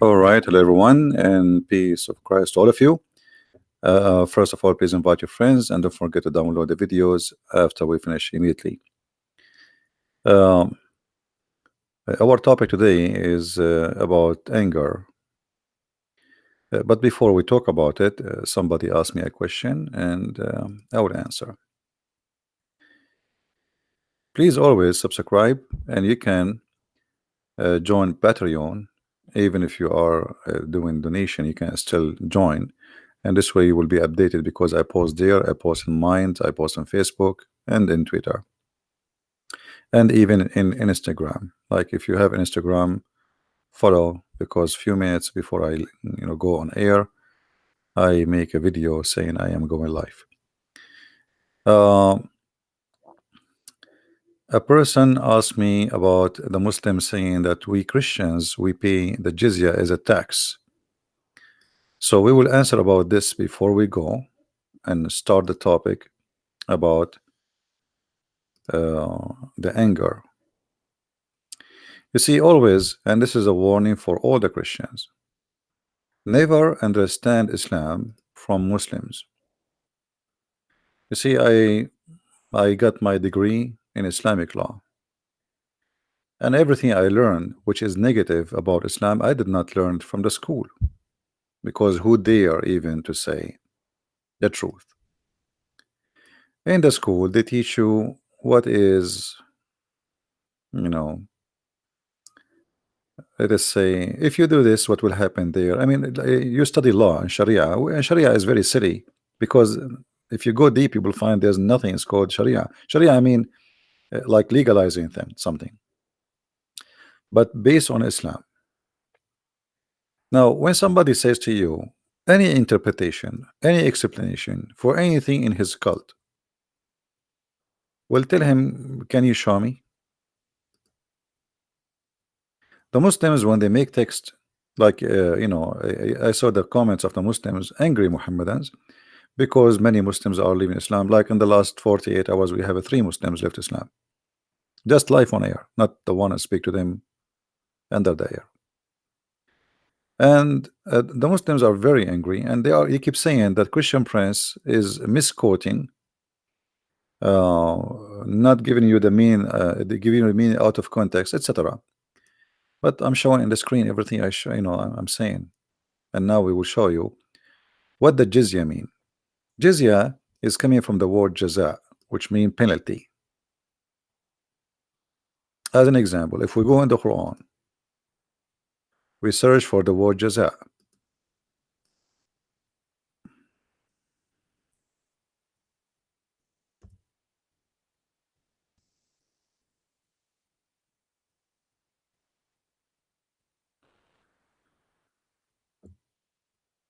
All right, hello everyone, and peace of Christ to all of you. First of all, please invite your friends and don't forget to download the videos after we finish immediately. Um, our topic today is about anger. But before we talk about it, somebody asked me a question and I will answer. Please always subscribe, and you can join Patreon. Even if you are doing donation, you can still join, and this way you will be updated because I post there, I post in Mind, I post on Facebook and in Twitter, and even in Instagram. Like if you have Instagram, follow, because few minutes before I go on air, I make a video saying I am going live. A person asked me about the Muslims saying that we Christians, we pay the jizya as a tax. So we will answer about this before we go and start the topic about the anger. You see, always, and this is a warning for all the Christians, never understand Islam from Muslims. You see, I got my degree in Islamic law, and everything I learned which is negative about Islam, I did not learn it from the school, because who dare even to say the truth? In the school they teach you what is, let us say, if you do this, what will happen there? I mean, you study law and Sharia, and Sharia is very silly, because if you go deep, you will find there's nothing is called Sharia. Sharia, I mean, like legalizing something, but based on Islam. Now, when somebody says to you any interpretation, any explanation for anything in his cult, well, tell him, can you show me? The Muslims, when they make text, like I saw the comments of the Muslims, angry Muhammadans, because many Muslims are leaving Islam. Like in the last 48 hours, we have 3 Muslims left Islam. Just live on air, not the one I speak to them under the air. And the Muslims are very angry, and he keep saying that Christian Prince is misquoting, not giving you the mean, giving you the meaning out of context, etc. But I'm showing in the screen everything I show, I'm saying, and now we will show you what the jizya mean. Jizya is coming from the word jaza, which means penalty. As an example, if we go in the Quran, we search for the word jaza.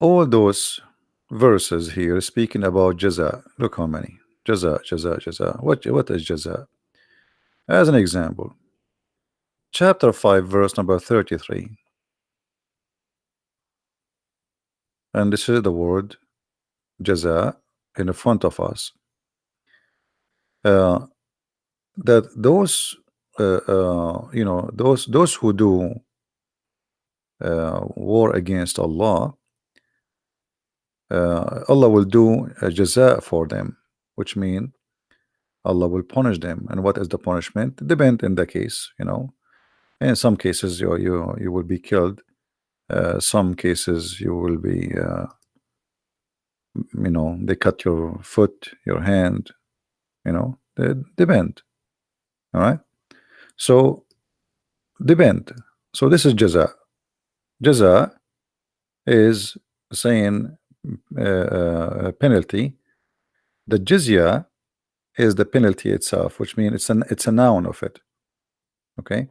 All those verses here speaking about jaza. Look how many. Jaza, jaza, jaza. What is jaza? As an example, chapter 5, verse number 33. And this is the word jaza in the front of us. That those those who do war against Allah, Allah will do a jaza for them, which means Allah will punish them. And what is the punishment? Depend in the case, in some cases you will be killed, some cases you will be they cut your foot, your hand, they depend. All right, so depend. So this is jaza. Jaza is saying penalty. The jizya is the penalty itself, which means it's a noun of it. Okay,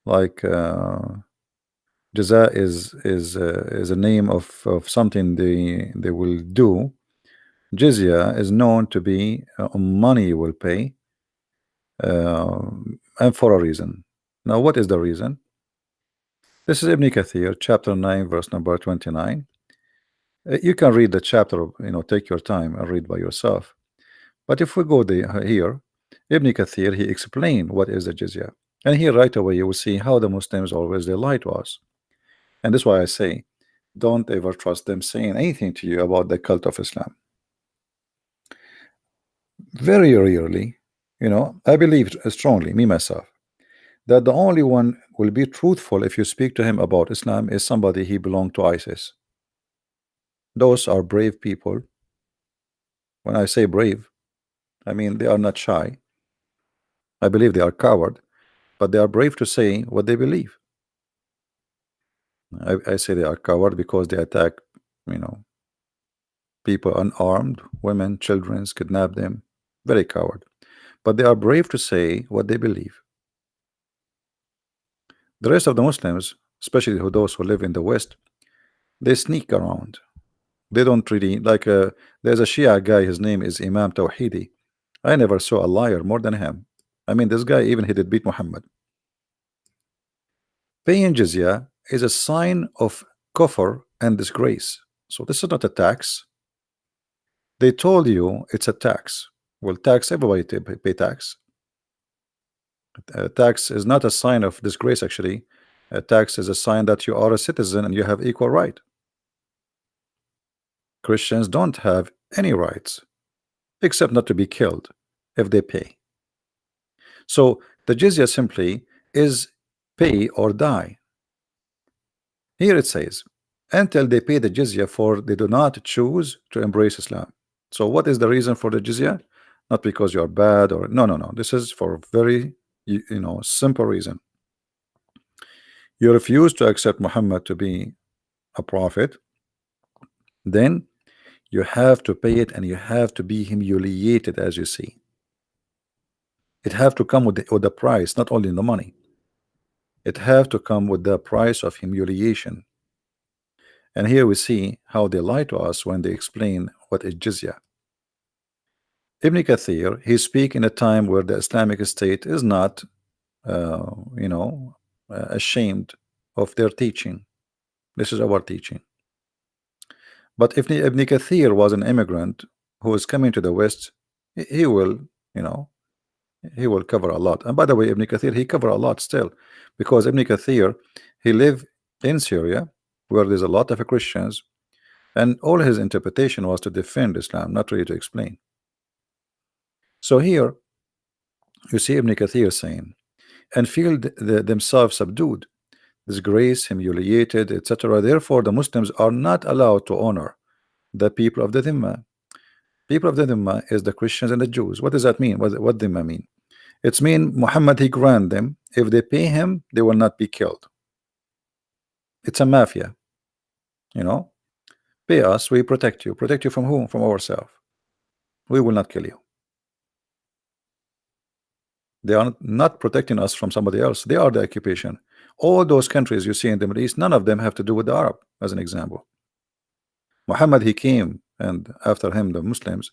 like jaza is a name of something they will do. Jizya is known to be money you will pay, and for a reason. Now, what is the reason? This is Ibn Kathir, chapter 9, verse number 29. You can read the chapter, take your time and read by yourself. But if we go here, Ibn Kathir, he explained what is the jizya. And here right away you will see how the Muslims always they lie to us. And that's why I say, don't ever trust them saying anything to you about the cult of Islam. Very rarely, I believe strongly, me myself, that the only one will be truthful if you speak to him about Islam is somebody he belonged to ISIS. Those are brave people. When I say brave, I mean they are not shy. I believe they are coward, but they are brave to say what they believe. I say they are coward because they attack, you know, people unarmed, women, children, kidnap them. Very coward. But they are brave to say what they believe. The rest of the Muslims, especially those who live in the West, they sneak around. They don't really like. There's a Shia guy. His name is Imam Tawhidi. I never saw a liar more than him. I mean, this guy even he did beat Muhammad. Paying jizya is a sign of kufr and disgrace. So this is not a tax. They told you it's a tax. Well, tax, everybody pay tax. Tax is not a sign of disgrace, actually. A tax is a sign that you are a citizen and you have equal right. Christians don't have any rights except not to be killed if they pay. So the jizya simply is pay or die. Here it says, until they pay the jizya, for they do not choose to embrace Islam. So what is the reason for the jizya? Not because you are bad or no. This is for very simple reason. You refuse to accept Muhammad to be a prophet, then you have to pay it, and you have to be humiliated, as you see. It have to come with the price, not only in the money. It have to come with the price of humiliation. And here we see how they lie to us when they explain what is jizya. Ibn Kathir, he speak in a time where the Islamic State is not ashamed of their teaching. This is our teaching. But if Ibn Kathir was an immigrant who is coming to the West, he will, he will cover a lot. And by the way, Ibn Kathir, he cover a lot still, because Ibn Kathir, he lived in Syria where there's a lot of Christians, and all his interpretation was to defend Islam, not really to explain. So here you see Ibn Kathir saying, and feel themselves subdued, disgraced, humiliated, etc. Therefore, the Muslims are not allowed to honor the people of the Dhimma. People of the Dhimma is the Christians and the Jews. What does that mean? What Dhimma mean? It's mean Muhammad, he grant them, if they pay him, they will not be killed. It's a mafia. Pay us, we protect you. Protect you from whom? From ourselves. We will not kill you. They are not protecting us from somebody else. They are the occupation. All those countries you see in the Middle East, none of them have to do with the Arab, as an example. Muhammad, he came, and after him the Muslims,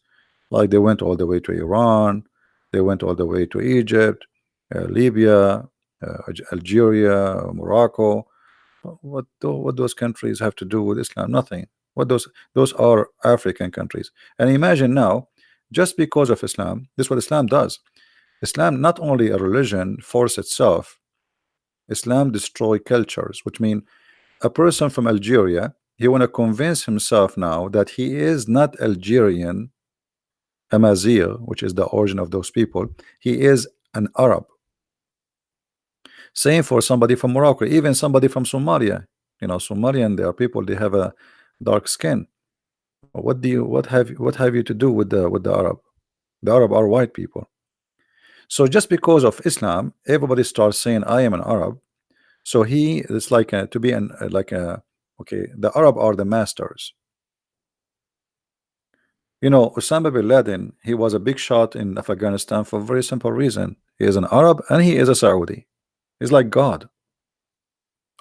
like they went all the way to Iran, they went all the way to Egypt, Libya, Algeria, Morocco. What those countries have to do with Islam? Nothing. What those are African countries. And imagine now, just because of Islam, this is what Islam does. Islam not only a religion force itself, Islam destroy cultures, which mean a person from Algeria, he want to convince himself now that he is not Algerian, Amazigh, which is the origin of those people. He is an Arab. Same for somebody from Morocco, even somebody from Somalia. Somalian, there are people, they have a dark skin. What have you to do with the Arab? The Arab are white people. So just because of Islam, everybody starts saying I am an Arab. So it's like to be okay, the Arab are the masters. Osama bin Laden, he was a big shot in Afghanistan for a very simple reason. He is an Arab and he is a Saudi. He's like God.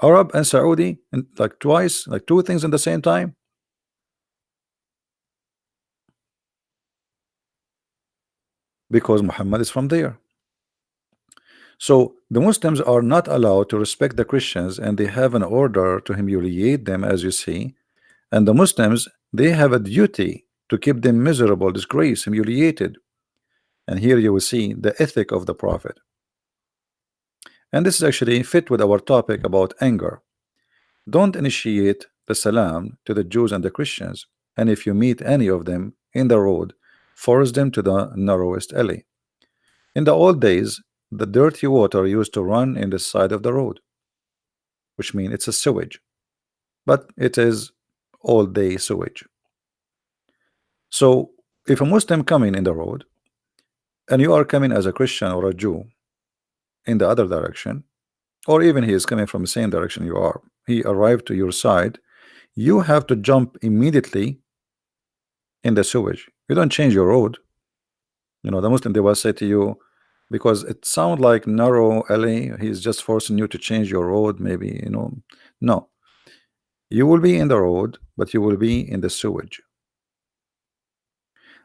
Arab and Saudi, and like twice, like two things in the same time. Because Muhammad is from there. So the Muslims are not allowed to respect the Christians, and they have an order to humiliate them, as you see. And the Muslims, they have a duty to keep them miserable, disgraced, humiliated. And here you will see the ethic of the Prophet. And this is actually fit with our topic about anger. Don't initiate the salam to the Jews and the Christians, and if you meet any of them in the road, force them to the narrowest alley. In the old days, the dirty water used to run in the side of the road, which means it's a sewage, but it is all day sewage. So if a Muslim coming in the road and you are coming as a Christian or a Jew in the other direction, or even he is coming from the same direction you are, he arrived to your side, you have to jump immediately in the sewage. You don't change your road. You know, the Muslim, they will say to you, because it sounds like narrow alley, he's just forcing you to change your road, maybe, you know. No, you will be in the road, but you will be in the sewage.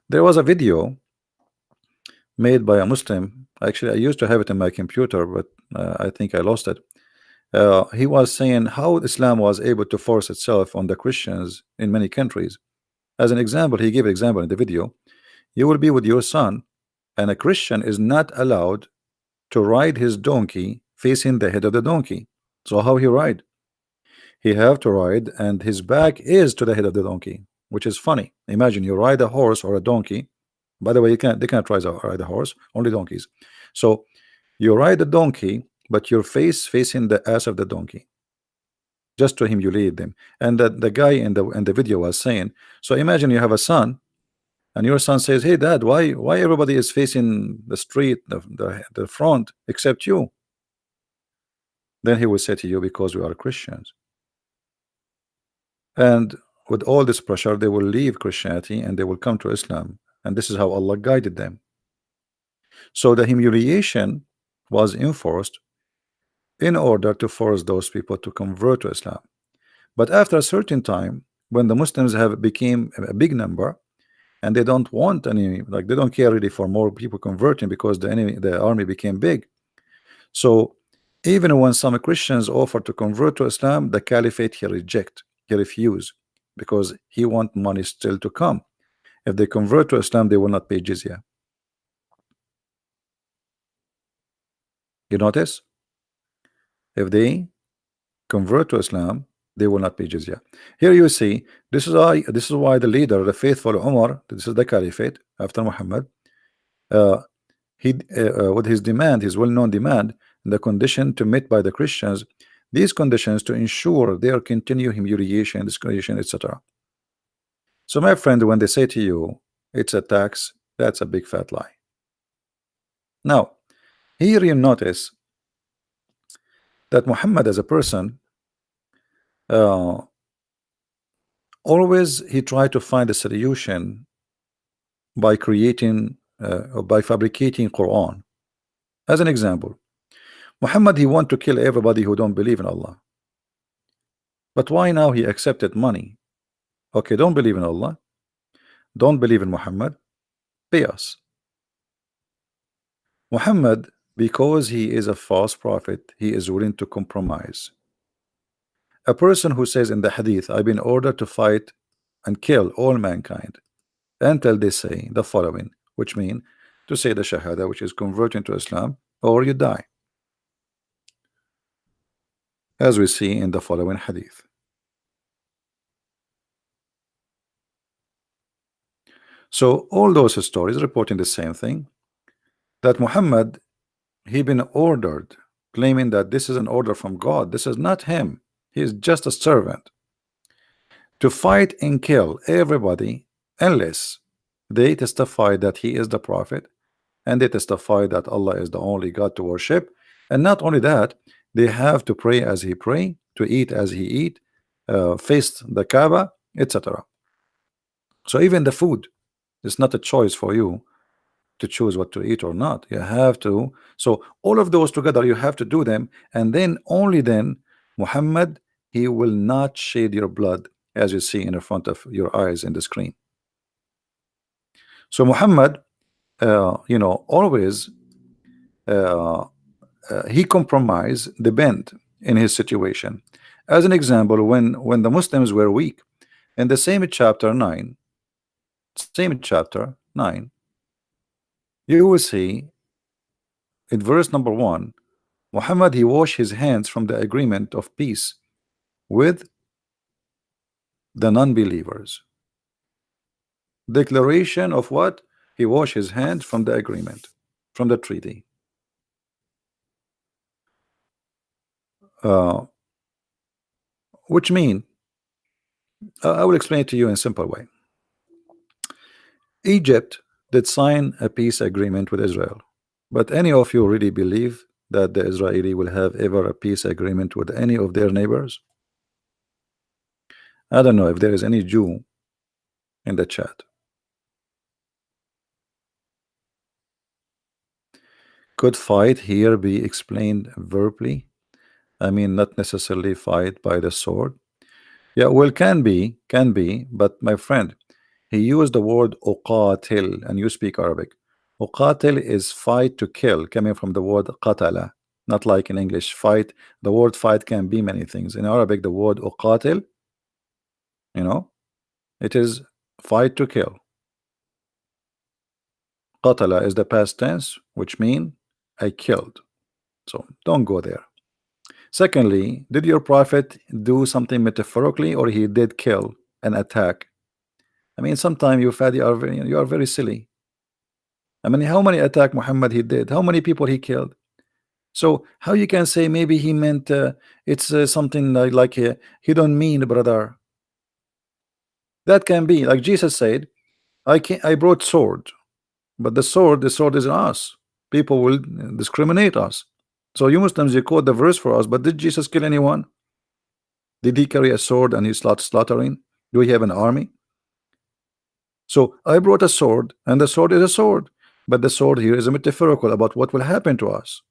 There was a video made by a Muslim. Actually, I used to have it in my computer, but I think I lost it. He was saying how Islam was able to force itself on the Christians in many countries. As an example, he gave an example in the video. You will be with your son, and a Christian is not allowed to ride his donkey facing the head of the donkey. So how he ride? He have to ride, and his back is to the head of the donkey, which is funny. Imagine you ride a horse or a donkey. By the way, they can't ride a horse, only donkeys. So you ride the donkey, but your face facing the ass of the donkey, just to humiliate them. And the guy in the video was saying, so imagine you have a son, and your son says, hey dad, why everybody is facing the street, the front, except you? Then he will say to you, because we are Christians. And with all this pressure, they will leave Christianity and they will come to Islam. And this is how Allah guided them. So the humiliation was enforced in order to force those people to convert to Islam. But after a certain time, when the Muslims have became a big number, and they don't want any, like they don't care really for more people converting, because the army became big. So even when some Christians offer to convert to Islam, the caliphate he refuse, because he want money still to come. If they convert to Islam, they will not pay jizya. You notice? If they convert to Islam, they will not pay jizya. Here you see, this is why the leader, the faithful Umar, this is the caliphate after Muhammad, with his demand, his well-known demand, the condition to meet by the Christians, these conditions to ensure their continued humiliation, discrimination, etc. So my friend, when they say to you it's a tax, that's a big fat lie. Now here you notice that Muhammad as a person, uh, always he tried to find a solution by creating or by fabricating Quran. As an example, Muhammad, he want to kill everybody who don't believe in Allah. But why now he accepted money? Okay, don't believe in Allah, don't believe in Muhammad, pay us. Muhammad, because he is a false prophet, he is willing to compromise. A person who says in the hadith, I've been ordered to fight and kill all mankind until they say the following, which mean to say the shahada, which is converting to Islam, or you die, as we see in the following hadith. So all those stories reporting the same thing, that Muhammad, he been ordered, claiming that this is an order from God. This is not him, he is just a servant, to fight and kill everybody unless they testify that he is the prophet, and they testify that Allah is the only God to worship. And not only that, they have to pray as he pray, to eat as he eat, face the Kaaba, etc. So even the food is not a choice for you to choose what to eat or not. You have to. So all of those together, you have to do them, and then only then Muhammad, he will not shed your blood, as you see in front of your eyes in the screen. So Muhammad, you know, always he compromised the bend in his situation. As an example, when the Muslims were weak, in the same chapter 9, You will see in verse number 1, Muhammad he washed his hands from the agreement of peace with the non-believers. Declaration of what? He washed his hands from the agreement, from the treaty. Uh, which mean, I will explain it to you in a simple way. Egypt did sign a peace agreement with Israel, but any of you really believe that the Israeli will have ever a peace agreement with any of their neighbors? I don't know if there is any Jew in the chat. Could fight here be explained verbally? I mean, not necessarily fight by the sword. Yeah, well, can be, but my friend, he used the word uqatil, and you speak Arabic. Uqatil is fight to kill, coming from the word qatala, not like in English, fight. The word fight can be many things. In Arabic, the word uqatil, you know, it is fight to kill. Qatala is the past tense, which mean I killed. So don't go there. Secondly, did your prophet do something metaphorically, or he did kill and attack? I mean, sometimes you are very silly. I mean, how many attack Muhammad he did? How many people he killed? So how you can say maybe he meant it's something like he don't mean, brother? That can be like Jesus said, I brought sword, but the sword is in us. People will discriminate us. So you Muslims, you quote the verse for us, but did Jesus kill anyone? Did he carry a sword and he slaughtering? Do we have an army? So I brought a sword, and the sword is a sword, but the sword here is a metaphorical about what will happen to us.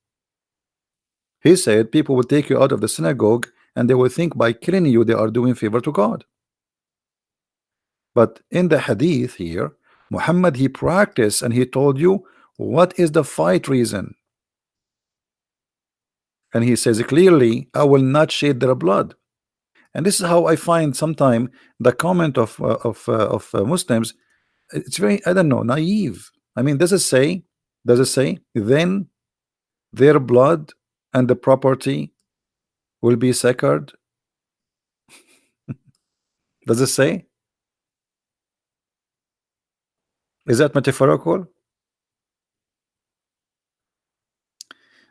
He said people will take you out of the synagogue and they will think by killing you they are doing favor to God. But in the hadith here, Muhammad he practiced and he told you what is the fight reason. And he says clearly, I will not shed their blood. And this is how I find sometime the comment of Muslims, it's very, I don't know, naive. I mean, does it say then their blood and the property will be sacred? Does it say? Is that metaphorical?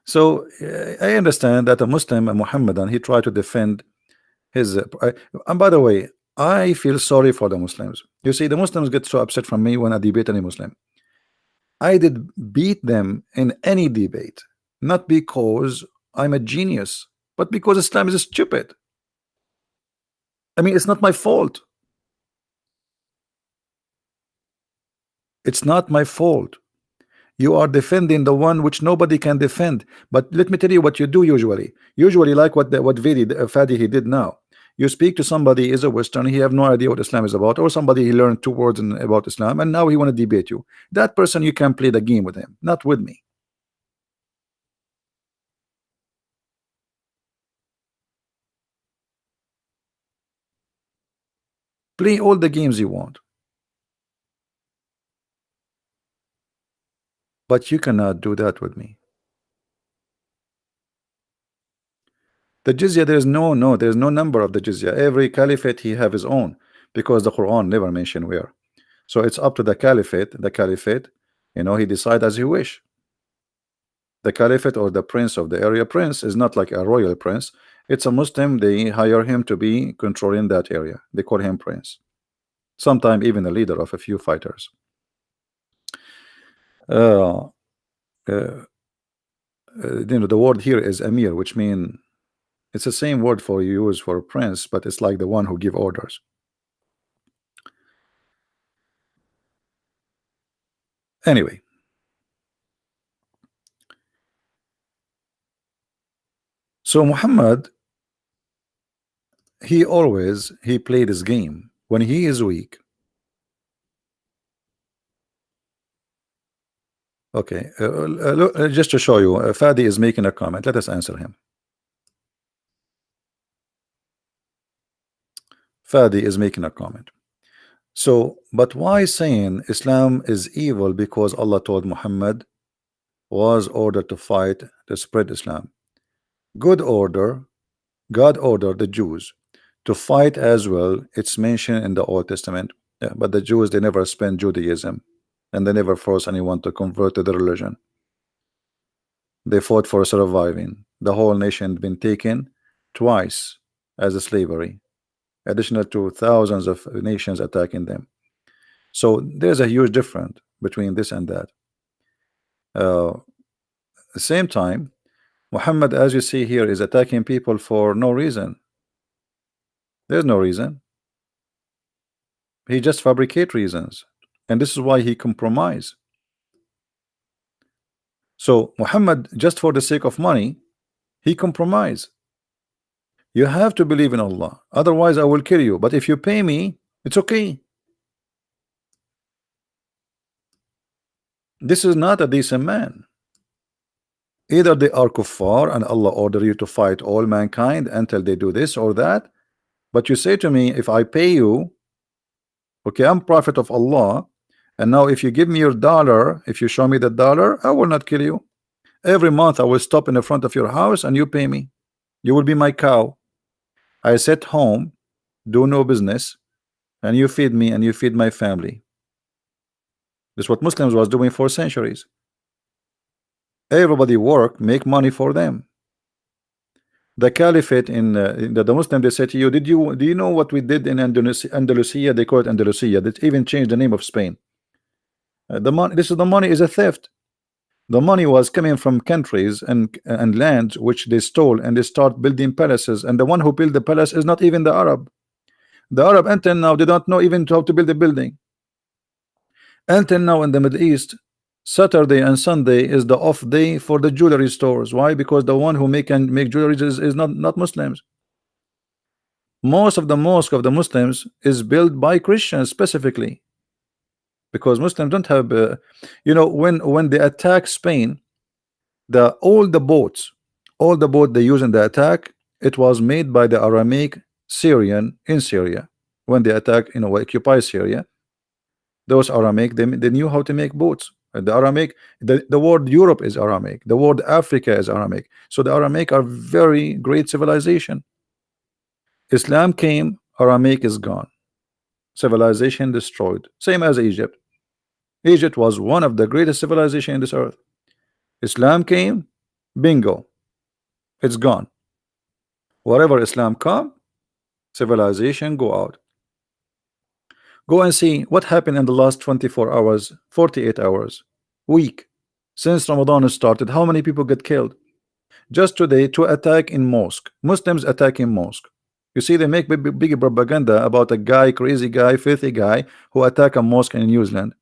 So I understand that a Muslim, a Muhammadan, he tried to defend his. And by the way, I feel sorry for the Muslims. You see, the Muslims get so upset from me when I debate any Muslim. I did beat them in any debate, not because I'm a genius, but because Islam is stupid. I mean, it's not my fault. It's not my fault. You are defending the one which nobody can defend. But let me tell you what you do usually. Usually, like what Fadi he did now. You speak to somebody is a Western, he have no idea what Islam is about, or somebody he learned 2 words about Islam, and now he want to debate you. That person you can play the game with him, not with me. Play all the games you want, but you cannot do that with me. The jizya, there's no number of the jizya. Every caliphate he have his own, because the Quran never mention where. So it's up to the caliphate. He decide as he wish. The caliphate or the prince of the area, prince is not like a royal prince. It's a Muslim. They hire him to be controlling that area. They call him prince. Sometimes even the leader of a few fighters. Uh, the word here is emir, which means it's the same word for use for prince, but it's like the one who give orders. Anyway, so Muhammad, he played his game when he is weak. Okay, look, just to show you, Fadi is making a comment. Let us answer him. Fadi is making a comment. So, but why saying Islam is evil? Because Allah told Muhammad was ordered to fight to spread Islam. Good order, God ordered the Jews to fight as well. It's mentioned in the Old Testament. Yeah, but the Jews, they never spent Judaism, and they never forced anyone to convert to the religion. They fought for surviving. The whole nation had been taken twice as a slavery, additional to thousands of nations attacking them. So there's a huge difference between this and that. At the same time, Muhammad, as you see here, is attacking people for no reason. There's no reason. He just fabricate reasons, and this is why he compromise. So Muhammad, just for the sake of money, he compromise. You have to believe in Allah, otherwise I will kill you. But if you pay me, it's okay. This is not a decent man. Either they are kuffar and Allah order you to fight all mankind until they do this or that. But you say to me, if I pay you, okay, I'm prophet of Allah, and now if you give me your dollar, if you show me the dollar, I will not kill you. Every month I will stop in the front of your house and you pay me. You will be my cow. I sit home, do no business, and you feed me and you feed my family. This is what Muslims was doing for centuries. Everybody work, make money for them. The caliphate in the Muslim, they say to you, do you know what we did in Andalusia? They call it Andalusia. They even changed the name of Spain. The money, this is the money is a theft. The money was coming from countries and lands which they stole, and they start building palaces. And the one who built the palace is not even the Arab. The Arab until now they don't know even how to build a building. Until now in the Middle East, Saturday and Sunday is the off day for the jewelry stores. Why? Because the one who make jewelry is not Muslims. Most of the mosque of the Muslims is built by Christians specifically, because Muslims don't have you know, when they attack Spain, all the boats, they use in the attack, it was made by the Aramaic Syrian in Syria. When they attack, you know, occupy Syria, those Aramaic, they knew how to make boats. The Aramaic, the word Europe is Aramaic, the word Africa is Aramaic. So the Aramaic are very great civilization. Islam came, Aramaic is gone, civilization destroyed. Same as Egypt. Egypt was one of the greatest civilization in this earth. Islam came, bingo, it's gone. Wherever Islam come, civilization go out. Go and see what happened in the last 24 hours, 48 hours, week. Since Ramadan started, how many people get killed? Just today, to attack in mosque, Muslims attacking mosque. You see, they make big propaganda about a guy, crazy guy, filthy guy who attack a mosque in New Zealand.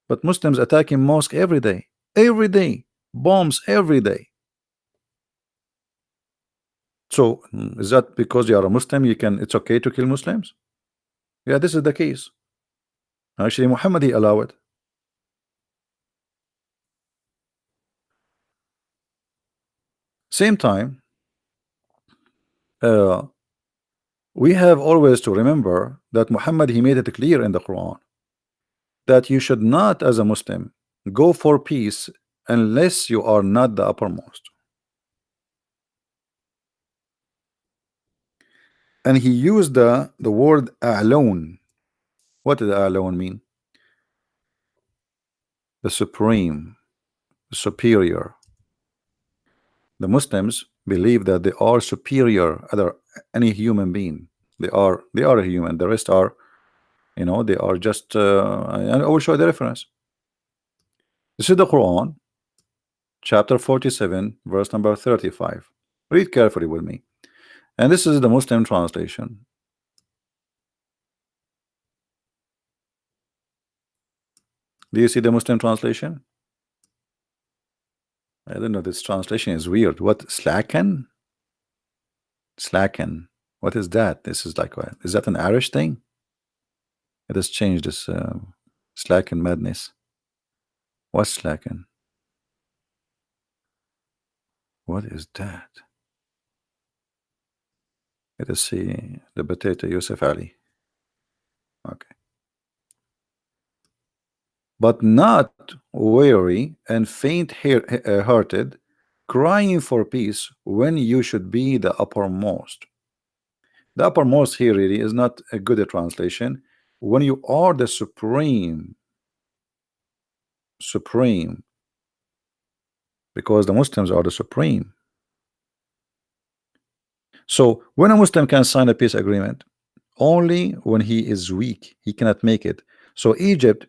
But Muslims attacking mosque every day, bombs every day. So is that because you are a Muslim, it's okay to kill Muslims? Yeah, this is the case. Actually, Muhammad, he allowed it. Same time, uh, we have always to remember that Muhammad, he made it clear in the Quran that you should not, as a Muslim, go for peace unless you are not the uppermost. And he used the word alone. What does alone mean? The supreme, the superior. The Muslims believe that they are superior other any human being. They are a human. The rest are, you know, they are just and I will show the reference. This is the Quran, chapter 47, verse number 35. Read carefully with me. And this is the Muslim translation. Do you see the Muslim translation? I don't know, this translation is weird. What, slacken? Slacken. What is that? This is like, what? Is that an Irish thing? It has changed this slacken madness. What's slacken? What is that? Let us see the potato Yusuf Ali. Okay. but not weary and faint-hearted, crying for peace when you should be the uppermost. The uppermost here really is not a good translation. When you are the supreme, because the Muslims are the supreme. So when a Muslim can sign a peace agreement, only when he is weak, he cannot make it. So Egypt,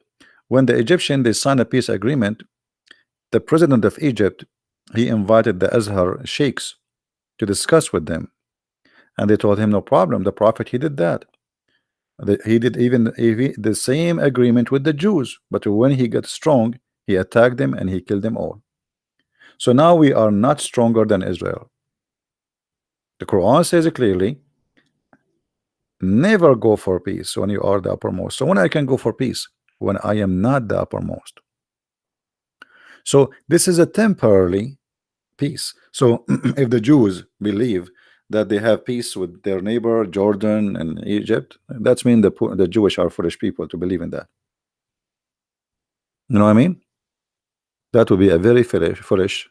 when the Egyptian they signed a peace agreement, the president of Egypt, he invited the Azhar sheikhs to discuss with them, and they told him no problem. The prophet he did that. He did even the same agreement with the Jews, but when he got strong, he attacked them and he killed them all. So now we are not stronger than Israel. The Quran says it clearly, never go for peace when you are the uppermost. So when I can go for peace? When I am not the uppermost. So this is a temporary peace. So if the Jews believe that they have peace with their neighbor Jordan and Egypt, that's mean the Jewish are foolish people to believe in that. You know what I mean? That would be a very foolish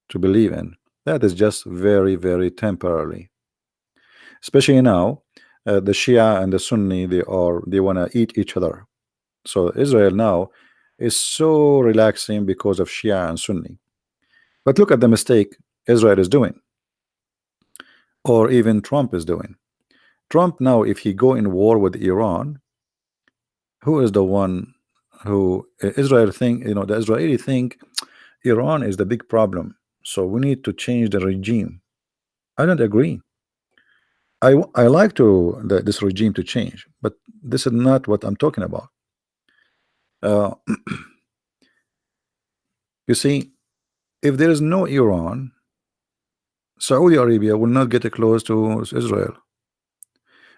to believe in. That is just very, very temporary. Especially now, the Shia and the Sunni they want to eat each other. So Israel now is so relaxing because of Shia and Sunni. But look at the mistake Israel is doing, or even Trump is doing. Trump now, if he go in war with Iran, who is the one who Israel think, the Israeli think Iran is the big problem. So we need to change the regime. I don't agree. I like this regime to change, but this is not what I'm talking about. Uh, you see, if there is no Iran, Saudi Arabia will not get close to Israel.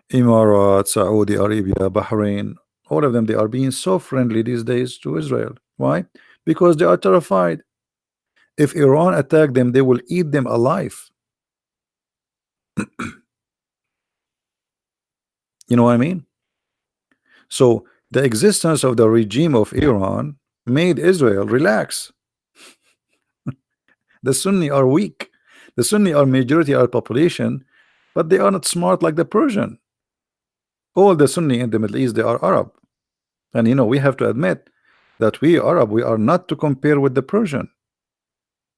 Emirates, Saudi Arabia, Bahrain, all of them, they are being so friendly these days to Israel. Why? Because they are terrified. If Iran attack them, they will eat them alive. You know what I mean? So the existence of the regime of Iran made Israel relax. The Sunni are weak. The Sunni are majority of population, but they are not smart like the Persian. All the Sunni in the Middle East, they are Arab. And we have to admit that we Arab, we are not to compare with the Persian.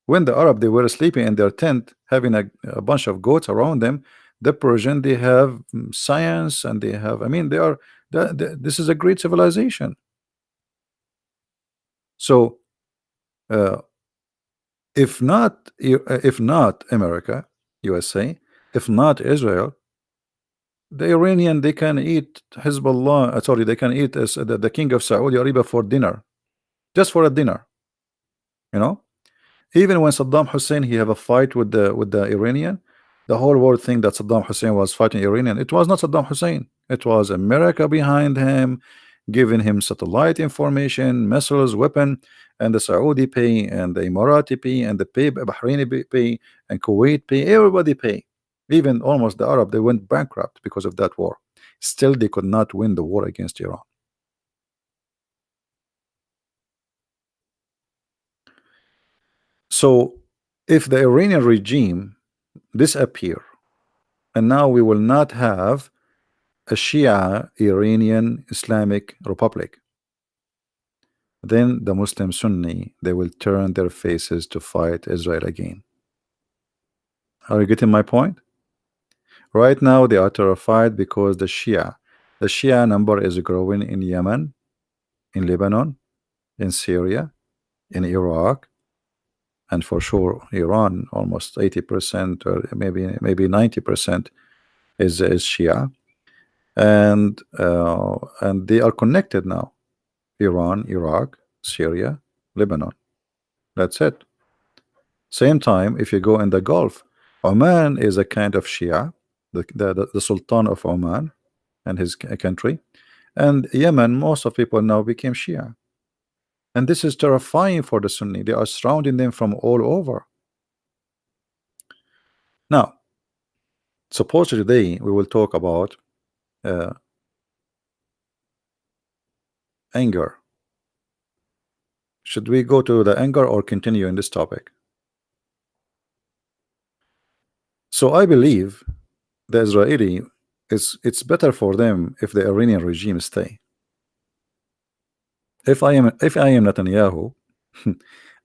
When the Arab, they were sleeping in their tent, having a bunch of goats around them, the Persian, they have science, and they have, I mean, they are, this is a great civilization. So, uh, if not America, USA, if not Israel, the Iranian, they can eat Hezbollah, sorry, they can eat the king of Saudi Arabia for dinner, just for a dinner, you know. Even when Saddam Hussein he have a fight with the Iranian, the whole world think that Saddam Hussein was fighting Iranian. It was not Saddam Hussein. It was America behind him, giving him satellite information, missiles, weapon, and the Saudi pay, and the Emirati pay, and the Bahraini pay, and Kuwait pay. Everybody pay. Even almost the Arab, they went bankrupt because of that war. Still, they could not win the war against Iran. So, if the Iranian regime disappear, and now we will not have a Shia Iranian Islamic Republic, then the Muslim Sunni, they will turn their faces to fight Israel again. Are you getting my point? Right now they are terrified because the Shia number is growing in Yemen, in Lebanon, in Syria, in Iraq, and for sure Iran. Almost 80% or maybe 90% is Shia, and they are connected now. Iran, Iraq, Syria, Lebanon. That's it. Same time, if you go in the Gulf, Oman is a kind of Shia, the Sultan of Oman and his country, and Yemen, most of people now became Shia. And this is terrifying for the Sunni. They are surrounding them from all over. Now, suppose today we will talk about uh, anger. Should we go to the anger or continue in this topic? So I believe the Israeli it's better for them if the Iranian regime stay. If I am Netanyahu,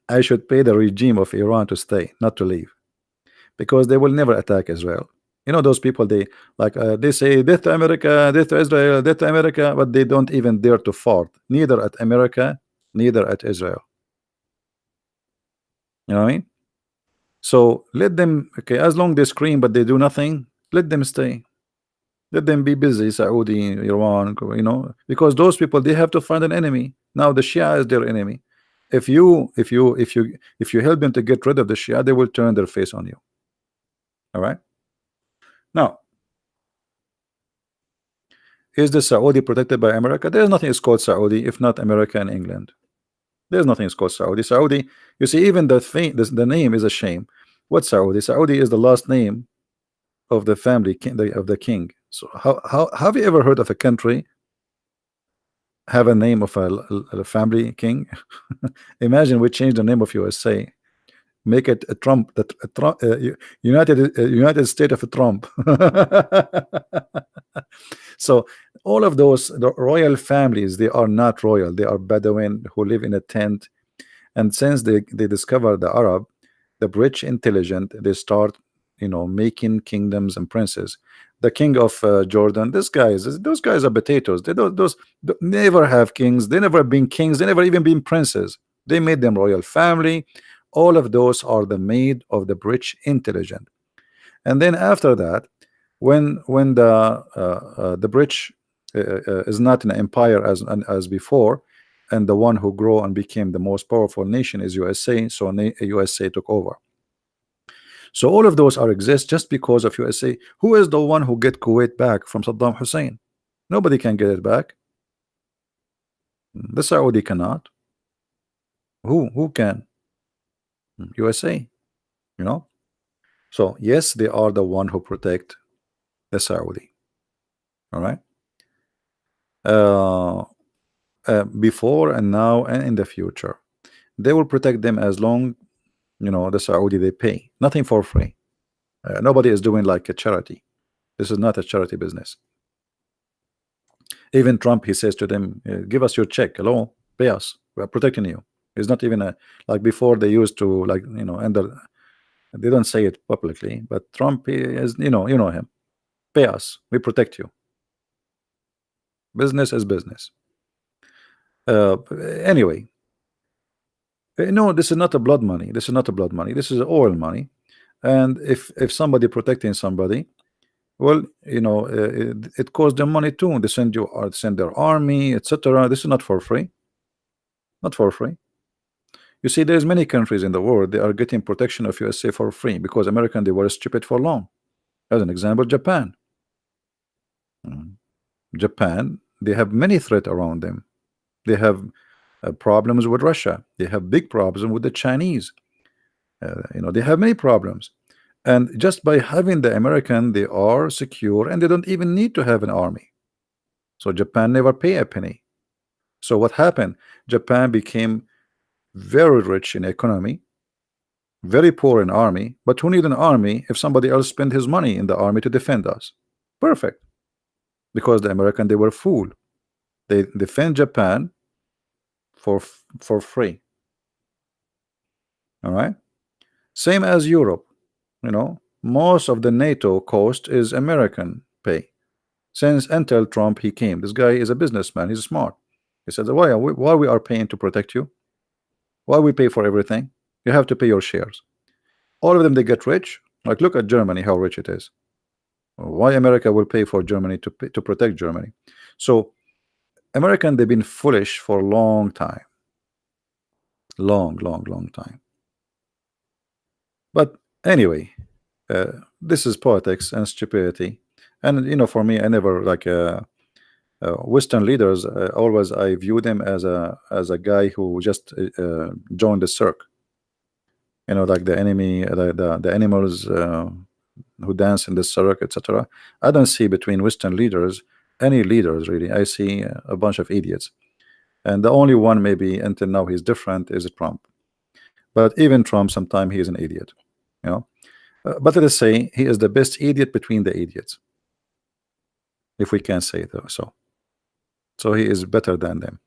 I should pay the regime of Iran to stay, not to leave, because they will never attack Israel. You know those people, they like they say death to America, death to Israel, death to America, but they don't even dare to fart, neither at America, neither at Israel. You know what I mean? So let them, okay, as long they scream but they do nothing, let them stay. Let them be busy, Saudi, Iran, because those people, they have to find an enemy. Now the Shia is their enemy. If you help them to get rid of the Shia, they will turn their face on you. All right. Now, is the Saudi protected by America? There's nothing is called Saudi if not America and England. There's nothing is called Saudi. Saudi, you see, even the name is a shame. What Saudi? Saudi is the last name of the family of the king. So how have you ever heard of a country have a name of a family king? Imagine we change the name of USA, make it a Trump, that a Trump, United States of a Trump. So all of those, the royal families, they are not royal. They are Bedouin who live in a tent. And since they discover the Arab, the British intelligent, they start making kingdoms and princes. The king of Jordan, those guys are potatoes. They don't those never have kings. They never been kings. They never even been princes. They made them royal family. All of those are the made of the British intelligent. And then after that, when the British is not an empire as before, and the one who grew and became the most powerful nation is USA. So USA took over. So all of those are exist just because of USA. Who is the one who get Kuwait back from Saddam Hussein? Nobody can get it back. The Saudi cannot. Who can? USA. So yes, they are the one who protect the Saudi. All right. Before and now and in the future, they will protect them as long the Saudi, they pay nothing for free. Nobody is doing like a charity. This is not a charity business. Even Trump, he says to them, give us your check, hello, pay us, we are protecting you. It's not even like before. They used to, like, and they don't say it publicly, but Trump, he is, you know him, pay us, we protect you. Business is business. Anyway, no, this is not a blood money. This is not a blood money. This is oil money. And if somebody protecting somebody, well, it costs them money too. They send their army, etc. This is not for free. Not for free. You see, there's many countries in the world, they are getting protection of USA for free because American, they were stupid for long. As an example, Japan. Japan, they have many threats around them. They have problems with Russia. They have big problems with the Chinese. They have many problems. And just by having the American, they are secure and they don't even need to have an army. So Japan never pay a penny. So what happened? Japan became very rich in economy, very poor in army. But who need an army if somebody else spend his money in the army to defend us? Perfect. Because the American, they were fooled. They defend Japan for free. All right. Same as Europe. Most of the NATO cost is American pay. Since until Trump he came, this guy is a businessman. He's smart. He said, why we are paying to protect you? Why we pay for everything? You have to pay your shares. All of them, they get rich. Like, look at Germany, how rich it is. Why America will pay for Germany to protect Germany? So American, they've been foolish for a long time. Long time. But anyway, this is politics and stupidity. And for me, I never like Western leaders. Always I view them as a guy who just joined the cirque. Like the enemy, the animals who dance in the cirque, etc. I don't see between Western leaders any leaders really. I see a bunch of idiots. and the only one maybe until now he's different is Trump. But even Trump, sometimes he is an idiot, you know. But let us say he is the best idiot between the idiots, if we can say so. So he is better than them.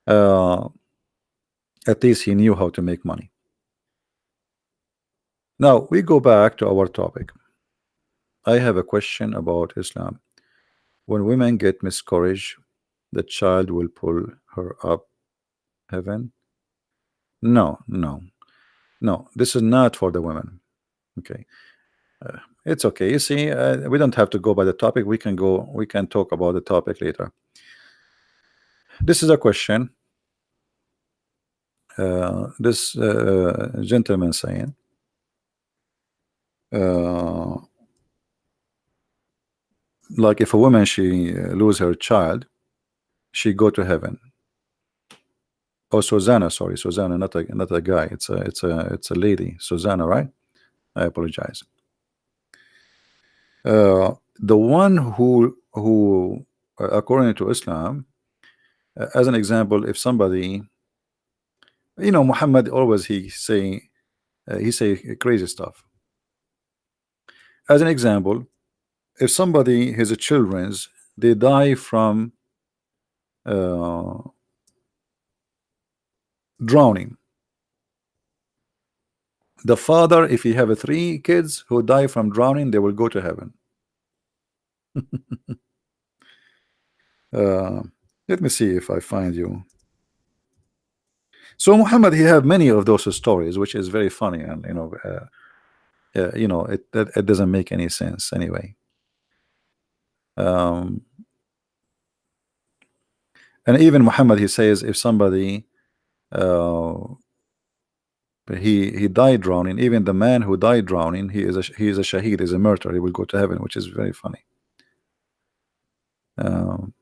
Uh, at least he knew how to make money. Now we go back to our topic. I have a question about Islam. When women get miscarriage, the child will pull her up heaven? No, no, no. This is not for the women. Okay, it's okay. You see, we don't have to go by the topic. We can go. We can talk about the topic later. This is a question. This gentleman saying, uh, like if a woman she lose her child, she go to heaven. Oh, Susanna, sorry, Susanna, not a guy. It's a lady, Susanna, right? I apologize. The one who according to Islam, as an example, if somebody, Muhammad always he say crazy stuff. As an example, if somebody his children's they die from uh, drowning, the father, if he have three kids who die from drowning, they will go to heaven. uh, let me see if I find you. So Muhammad, he have many of those stories, which is very funny, and it doesn't make any sense anyway. Um, and even Muhammad, he says if somebody uh, he died drowning, even the man who died drowning, he is a shaheed, is a martyr, he will go to heaven, which is very funny. Um,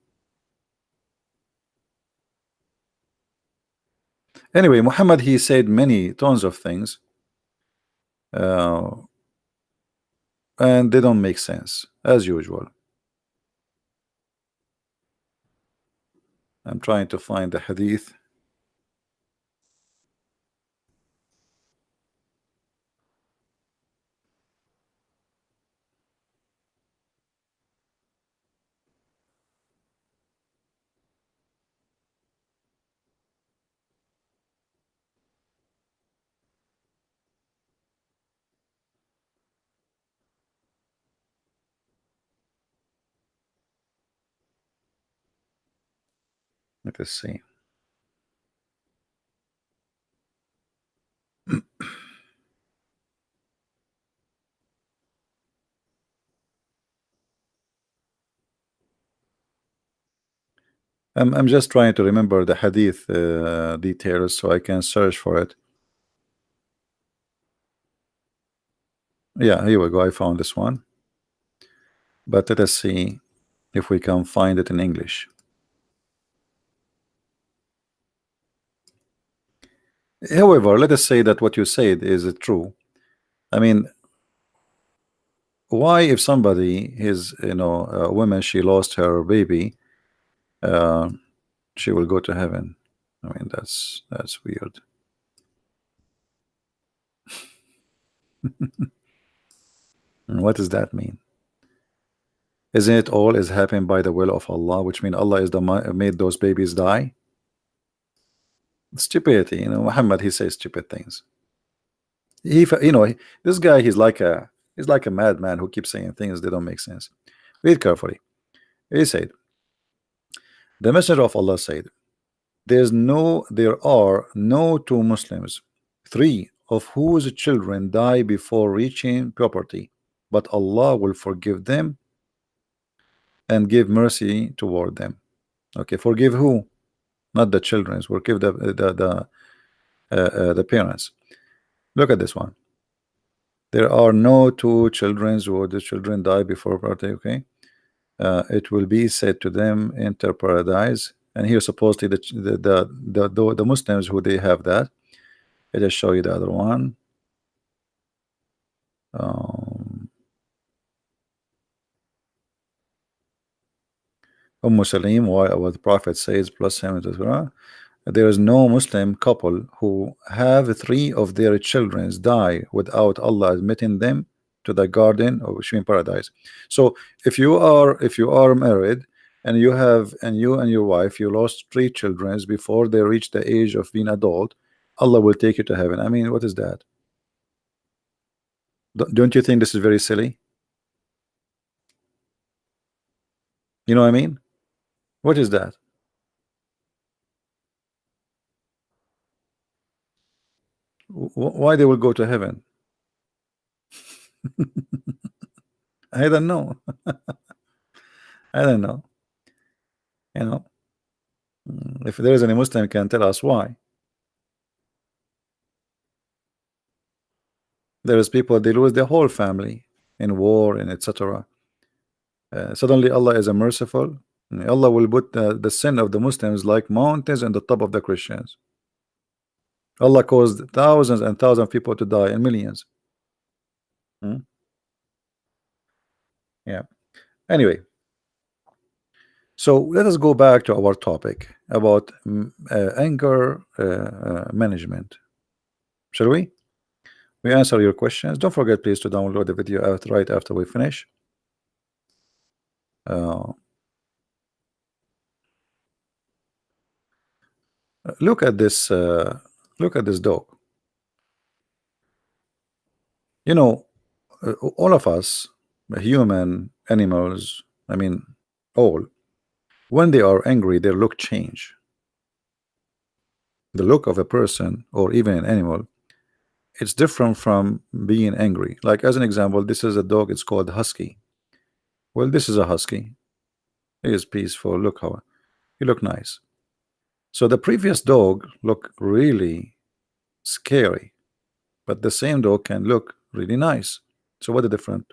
anyway, Muhammad, he said many tons of things, uh, and they don't make sense as usual. I'm trying to find the hadith. Let us see. I'm just trying to remember the hadith details so I can search for it. Yeah, here we go. I found this one. But let us see if we can find it in English. However, let us say that what you said is true. I mean, why if somebody is, a woman, she lost her baby, uh, she will go to heaven? I mean, that's weird. What does that mean? Isn't it all is happened by the will of Allah, which means Allah is the made those babies die? Stupidity, Muhammad, he says stupid things. This guy, he's like a madman who keeps saying things that don't make sense. Read carefully. He said, the messenger of Allah said, there are no two Muslims, three of whose children die before reaching puberty, but Allah will forgive them and give mercy toward them. Okay, forgive who? Not the children. Forgive the parents. Look at this one. There are no two children who the children die before puberty. Okay, it will be said to them, enter paradise. And here supposedly the Muslims who they have that. Let us show you the other one. Um, Salim, why our Prophet says plus him, etc. There is no Muslim couple who have three of their children die without Allah admitting them to the garden of Sheen paradise. So if you are married and you and your wife, you lost three children before they reach the age of being adult, Allah will take you to heaven. I mean, what is that? Don't you think this is very silly? You know what I mean? What is that? Why they will go to heaven? I don't know. I don't know. You know, if there is any Muslim can tell us why. There is people they lose their whole family in war and etc. Suddenly Allah is a merciful. Allah will put the sin of the Muslims like mountains on the top of the Christians. Allah caused thousands and thousands of people to die and millions. Hmm? Yeah. Anyway, so let us go back to our topic about anger management. Shall we? We answer your questions. Don't forget, please, to download the video right after we finish. Uh, look at this. Look at this dog. You know, all of us, human, animals, I mean, all, when they are angry, their look change. The look of a person or even an animal, it's different from being angry. Like as an example, this is a dog. It's called husky. Well, this is a husky. He is peaceful. Look how he look nice. So the previous dog looked really scary, but the same dog can look really nice. So what the difference?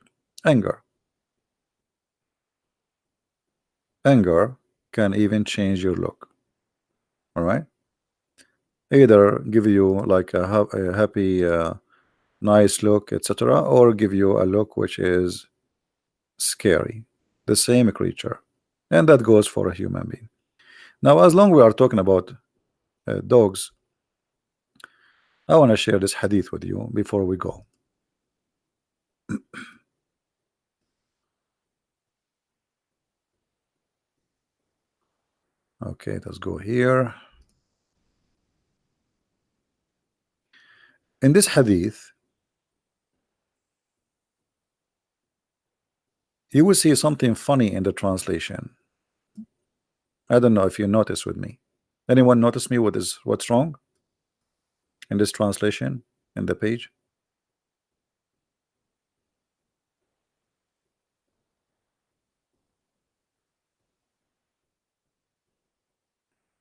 Anger. Anger can even change your look. All right. Either give you like a happy, nice look, etc., or give you a look which is scary. The same creature, and that goes for a human being. Now, as long we are talking about dogs, I want to share this hadith with you before we go. Okay, let's go here. In this hadith, you will see something funny in the translation. I don't know if you notice with me. Anyone notice me? What's wrong in this translation in the page?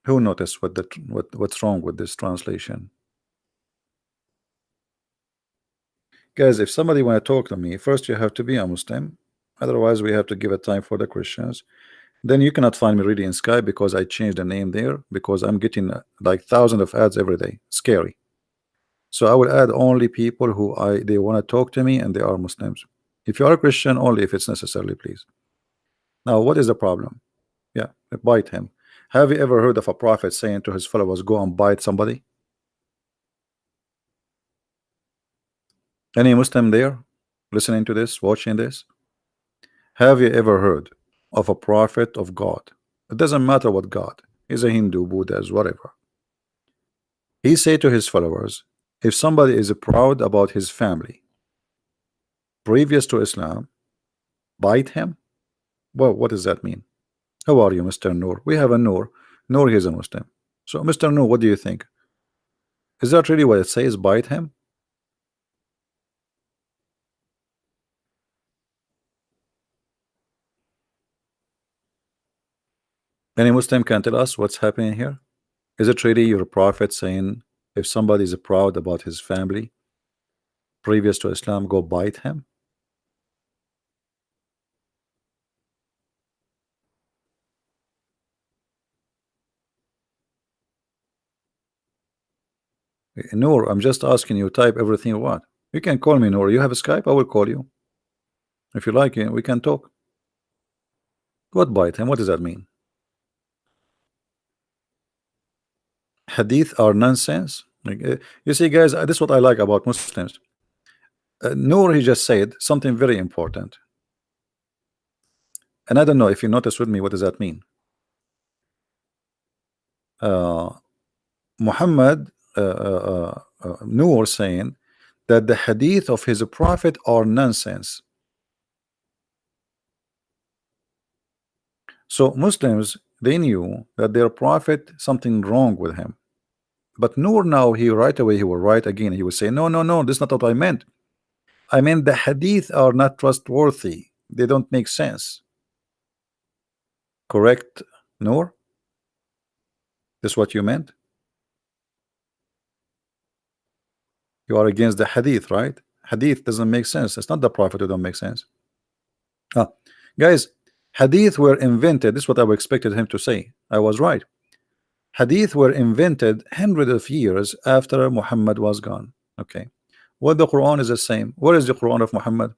Who noticed what's wrong with this translation? Guys, if somebody want to talk to me, first you have to be a Muslim. Otherwise, we have to give a time for the Christians. Then you cannot find me really in Skype because I changed the name there because I'm getting like thousands of ads every day. Scary. So I will add only people who they want to talk to me and they are Muslims. If you are a Christian, only if it's necessary, please. Now, what is the problem? Yeah, bite him. Have you ever heard of a prophet saying to his followers, go and bite somebody? Any Muslim there listening to this, watching this? Have you ever heard of a prophet of God? It doesn't matter what God is, a Hindu, Buddhist, whatever. He said to his followers, if somebody is proud about his family previous to Islam, bite him. Well, what does that mean? How are you, Mr. Nur? We have a Nur. Nur is a Muslim. So, Mr. Nur, what do you think? Is that really what it says? Bite him? Any Muslim can tell us what's happening here? Is it really your prophet saying if somebody is proud about his family previous to Islam, go bite him? Nur, I'm just asking you, type everything you want. You can call me, Nur. You have a Skype? I will call you. If you like it, we can talk. What bite him? What does that mean? Hadith are nonsense. Like, you see, guys, this is what I like about Muslims. Noor, he just said something very important, and I don't know if you notice with me. What does that mean? Uh, Muhammad Noor saying that the hadith of his prophet are nonsense. So Muslims, they knew that their prophet something wrong with him. But Noor now, he right away he will write again. He will say, no, no, no, this is not what I meant. I mean the hadith are not trustworthy. They don't make sense. Correct, Noor? This is what you meant? You are against the hadith, right? Hadith doesn't make sense. It's not the prophet who don't make sense. Ah, guys, hadith were invented. This is what I expected him to say. I was right. Hadith were invented hundreds of years after Muhammad was gone. Okay. Well, the Quran is the same. Where is the Quran of Muhammad?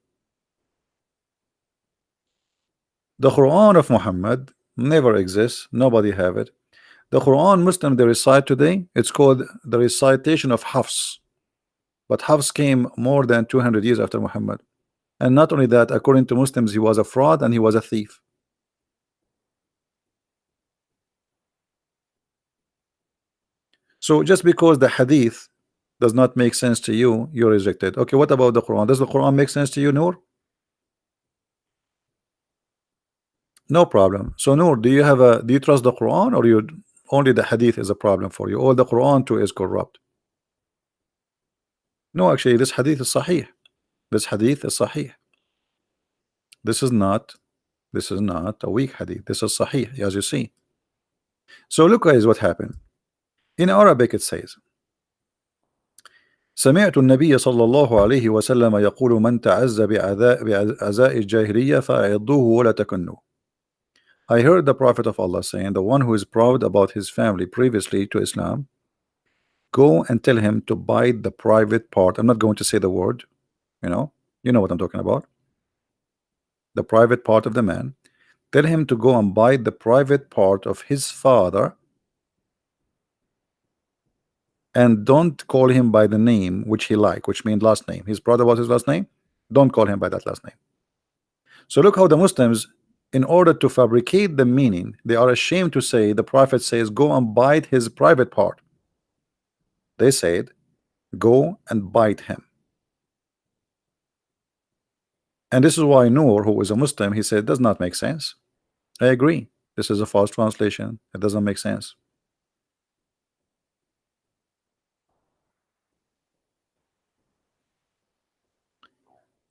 The Quran of Muhammad never exists. Nobody have it. The Quran Muslim they recite today, it's called the recitation of Hafs. But Hafs came more than 200 years after Muhammad. And not only that, according to Muslims, he was a fraud and he was a thief. So just because the hadith does not make sense to you, you reject it. Okay, what about the Quran? Does the Quran make sense to you, Noor? No problem. So Noor, do you trust the Quran, or you only the hadith is a problem for you, or the Quran too is corrupt? No, actually, this hadith is sahih. This hadith is sahih. This is not a weak hadith. This is sahih, as you see. So look, guys, what happened. In Arabic it says, سمعت النبي صلى الله عليه وسلم يقول من تعز بعزاء الجاهلية فأعضوه ولا تكنوا. I heard the Prophet of Allah saying, the one who is proud about his family previously to Islam, go and tell him to bite the private part. I'm not going to say the word, you know what I'm talking about. The private part of the man. Tell him to go and bite the private part of his father, and don't call him by the name which he like, which means last name. He's proud about his last name. Don't call him by that last name. So look how the Muslims, in order to fabricate the meaning, they are ashamed to say the Prophet says go and bite his private part. They said go and bite him. And this is why Noor, who is a Muslim, he said it does not make sense. I agree. This is a false translation. It doesn't make sense.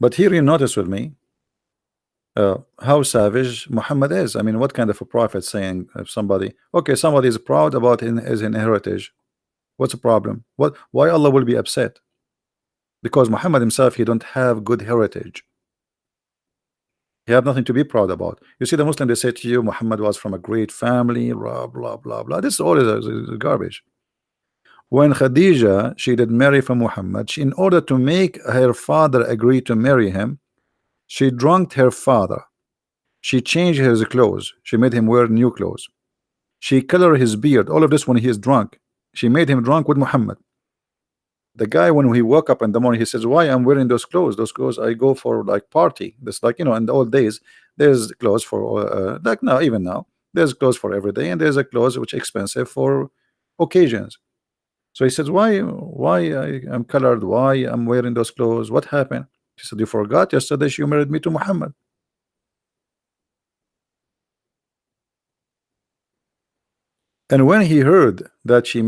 But here you notice with me how savage Muhammad is. I mean, what kind of a prophet saying if somebody is proud about his heritage, what's the problem? Why Allah will be upset? Because Muhammad himself, he don't have good heritage. He have nothing to be proud about. You see, the Muslim, they say to you Muhammad was from a great family, blah blah blah blah. This all is garbage. When Khadija, she did marry for Muhammad, in order to make her father agree to marry him, she drunked her father. She changed his clothes. She made him wear new clothes. She colored his beard. All of this when he is drunk. She made him drunk with Muhammad. The guy, when he woke up in the morning, he says, why I'm wearing those clothes? Those clothes I go for like party. This, like, in the old days, there's clothes for like now, even now, there's clothes for every day, and there's a clothes which expensive for occasions. So he says, why I'm colored? Why I'm wearing those clothes? What happened? She said, you forgot yesterday she married me to Muhammad. And when he heard that she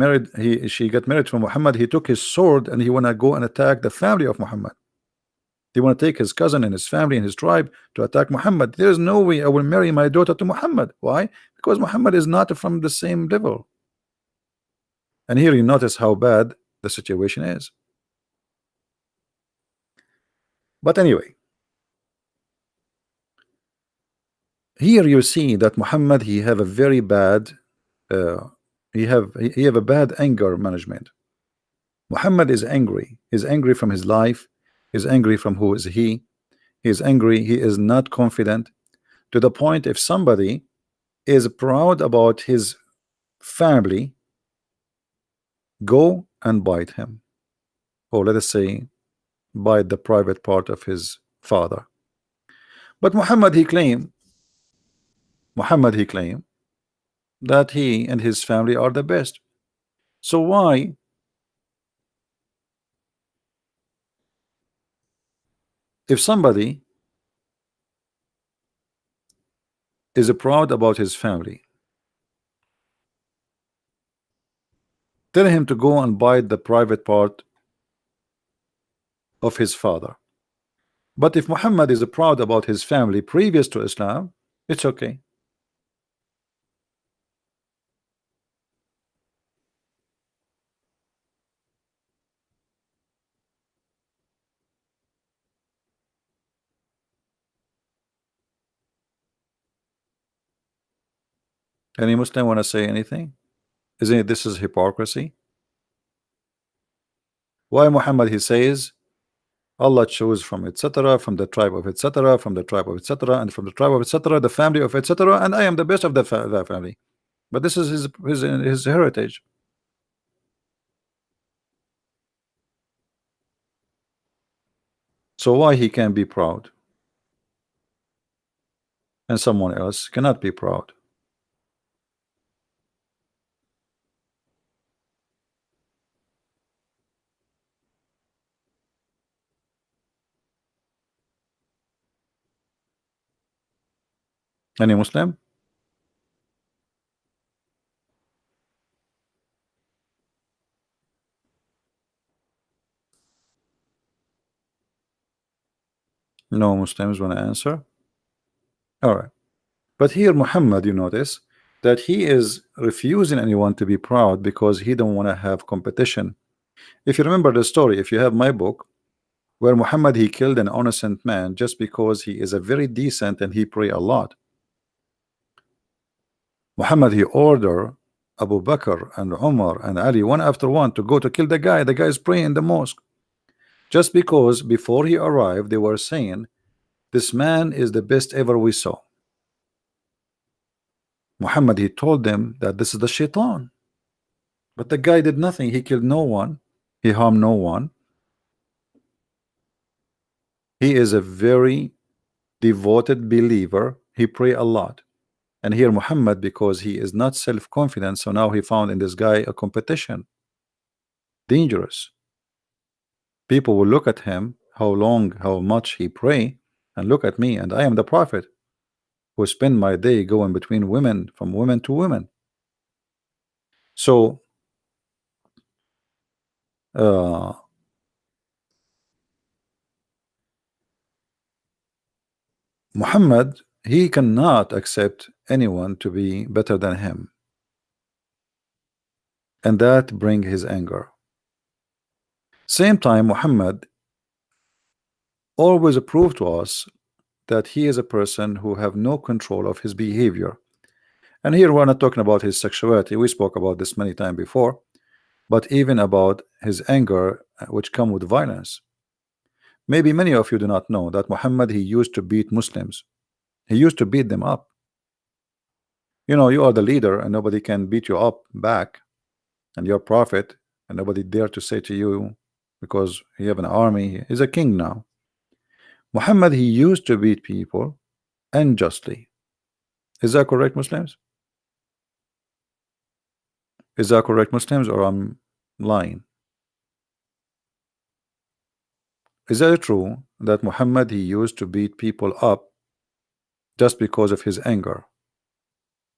got married to Muhammad, he took his sword and he wanna go and attack the family of Muhammad. He wanna take his cousin and his family and his tribe to attack Muhammad. There is no way I will marry my daughter to Muhammad. Why? Because Muhammad is not from the same level. And here you notice how bad the situation is. But anyway, here you see that Muhammad, he have a very bad he have a bad anger management. Muhammad is angry. He's angry from his life. He's angry from who is he. He's angry. He is not confident, to the point if somebody is proud about his family, go and bite him, or let us say bite the private part of his father. But Muhammad he claimed that he and his family are the best. So why, if somebody is proud about his family, tell him to go and bite the private part of his father? But if Muhammad is proud about his family previous to Islam, it's okay. Any Muslim want to say anything? Isn't it this is hypocrisy? Why Muhammad he says Allah chose from etc., from the tribe of etc., from the tribe of etc., and from the tribe of etc., the family of etc., and I am the best of the family. But this is his heritage. So why he can be proud and someone else cannot be proud? Any Muslim? No Muslims want to answer? All right. But here Muhammad, you notice that he is refusing anyone to be proud because he don't want to have competition. If you remember the story, if you have my book, where Muhammad he killed an innocent man just because he is a very decent and he pray a lot. Muhammad he ordered Abu Bakr and Umar and Ali one after one to go to kill the guy. The guy is praying in the mosque just because before he arrived they were saying this man is the best ever we saw. Muhammad he told them that this is the shaitan, but the guy did nothing. He killed no one, he harmed no one. He is a very devoted believer. He pray a lot. And here Muhammad, because he is not self-confident, so now he found in this guy a competition. Dangerous. People will look at him, how long, how much he pray, and look at me, and I am the prophet who spend my day going between women, from women to women. So uh, Muhammad, he cannot accept anyone to be better than him, and that bring his anger. Same time Muhammad always prove to us that he is a person who have no control of his behavior. And here we're not talking about his sexuality, we spoke about this many times before, but even about his anger, which come with violence. Maybe many of you do not know that Muhammad he used to beat Muslims. He used to beat them up. You know, you are the leader and nobody can beat you up back, and you're prophet and nobody dare to say to you, because you have an army, he's a king now. Muhammad he used to beat people unjustly. Is that correct, Muslims? Is that correct, Muslims, or I'm lying? Is that true that Muhammad he used to beat people up just because of his anger?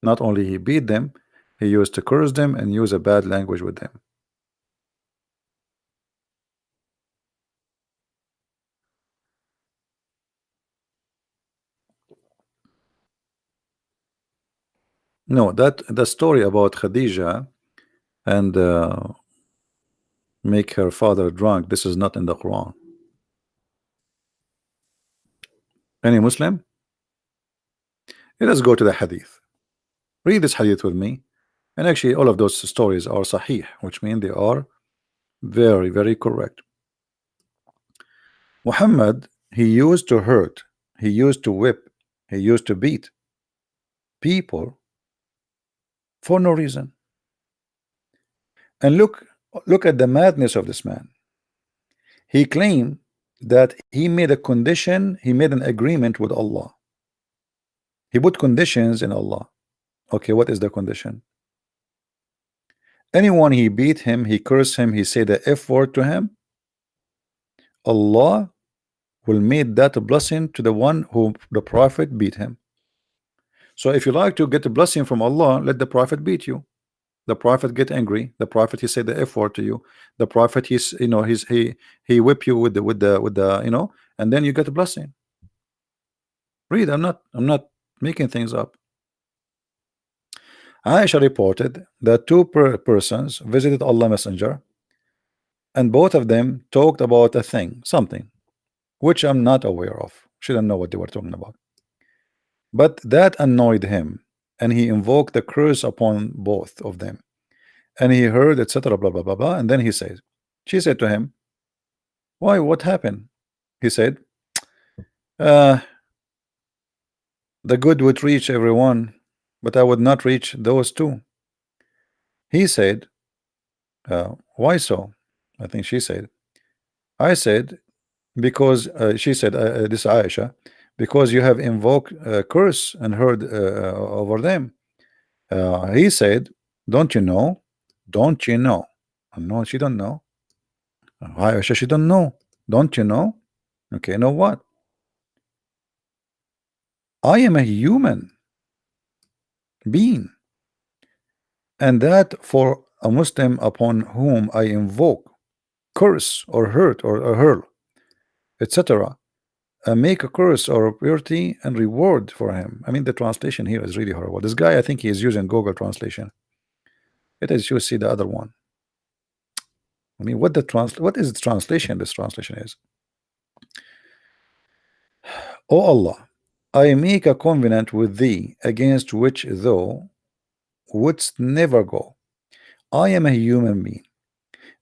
Not only he beat them, he used to curse them and use a bad language with them. No, that the story about Khadija and make her father drunk, this is not in the Quran. Any Muslim? Let us go to the hadith. Read this hadith with me. And actually all of those stories are sahih, which means they are very, very correct. Muhammad, he used to hurt, he used to whip, he used to beat people for no reason. And look Look at the madness of this man. He claimed that he made a condition, he made an agreement with Allah. He put conditions in Allah. Okay, what is the condition? Anyone he beat him, he cursed him, he said the F word to him, Allah will make that a blessing to the one who the Prophet beat him. So if you like to get a blessing from Allah, let the Prophet beat you. The Prophet get angry. The Prophet he said the F word to you. The Prophet he whip you with the and then you get a blessing. Read. I'm not making things up. Aisha reported that two persons visited Allah Messenger, and both of them talked about a thing, something, which I'm not aware of. She didn't know what they were talking about. But that annoyed him, and he invoked the curse upon both of them. And he heard, etc. Blah blah blah blah. And then she said to him, "Why? What happened?" He said, uh, "The good would reach everyone, but I would not reach those two." He said, "Why so?" I think she said, "I said because she said this Aisha, because you have invoked a curse and heard over them." He said, "Don't you know? Don't you know?" No, she don't know. Aisha, she don't know. Don't you know? Okay, know what? I am a human being, and that for a Muslim upon whom I invoke curse or hurt or hurl, etc., make a curse or purity and reward for him. I mean, the translation here is really horrible. This guy, I think he is using Google translation. It is, you see the other one. I mean, what is the translation? This translation is, "O Allah, I make a covenant with thee against which thou wouldst never go. I am a human being,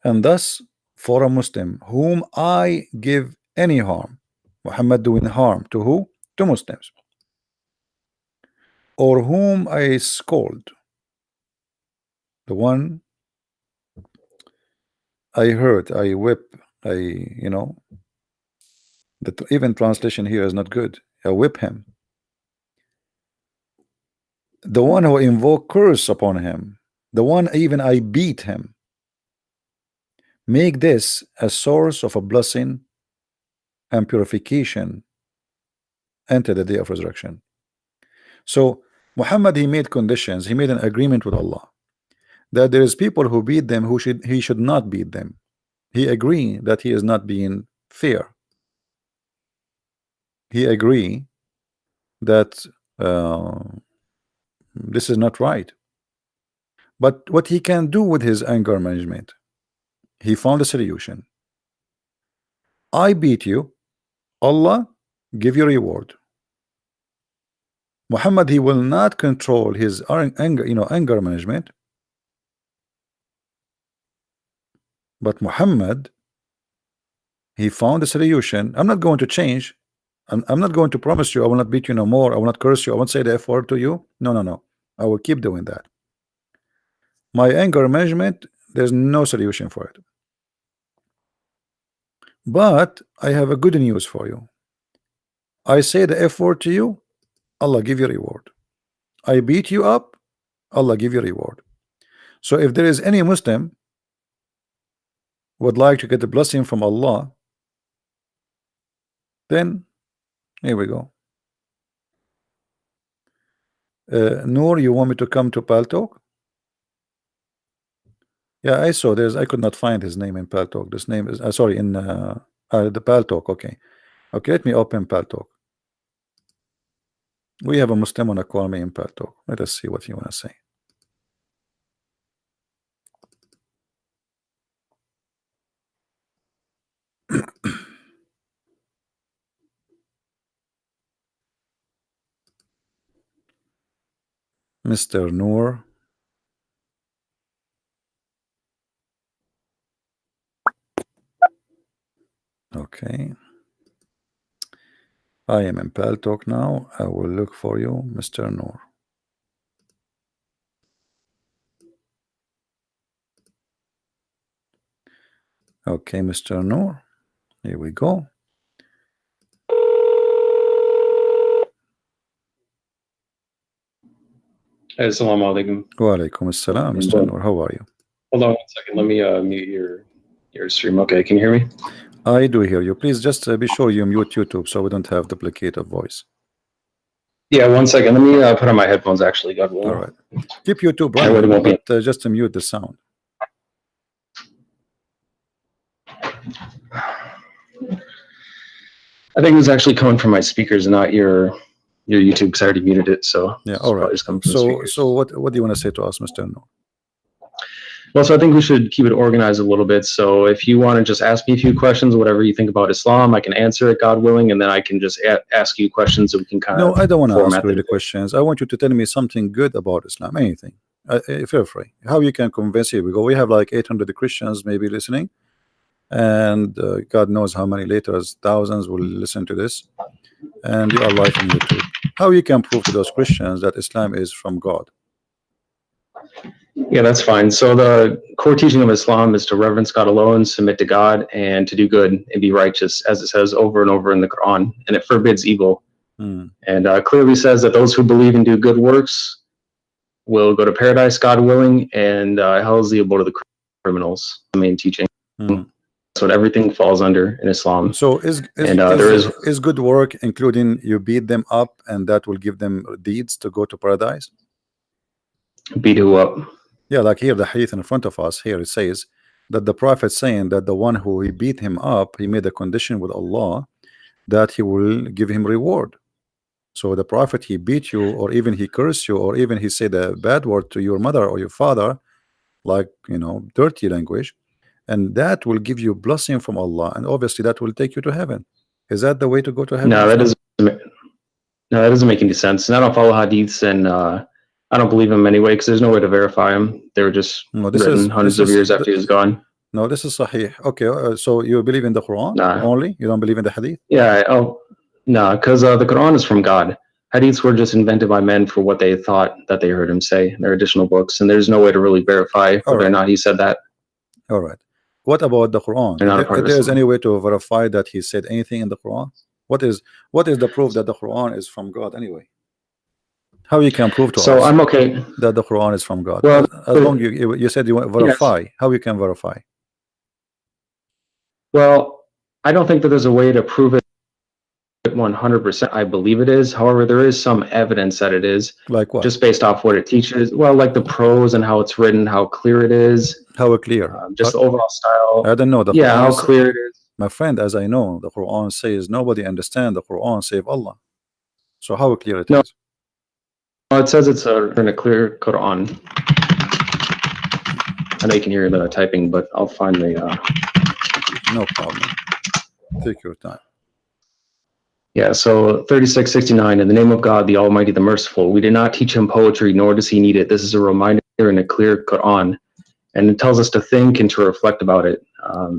and thus for a Muslim whom I give any harm," Muhammad doing harm to who? To Muslims, "or whom I scold, the one I hurt, I whip, I, that even translation here is not good. I whip him. The one who invoke curse upon him, the one even I beat him. Make this a source of a blessing and purification until the day of resurrection." So Muhammad, he made conditions, he made an agreement with Allah that there is people who beat them who he should not beat them. He agreed that he is not being fair. He agreed that this is not right. But what he can do with his anger management, he found a solution. I beat you, Allah give you reward. Muhammad, he will not control his anger management, but Muhammad, he found a solution. I'm not going to change. I'm not going to promise you I will not beat you no more. I will not curse you. I won't say the F word to you. No, no, no. I will keep doing that. My anger management, there's no solution for it. But I have a good news for you. I say the F word to you, Allah give you reward. I beat you up, Allah give you reward. So if there is any Muslim would like to get the blessing from Allah, then here we go. Noor, you want me to come to Paltalk? Yeah, I saw I could not find his name in Paltalk. This name is sorry, in the Paltalk. Okay, okay, let me open Paltalk. We have a Muslim wanna call me in Paltalk. Let us see what you wanna say. Mr. Noor. Okay. I am in Paltalk now. I will look for you, Mr. Noor. Okay, Mr. Noor, here we go. Assalamu alaikum. Wa alaikum assalam, Mr. Noor. How are you? Hold on 1 second. Let me mute your stream. Okay, can you hear me? I do hear you. Please just be sure you mute YouTube so we don't have duplicative voice. Yeah, 1 second. Let me put on my headphones. Actually, God will. All right. Keep YouTube That way it running, won't be. but just mute the sound. I think it was actually coming from my speakers, not your YouTube, because I already muted it. So Yeah. it's All right. probably just coming from the speakers. So what do you want to say to us, Mr. Noor? Well, so I think we should keep it organized a little bit. So if you want to just ask me a few questions, whatever you think about Islam, I can answer it, God willing, and then I can just ask you questions that we can kind of. No, I don't want to ask format really questions. I want you to tell me something good about Islam, anything. Feel free. How you can convince you? Because we have like 800 Christians maybe listening, and God knows how many later thousands will listen to this, and you are live on YouTube. How you can prove to those Christians that Islam is from God? Yeah, that's fine. So the core teaching of Islam is to reverence God alone, submit to God, and to do good and be righteous, as it says over and over in the Quran, and it forbids evil. And clearly says that those who believe and do good works will go to paradise, God willing, and hell is the abode of the criminals. The main teaching. That's what everything falls under in Islam. So is good work including you beat them up and that will give them deeds to go to paradise? Beat who up? Yeah, like here the hadith in front of us, here it says that the prophet saying that the one who he beat him up, he made a condition with Allah that he will give him reward. So the prophet, he beat you, or even he cursed you, or even he said a bad word to your mother or your father, like, you know, dirty language, and that will give you blessing from Allah, and obviously that will take you to heaven. Is that the way to go to heaven? No, that doesn't make any sense. And I don't follow hadiths, and I don't believe him anyway, because there's no way to verify him. They were just written hundreds of years after he was gone. No, this is sahih. Okay, so you believe in the Quran only? You don't believe in the hadith? Yeah. Oh, no, because the Quran is from God. Hadiths were just invented by men for what they thought that they heard him say. They're additional books, and there's no way to really verify whether or not he said that. All right. What about the Quran? If there is any way to verify that he said anything in the Quran? What is the proof that the Quran is from God anyway? How you can prove to us I'm okay that the Quran is from God? Well, as long you said you want to verify. Yes. How you can verify? Well, I don't think that there's a way to prove it 100%. I believe it is. However, there is some evidence that it is. Like what? Just based off what it teaches. Well, like the prose and how it's written, how clear it is. How clear? Just the overall style. I don't know. The yeah, Quran how clear it is. My friend, as I know, the Quran says nobody understands the Quran save Allah. So how clear it is? No, it says it's in a clear Quran. I know you can hear the typing, but I'll find the. No problem. Take your time. Yeah, so 3669, in the name of God, the Almighty, the Merciful. We did not teach him poetry, nor does he need it. This is a reminder in a clear Quran, and it tells us to think and to reflect about it.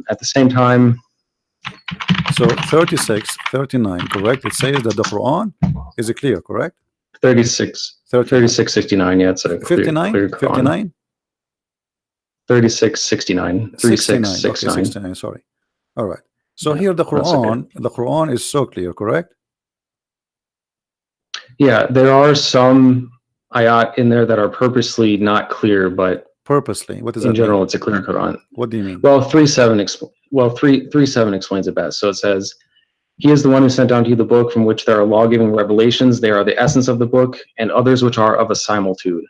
At the same time. So 3639, correct? It says that the Quran is clear, correct? 3669, yeah, it's a clear, 59? clear Quran. 59? 3669. 3669. Okay, 69, sorry. All right. So here the Quran is so clear, correct? Yeah, there are some ayat in there that are purposely not clear, but purposely, what does that mean? In general, it's a clear Quran. What do you mean? Well, 3:7 explains it best. So it says, "He is the one who sent down to you the book from which there are law-giving revelations. They are the essence of the book, and others which are of a similitude.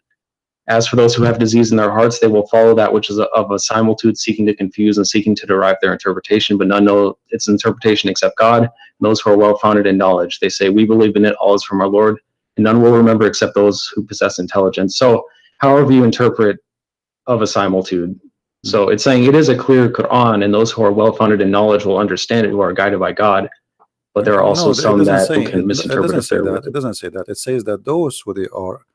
As for those who have disease in their hearts, they will follow that which is of a similitude, seeking to confuse and seeking to derive their interpretation, but none know its interpretation except God, and those who are well-founded in knowledge. They say, we believe in it, all is from our Lord, and none will remember except those who possess intelligence." So however you interpret of a similitude. So it's saying it is a clear Quran, and those who are well-founded in knowledge will understand it, who are guided by God. But there are also some that can misinterpret it. It doesn't say that. It says that those who they are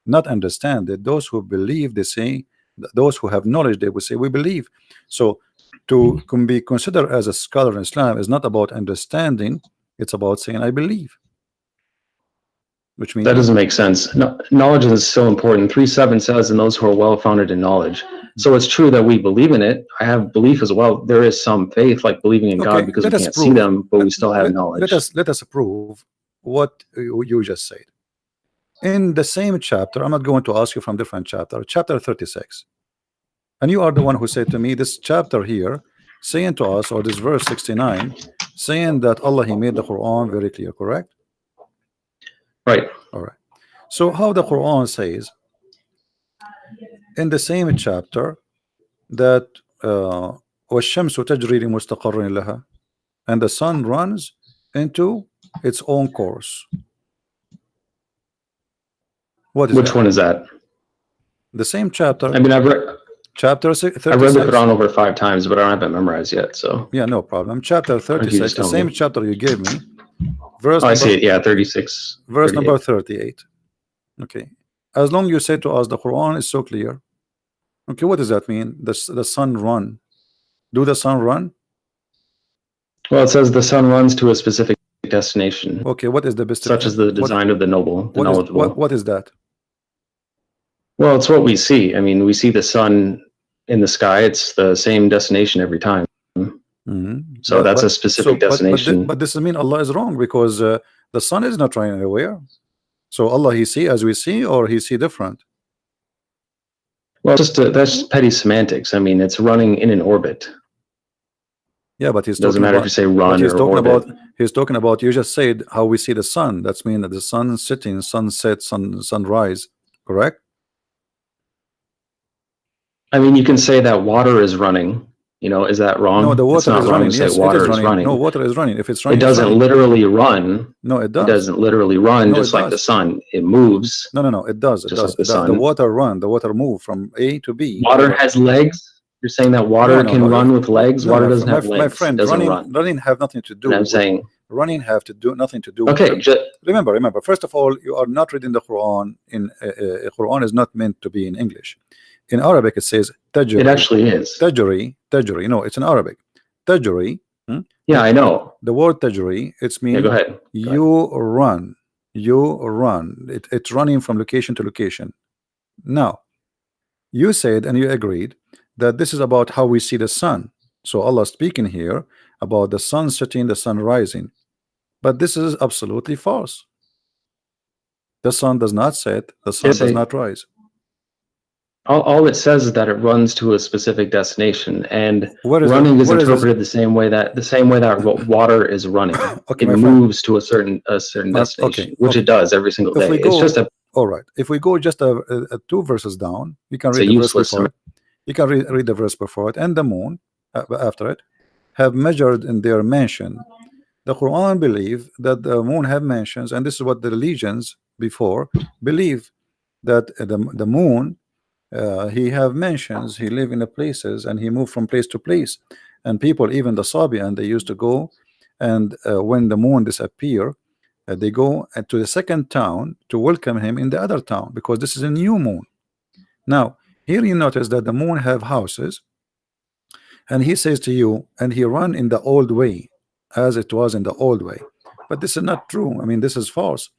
not understand it, those who believe, they say, those who have knowledge, they will say, we believe. So to be considered as a scholar in Islam is not about understanding, it's about saying, I believe. Which means that doesn't make sense. No, knowledge is so important. 3:7 says, and those who are well-founded in knowledge. So it's true that we believe in it. I have belief as well. There is some faith, like believing in God, Okay, because we let us can't see prove. them, but we still have knowledge. Let us prove what you just said. In the same chapter, I'm not going to ask you from different chapter, chapter 36. And you are the one who said to me, this chapter here, saying to us, or this verse 69, saying that Allah, He made the Quran very clear, correct? Right. All right. So how the Quran says in the same chapter that وَالشَّمْسُ تَجْرِي لِمُسْتَقَرٍ لَهَا, and the sun runs into its own course. What is Which that? one is that? The same chapter. I mean, I've read the 36. Quran over 5 times, but I don't have it memorized yet. So Yeah, no problem. Chapter 36, the same chapter you gave me. Verse I number, see it. Yeah, 36. verse 38. number 38. Okay. As long you say to us the Quran is so clear. Okay, what does that mean? The sun run. Do the sun run? Well, it says the sun runs to a specific destination. Okay, what is the best? Such as the design of the noble, the knowledgeable. What is that? Well, it's what we see. I mean, we see the sun in the sky. It's the same destination every time. So that's a specific destination. But this doesn't mean Allah is wrong, because the sun is not running anywhere. So Allah, He see as we see, or He see different? Well, that's petty semantics. I mean, it's running in an orbit. Yeah, but he's doesn't talking matter about, if you say run he's or talking orbit. He's talking about, you just said how we see the sun. That's mean that the sun sitting, sunset, sunrise, correct? I mean, you can say that water is running. You know, is that wrong? No, the water is running. Yes, water is running. running. No, water is running. If it's running, it doesn't literally run. No, it does. It doesn't literally run, just like the sun. It moves. No, it does. It does. Like the water run. The water move from A to B. Water has legs. You're saying that water can run with legs? Water doesn't have legs. My friend, running have nothing to do. I'm saying running have to do nothing to do. Okay, remember. First of all, you are not reading the Quran. Quran is not meant to be in English. In Arabic, it says tajri. It actually is. Tajri. No, it's in Arabic. Tajri. Yeah, I know. The word tajri, it's mean go ahead. You run. It's running from location to location. Now, you said and you agreed that this is about how we see the sun. So Allah speaking here about the sun setting, the sun rising. But this is absolutely false. The sun does not set, the sun does not rise. All it says is that it runs to a specific destination, and running is interpreted the same way that water is running. Okay, it moves to a certain destination, which it does every single day. It's just a all right. If we go just a 2 verses down, you can read the verse before it. You can read the verse before it. And the moon after it have measured in their mansion. The Quran believe that the moon have mansions, and this is what the religions before believe, that the moon he have mansions, he live in the places, and he moved from place to place. And people, even the Sabian, they used to go, and when the moon disappear, they go to the second town to welcome him in the other town, because this is a new moon. Now here you notice that the moon have houses, and he says to you, and he run in the old way, as it was in the old way. But this is not true. I mean, this is false.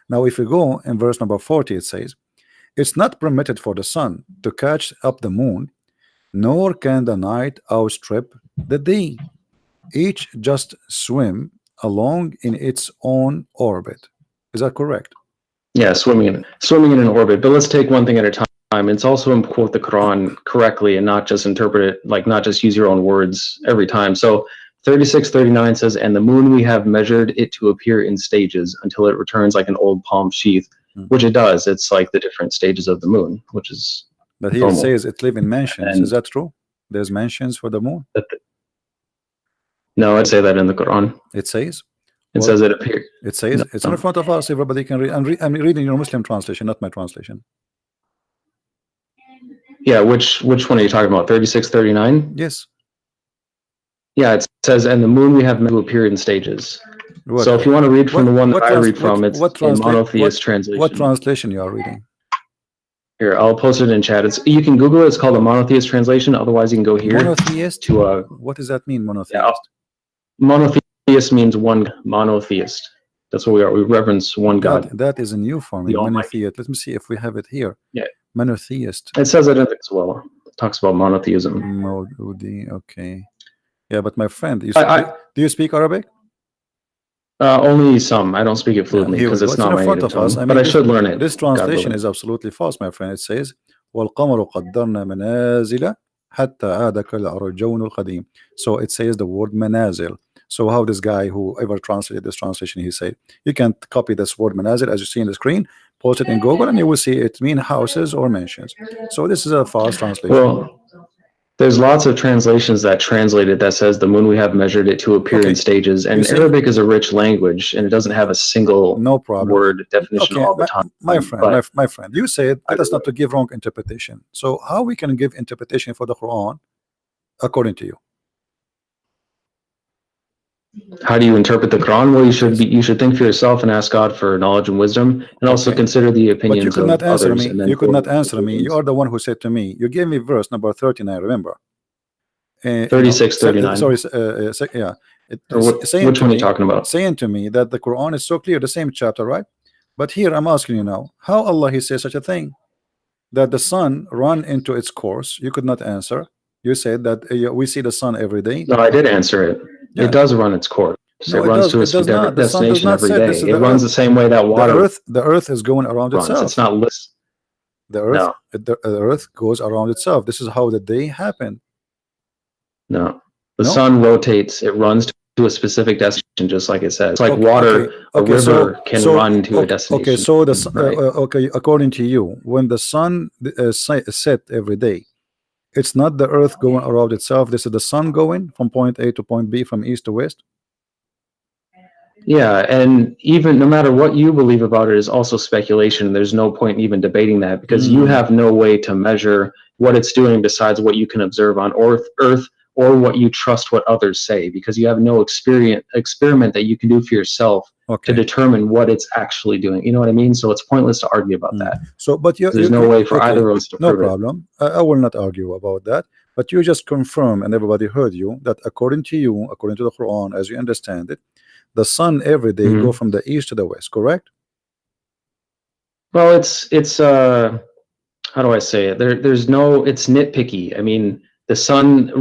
Now if you go in verse number 40, it says, it's not permitted for the sun to catch up the moon, nor can the night outstrip the day. Each just swim along in its own orbit. Is that correct? Yeah, swimming in an orbit. But let's take one thing at a time. It's also important to quote the Quran correctly and not just interpret it, like not just use your own words every time. So 36:39 says, and the moon we have measured it to appear in stages until it returns like an old palm sheath. Which it does. It's like the different stages of the moon, which is but here it says it live in mansions. Is that true? There's mansions for the moon? No, I'd say that in the Quran. It says? It says it appears. It says it's in front of us. Everybody can read. I'm reading your Muslim translation, not my translation. Yeah, which one are you talking about? 36:39? Yes. Yeah, it says, and the moon we have meant to appear in stages. What? So if you want to read from the one that I read from, it's in monotheist translation. What translation you are reading? Here, I'll post it in chat. You can Google it. It's called a monotheist translation. Otherwise, you can go here. Monotheist? What does that mean, monotheist? Yeah, monotheist means one monotheist. That's what we are. We reverence one God. That is a new form. Monotheist. Let me see if we have it here. Yeah. Monotheist. It says it in as well. talks about monotheism. Maududi, okay. Yeah, but my friend, I do you speak Arabic? only some. I don't speak it Yeah, fluently here we because go. it's It's not in my front native of us. tongue, I but mean, I should learn it, this God translation willing. is absolutely false, my friend. It says, وَالْقَمَرُ قَدَّرْنَا مَنَازِلَ حَتَّى عَادَ كَالْعُرْجُونِ الْقَدِيمِ. So it says the word manazil. So how this guy who ever translated this translation, he said, you can copy this word manazil as you see in the screen, post it in Google, and you will see it mean houses or mansions. So this is a false translation. Well, there's lots of translations that translate it that says the moon we have measured it to appear in Okay, stages, you and see, Arabic is a rich language and it doesn't have a single no problem. word definition Okay, all the time. my friend, But my friend, you said let us not to give wrong interpretation. So how we can give interpretation for the Quran according to you? how do you interpret the Quran? Well, Yes. you should think for yourself and ask God for knowledge and wisdom, and also Okay, consider the but you opinions could not of answer others, me. and then You could form not your answer me. You conclusions. are the one who said to me. You gave me verse number 39. Remember? 36, 39. Sorry. Yeah, Or saying which to one are you me, talking about? that the Quran is so clear, the same chapter, right? But here I'm asking you now, how Allah He says such a thing that the sun run into its course? You could not answer. You said that we see the sun every day. No, I did answer it. It Yeah. does run its course. No, It it runs does. to It its does not. The sun does destination not every set. This day. is It the runs earth. the same way that water The earth is going around runs. It's itself. not list. The earth, No, the earth goes around itself. This is how the day happened. no. The No. sun rotates. It runs to a specific destination, just like it says. It's like Okay. Okay. water. A Okay. river can run to a Okay. Okay. destination, So right? okay. According to you, when the sun set every day, it's not the earth going around itself. This is the sun going from point A to point B, from east to west. Yeah, and even no matter what you believe about it is also speculation. There's no point in even debating that because you have no way to measure what it's doing besides what you can observe on Earth or what you trust what others say because you have no experiment that you can do for yourself to Okay. determine what it's actually doing. You know what I mean? So it's pointless to argue about that. So, but There's no way for either of us to no prove it. problem. I will not argue about that. But you just confirm, and everybody heard you, that according to you, according to the Quran, as you understand it, the sun every day go from the east to the west, correct? Well, it's how do I say it? There's no, it's nitpicky. I mean, the sun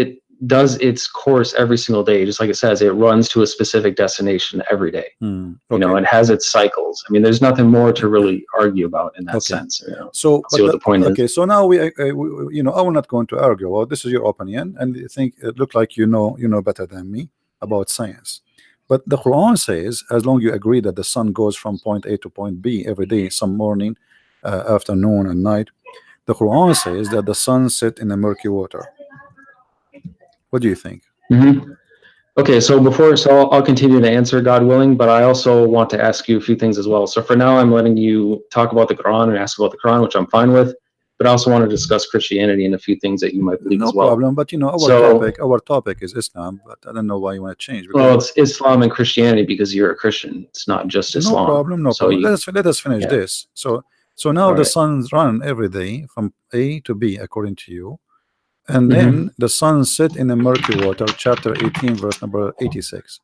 it does its course every single day, just like it says, it runs to a specific destination every day. Okay. You know, it has its cycles. I mean, there's nothing more to really argue about in that sense. You know? So, See what the point is. Okay, so now we, you know, I'm not going to argue. Well, this is your opinion, and you think it looked like you know better than me about science. But the Quran says, as long as you agree that the sun goes from point A to point B every day, some morning, afternoon, and night, the Quran says that the sun set in the murky water. What do you think? Okay, so I'll continue to answer, God willing, but I also want to ask you a few things as well. So for now, I'm letting you talk about the Quran and ask about the Quran, which I'm fine with. But I also want to discuss Christianity and a few things that you might believe No as well. problem, but you know, our topic is Islam, but I don't know why you want to change. Well, it's Islam and Christianity because you're a Christian. It's not just Islam. No problem, no problem. Let us finish this. So now the suns run every day from A to B according to you, and then the sun set in the murky water, chapter 18, verse number 86.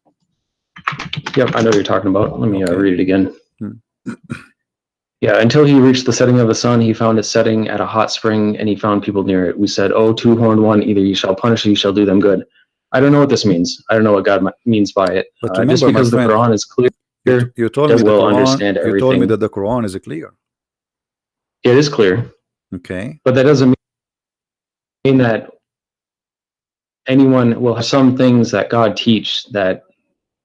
Yep, I know what you're talking about. Let me read it again. Yeah, until he reached the setting of the sun, he found it setting at a hot spring, and he found people near it. We said, "Oh, two-horned one, either you shall punish or you shall do them good." I don't know what this means. I don't know what God means by it. But remember, just because the Quran is clear, you told me that we'll understand everything. You told me that the Quran is clear. It is clear. Okay. But that doesn't mean that anyone will have some things that God teach that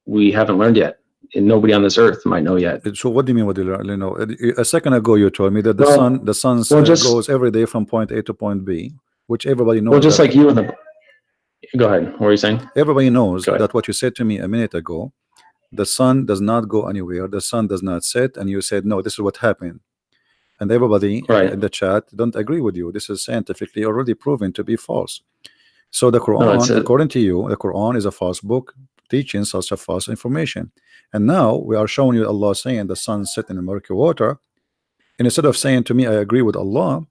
we haven't learned yet. And nobody on this earth might know yet. So what do you mean? What do you know? A second ago, you told me that the sun goes every day from point A to point B, which everybody knows. Well, just like you and the. Go ahead. What were you saying? Everybody knows that what you said to me a minute ago. The sun does not go anywhere. The sun does not set, and you said no. This is what happened, and everybody in the chat don't agree with you. This is scientifically already proven to be false. So the Quran, according to you, the Quran is a false book teaching such a false information. And now we are showing you Allah saying the sun set in the murky water. And instead of saying to me, I agree with Allah,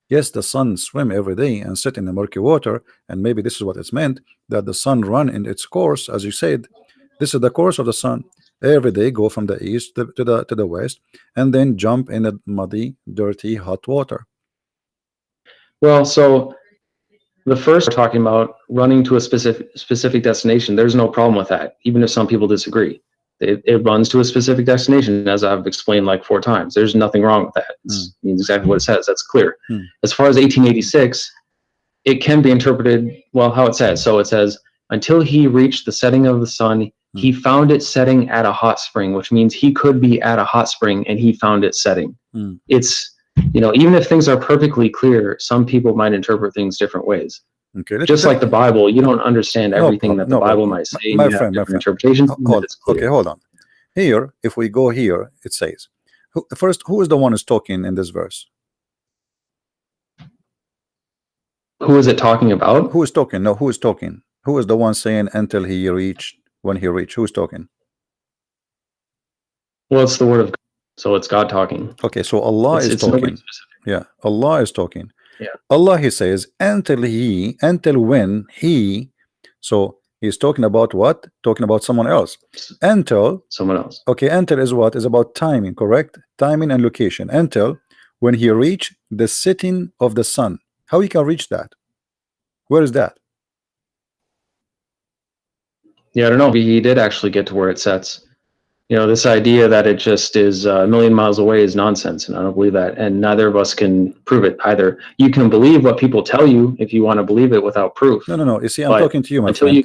yes, the sun swim every day and sit in the murky water, and maybe this is what it's meant, that the sun run in its course, as you said. This is the course of the sun. Every day go from the east to the west, and then jump in the muddy, dirty, hot water. Well, so the first we're talking about running to a specific destination. There's no problem with that, even if some people disagree. It runs to a specific destination, as I've explained like 4 times. There's nothing wrong with that. It means exactly what it says. That's clear. As far as 1886, it can be interpreted, well, how it says. So it says, until he reached the setting of the sun, he found it setting at a hot spring, which means he could be at a hot spring and he found it setting. It's, even if things are perfectly clear, some people might interpret things different ways. Okay, just like the Bible, you don't understand everything that the Bible might say. My you have friend, different interpretations. Okay, hold on. Here, if we go here, it says, first, who is the one who's talking in this verse? Who is it talking about? Who is talking? No, who is talking? Who is the one saying until he reached, when he reached? Who's talking? Well, it's the word of God, so it's God talking. Okay, so Allah is talking. Yeah, Allah is talking. Yeah. Allah, he says, until when he, so he's talking about what? Talking about someone else. Until someone else. Okay, until is what? Is about timing, correct? Timing and location. Until when he reached the setting of the sun. How he can reach that? Where is that? Yeah, I don't know. He did actually get to where it sets. This idea that it just is a million miles away is nonsense, and I don't believe that. And neither of us can prove it either. You can believe what people tell you if you want to believe it without proof. No. You see, I'm talking to you, my friend.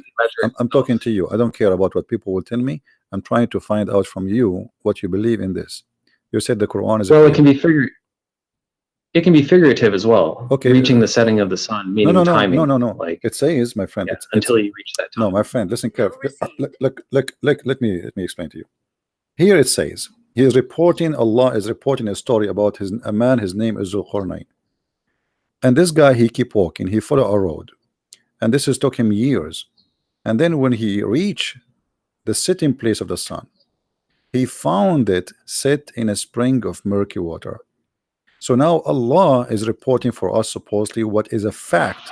I'm talking to you. I don't care about what people will tell me. I'm trying to find out from you what you believe in this. You said the Quran is. Well, it can be figurative as well. Okay. Reaching the setting of the sun, meaning timing. No. Like it says, my friend. Yeah, until you reach that time. No, my friend. Listen carefully. Let me explain to you. Here it says, Allah is reporting a story about a man, his name is Zulqarnain. And this guy, he keep walking, he follow a road. And this has took him years. And then when he reached the setting place of the sun, he found it set in a spring of murky water. So now Allah is reporting for us supposedly what is a fact.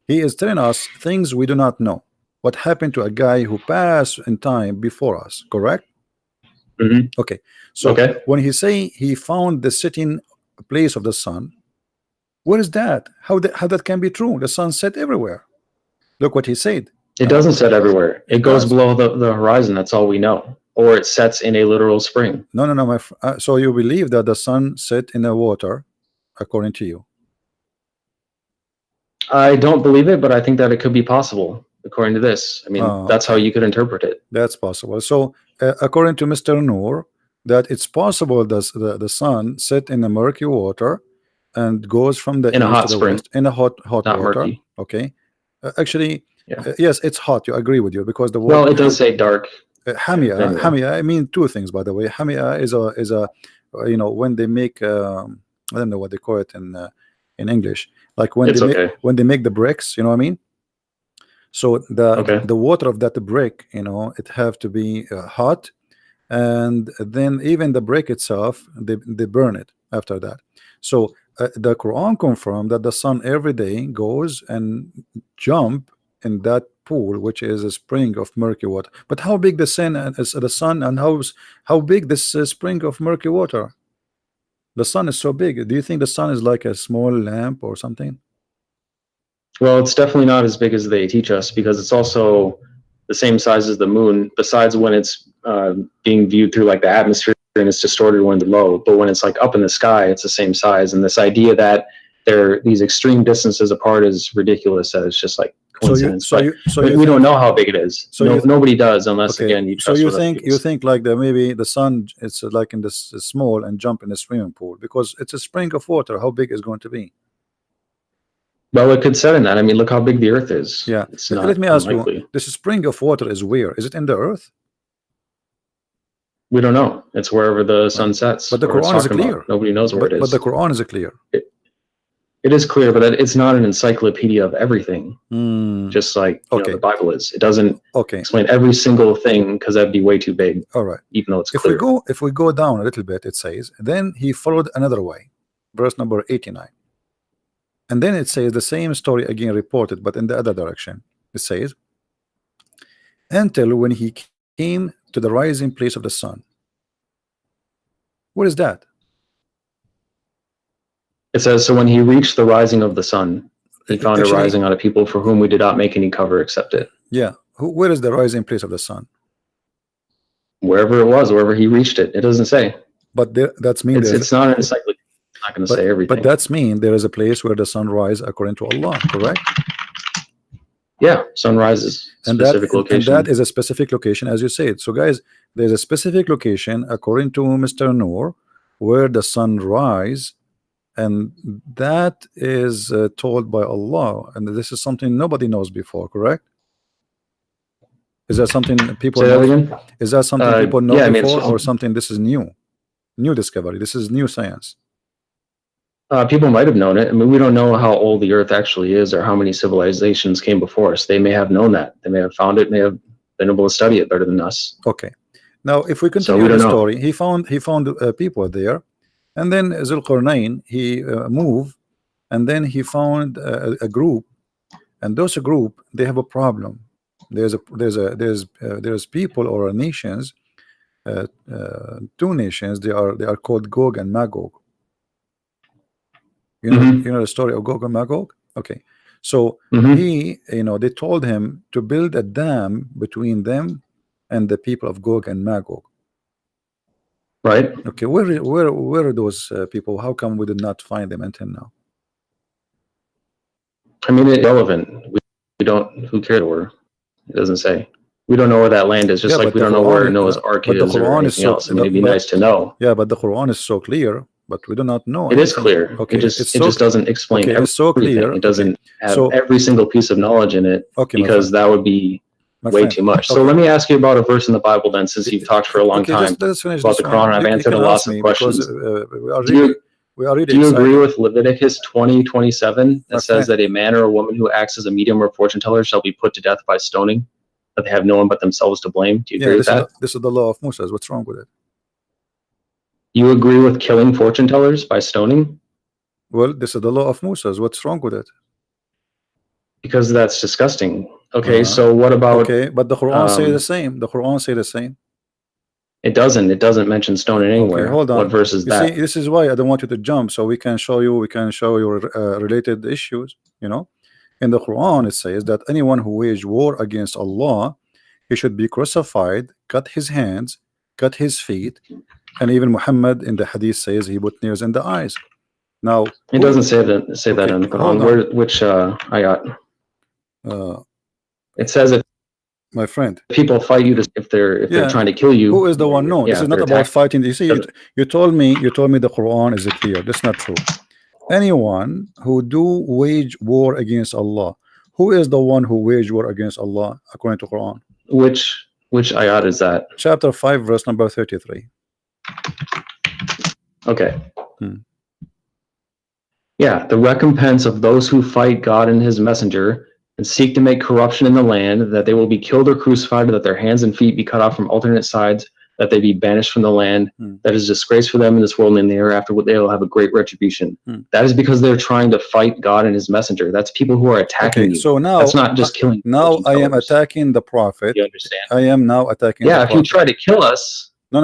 He is telling us things we do not know. What happened to a guy who passed in time before us, correct? Okay, so when he say he found the setting place of the sun, what is that? How that can be true? The sun set everywhere. Look what he said. It doesn't set everywhere. It goes below the horizon. That's all we know. Or it sets in a literal spring. No. So you believe that the sun set in the water, according to you? I don't believe it, but I think that it could be possible. According to this, I mean, that's how you could interpret it. That's possible. So according to Mr. Nur, that it's possible that the sun set in the murky water and goes from the in a hot to the spring, west, in a hot not water. Murky. Okay, actually, yes, it's hot. You agree with you because the water. Well, it does say dark. Hamia. I mean two things, by the way. Hamia is a when they make I don't know what they call it in English, like when they make the bricks. You know what I mean? So the water of that brick, it have to be hot, and then even the brick itself, they burn it after that. So the Quran confirmed that the sun every day goes and jump in that pool, which is a spring of murky water. But how big the sun and how big this spring of murky water? The sun is so big. Do you think the sun is like a small lamp or something? Well, it's definitely not as big as they teach us, because it's also the same size as the moon, besides when it's being viewed through like the atmosphere and it's distorted when it's low. But when it's like up in the sky, it's the same size. And this idea that they're these extreme distances apart is ridiculous. That it's just like coincidence. We don't know how big it is. So nobody does, unless again you trust. So you think like that maybe the sun, it's like in this small and jump in the swimming pool because it's a spring of water. How big is it going to be? Well, it could set in that. I mean, look how big the Earth is. Yeah. Let me ask you, this spring of water is where? Is it in the Earth? We don't know. It's wherever the sun sets. But the Quran is clear. Nobody knows where it is. But the Quran is clear. It is clear, but it's not an encyclopedia of everything. Just like the Bible is. It doesn't explain every single thing, because that'd be way too big. All right. Even though it's clear. If we go down a little bit, it says, then he followed another way. Verse number 89. And then it says the same story again reported, but in the other direction. It says, until when he came to the rising place of the sun. What is that? It says, so when he reached the rising of the sun, he found a Actually, rising on a people for whom we did not make any cover except it. yeah. Where is the rising place of the sun? Wherever it was, wherever he reached it. It doesn't say. But that's mean It's not an encyclopedia. It's not going to say everything. But that's mean there is a place where the sun rises according to Allah, correct? Yeah, sunrise is specific location. And that is a specific location, as you said. So, guys, there's a specific location according to Mr. Noor where the sun rises, and that is told by Allah, and this is something nobody knows before, correct? Is that something people know? Again? Is that something people know yeah, before, or something this is new discovery? This is new science. People might have known it. I mean, we don't know how old the Earth actually is or how many civilizations came before us. They may have known that. They may have found it, may have been able to study it better than us. Okay. Now, if we continue the story, he found people there, and then Zulqarnain, he moved, and then he found a group, and those group, they have a problem. There's people or nations, two nations. They are called Gog and Magog. You know the story of Gog and Magog. Okay, so he, they told him to build a dam between them and the people of Gog and Magog. Right. Okay, where are those people? How come we did not find them until now? I mean, it's irrelevant. We don't. Who cares where? It doesn't say. We don't know where that land is. Just like we don't know where Noah's Ark is or anything else. I mean, it'd be nice to know. Yeah, but the Quran is so clear. But we do not know. It is clear. Okay, it just doesn't explain everything. It's so clear. It doesn't have every single piece of knowledge in it, because that would be way too much. So let me ask you about a verse in the Bible then, since you've talked for a long time about the Quran. I've answered lots of questions. Do you agree with Leviticus 20:27 that says that a man or a woman who acts as a medium or fortune teller shall be put to death by stoning, that they have no one but themselves to blame? Do you agree with that? This is the law of Moses. What's wrong with it? You agree with killing fortune tellers by stoning? Well, this is the law of Moses. What's wrong with it? Because that's disgusting. Okay, so what about... Okay, but the Quran say the same. The Quran say the same. It doesn't. It doesn't mention stoning anywhere. Okay, hold on. What verse is that? See, this is why I don't want you to jump, so we can show you related issues. In the Quran it says that anyone who wage war against Allah, he should be crucified, cut his hands, cut his feet, and even Muhammad in the hadith says he put nails in the eyes. Now it doesn't say that in the Quran. Which ayat? It says that, my friend, people fight you if they're trying to kill you. Who is the one? No, this is not about fighting. You see, you told me the Quran is clear. That's not true. Anyone who do wage war against Allah, who is the one who wage war against Allah according to Quran? Which ayat is that? Chapter 5, verse number 33. Okay. Yeah, the recompense of those who fight God and his messenger and seek to make corruption in the land, that they will be killed or crucified, that their hands and feet be cut off from alternate sides, that they be banished from the land. That is disgrace for them in this world and in the hereafter, they will have a great retribution. That is because they're trying to fight God and his messenger. That's people who are attacking you. So now that's not just killing. Now I am attacking the prophet. You understand? I am now attacking. Yeah, if you try to kill us. No.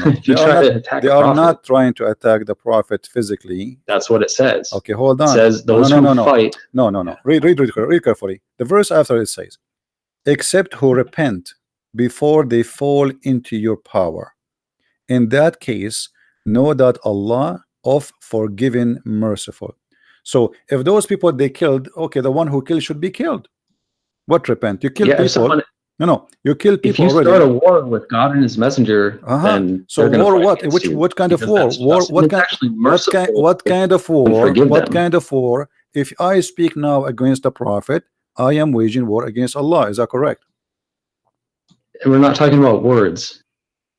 If you try to attack they are not trying to attack the prophet physically. That's what it says. Okay, hold on. It says those who fight. No. Read carefully. The verse after it says, except who repent before they fall into your power. In that case, know that Allah of forgiving, merciful. So if those people they killed, okay, the one who killed should be killed. What repent? You kill people. No, you kill people. If you start a war with God and his messenger, then so war what? What kind of war? What kind of war? What kind of war? If I speak now against the prophet, I am waging war against Allah. Is that correct? And we're not talking about words.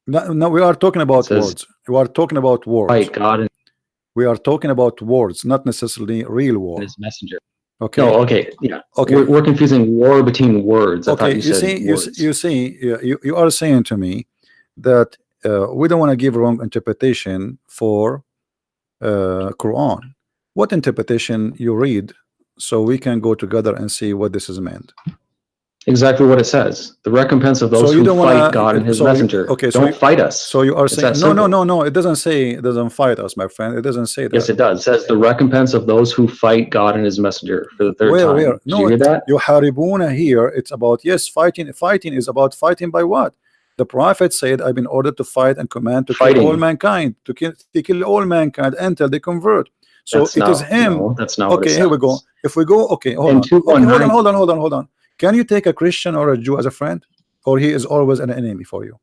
No, we are talking about words. We are talking about words. Fight God. We are talking about words, not necessarily real war. His messenger. Okay. No, okay. Yeah. Okay. We're confusing war between words. Okay. You are saying to me that we don't want to give wrong interpretation for Quran. What interpretation you read, so we can go together and see what this is meant. Exactly what it says. The recompense of those So you who don't fight want God and to. His So messenger. okay. Don't fight us. So you are It's saying that no, no, simple. no, no. It doesn't say it doesn't fight us, my friend. It doesn't say Yes, that. it does. It says the recompense of those who fight God and His messenger for the third time. Where? Did No, you hear that? yuharibuna here. It's about, yes, fighting. Fighting is about fighting by what? The prophet said, "I've been ordered to fight and command to kill all mankind, to kill all mankind until they convert." So That's it is not, him. no, that's not what it Okay, says. here we go. If we go, okay, hold In on. Okay, 219, hold on. Can you take a Christian or a Jew as a friend, or he is always an enemy for you?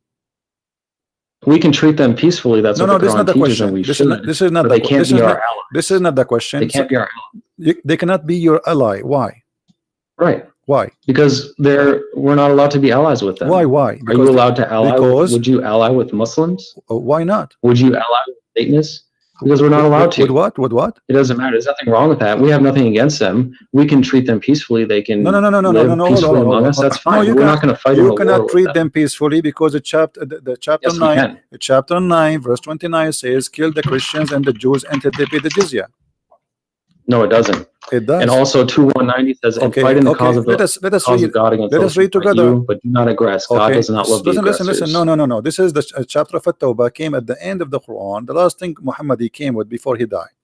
we can treat them peacefully. That's what No, the this is not Quran the teaches, and question. we This should. is not. This is not But the. they can't be our allies. This is not the question. They can't be our allies. They cannot be your ally. Why? Right. Why? Because we're not allowed to be allies with them. Why? Are you allowed to ally? Would you ally with Muslims? Why not? Would you ally with Satanists? Because we're not allowed to. With what? With what? It doesn't matter. There's nothing wrong with that. We have nothing against them. We can treat them peacefully. They can live peacefully among us. That's fine. We're not going to fight in a war with them. You cannot treat them peacefully because the chapter Yes, 9, chapter 9, verse 29 says, "Kill the Christians and the Jews until they pay the jizya." No, it doesn't. It does. And also 2:190 says, "And fight in the cause of let us read. God against Let us read together. you, but do not aggress. God does not love the aggressors." Listen. No. This is the chapter of At-Tawbah came at the end of the Quran. The last thing Muhammad he came with before he died,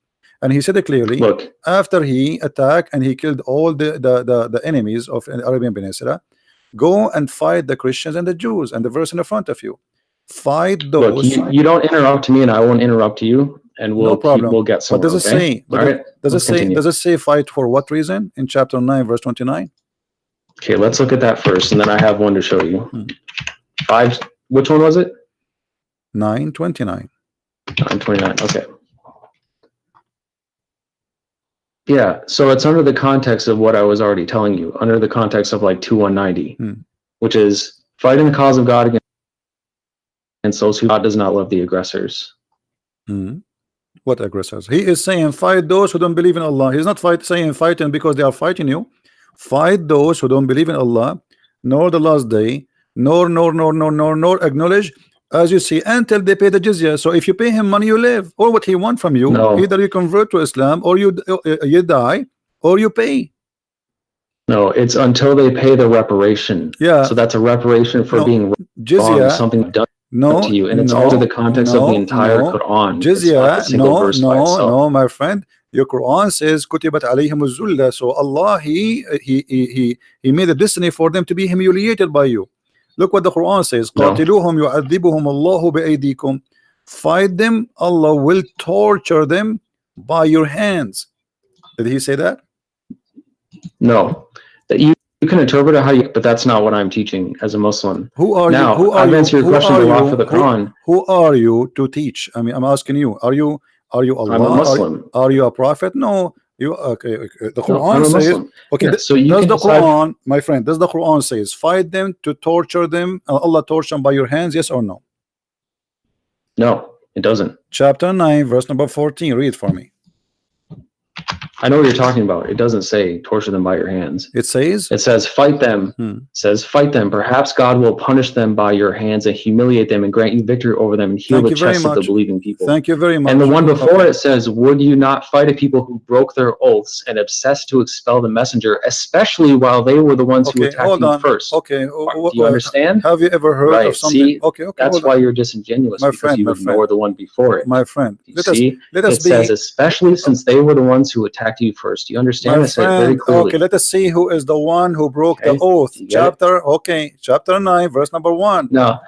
and he said it clearly. Look, after he attacked and he killed all the enemies of the Arabian Peninsula, go and fight the Christians and the Jews. And the verse in the front of you, fight those. Look, you don't interrupt me, and I won't interrupt you. And we'll get somewhere. What does it say? Does it say fight for what reason in chapter 9 verse 29? Okay, let's look at that first, and then I have one to show you. 5. Which one was it? 9:29. 9:29. Okay. Yeah, so it's under the context of what I was already telling you, under the context of like 2:190, which is fighting the cause of God against those who God does not love the aggressors. What aggressors? He is saying fight those who don't believe in Allah. He's not saying fighting because they are fighting you. Fight those who don't believe in Allah, nor the last day, nor acknowledge, as you see, until they pay the jizya. So if you pay him money, you live. Or what he want from you, either you convert to Islam, or you die, or you pay. No, it's until they pay the reparation. Yeah. So that's a reparation for being jizya, wrong, something done to you, and it's also the context of the entire Quran. Jizya, no, my friend. Your Quran says kutibat alayhimuz zulla. So Allah he made a destiny for them to be humiliated by you. Look what the Quran says. قاتلوهم يعذبهم الله بأيديكم. Fight them, Allah will torture them by your hands. Did he say that? No. That you can interpret it how you, but that's not what I'm teaching as a Muslim. Who are now, you? I've answered your question a lot for the Quran. Who are you to teach? I mean, I'm asking you. Are you Allah? I'm a Muslim. Are you a prophet? No. You okay? The Quran says okay. Yeah, so does the Quran, my friend? Does the Quran says fight them to torture them? Allah torture them by your hands? Yes or no? No, it doesn't. Chapter 9, verse number 14. Read for me. I know what you're talking about. It doesn't say torture them by your hands. It says fight them. It says fight them. Perhaps God will punish them by your hands and humiliate them and grant you victory over them and heal the chests of the believing people. Thank you very much. And the one before it says, would you not fight a people who broke their oaths and obsessed to expel the messenger, especially while they were the ones who attacked you first? Okay. Do you understand? Have you ever heard of something? See, okay. That's why you're disingenuous, because you ignore the one before it. My friend, let us says, especially since they were the ones who attacked you first. Do you understand? I said very clearly. Okay, let us see who is the one who broke the oath. Chapter 9, verse number 1. No,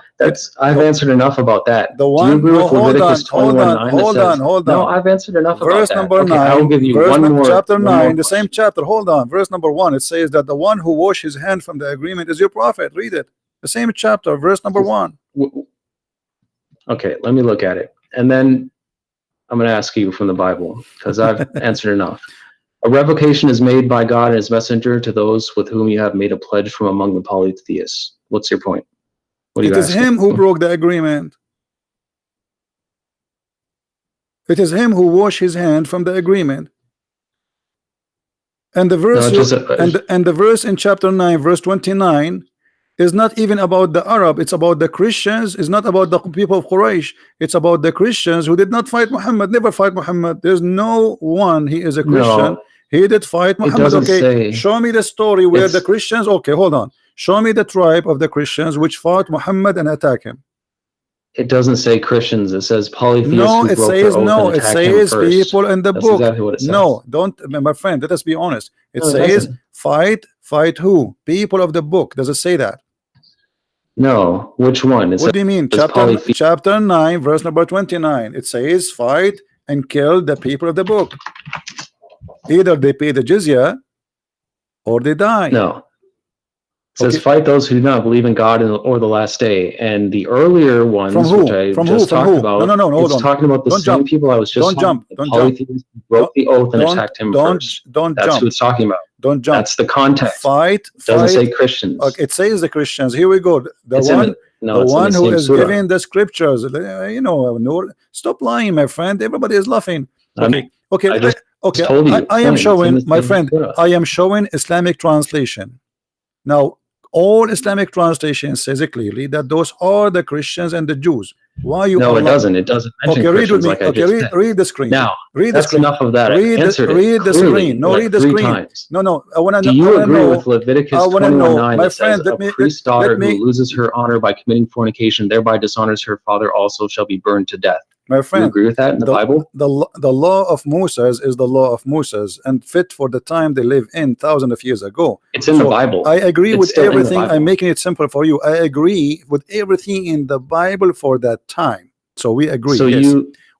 I've answered enough about that. The one. Do you agree with Leviticus 21:9? Hold on. No, I've answered enough about that. Verse number 9. I will give you one more. Chapter 9, the same chapter. Hold on. Verse number 1. It says that the one who washed his hand from the agreement is your prophet. Read it. The same chapter, verse number 1. Okay, let me look at it, and then I'm going to ask you from the Bible, because I've answered enough. A revocation is made by God and his messenger to those with whom you have made a pledge from among the polytheists. What's your point? What are you asking? It is him who broke the agreement. It is him who washed his hand from the agreement. And the verse and the verse in chapter 9, verse 29 is not even about the Arab. It's about the Christians. It's not about the people of Quraysh. It's about the Christians who did not fight Muhammad, never fight Muhammad. There's no one, he is a Christian. He did fight Muhammad. Okay, show me the story where the Christians. Okay, hold on. Show me the tribe of the Christians which fought Muhammad and attacked him. It doesn't say Christians. It says polytheists No, who it broke says their oath no. and It attacked him says first. people in the That's book. exactly what it says. No, don't, my friend. Let us be honest. It No, it says doesn't. fight who? People of the book. Does it say that? No, which one? It What do you mean? says Chapter 9, verse number 29. It says fight and kill the people of the book. Either they pay the jizya or they die. No. It says fight those who do not believe in God or the last day. And the earlier ones, which I just talked about, no, hold it's on. talking about the Don't same jump. people I was just Don't jump. the Don't polytheists who broke the oath and attacked him first. Don't That's jump. who it's talking about. Don't jump. That's the context. Fight. It doesn't say Christians. Okay, it says the Christians. Here we go. The one who is surah. giving the scriptures. You know, Nur, stop lying, my friend. Everybody is laughing. Okay. I am showing, my friend. I am showing Islamic translation. Now, all Islamic translation says it clearly that those are the Christians and the Jews. Why you? No, it doesn't. It doesn't mention read with me. Like I just said. Read the screen. Now, read the screen. Enough of that. Read the screen. No, read the screen. Times. No. I want to know. Do you agree with Leviticus 21:9 my that says friend, a priest's daughter who loses her honor by committing fornication thereby dishonors her father also shall be burned to death? My friend, you agree with that in the Bible? The law of Moses is the law of Moses and fit for the time they live in thousands of years ago. It's in the Bible. I agree with everything. I'm making it simple for you. I agree with everything in the Bible for that time. So we agree. So yes.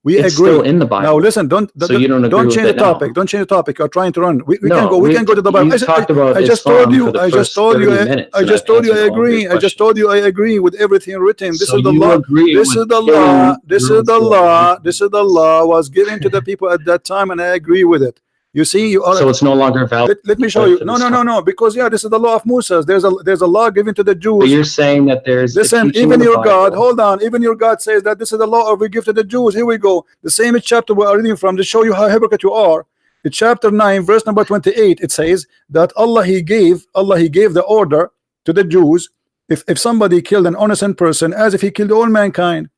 We agree. Still in the Bible. Now listen, don't change the topic. Don't change the topic. You're trying to run. We can go to the Bible. I just told you. I just told you. I agree. I just told you I agree with everything written. This is the law. This is the law. This is the law. This is the law was given to the people at that time, and I agree with it. You see, you are. So it's no longer valid. Let me show you. No. Because this is the law of Moses. There's a law given to the Jews. But you're saying that there's. Listen, even your God. Hold on. Even your God says that this is the law we give to the Jews. Here we go. The same chapter we are reading from to show you how hypocrite you are. In chapter 9, verse number 28, it says that Allah He gave the order to the Jews. If somebody killed an innocent person, as if he killed all mankind.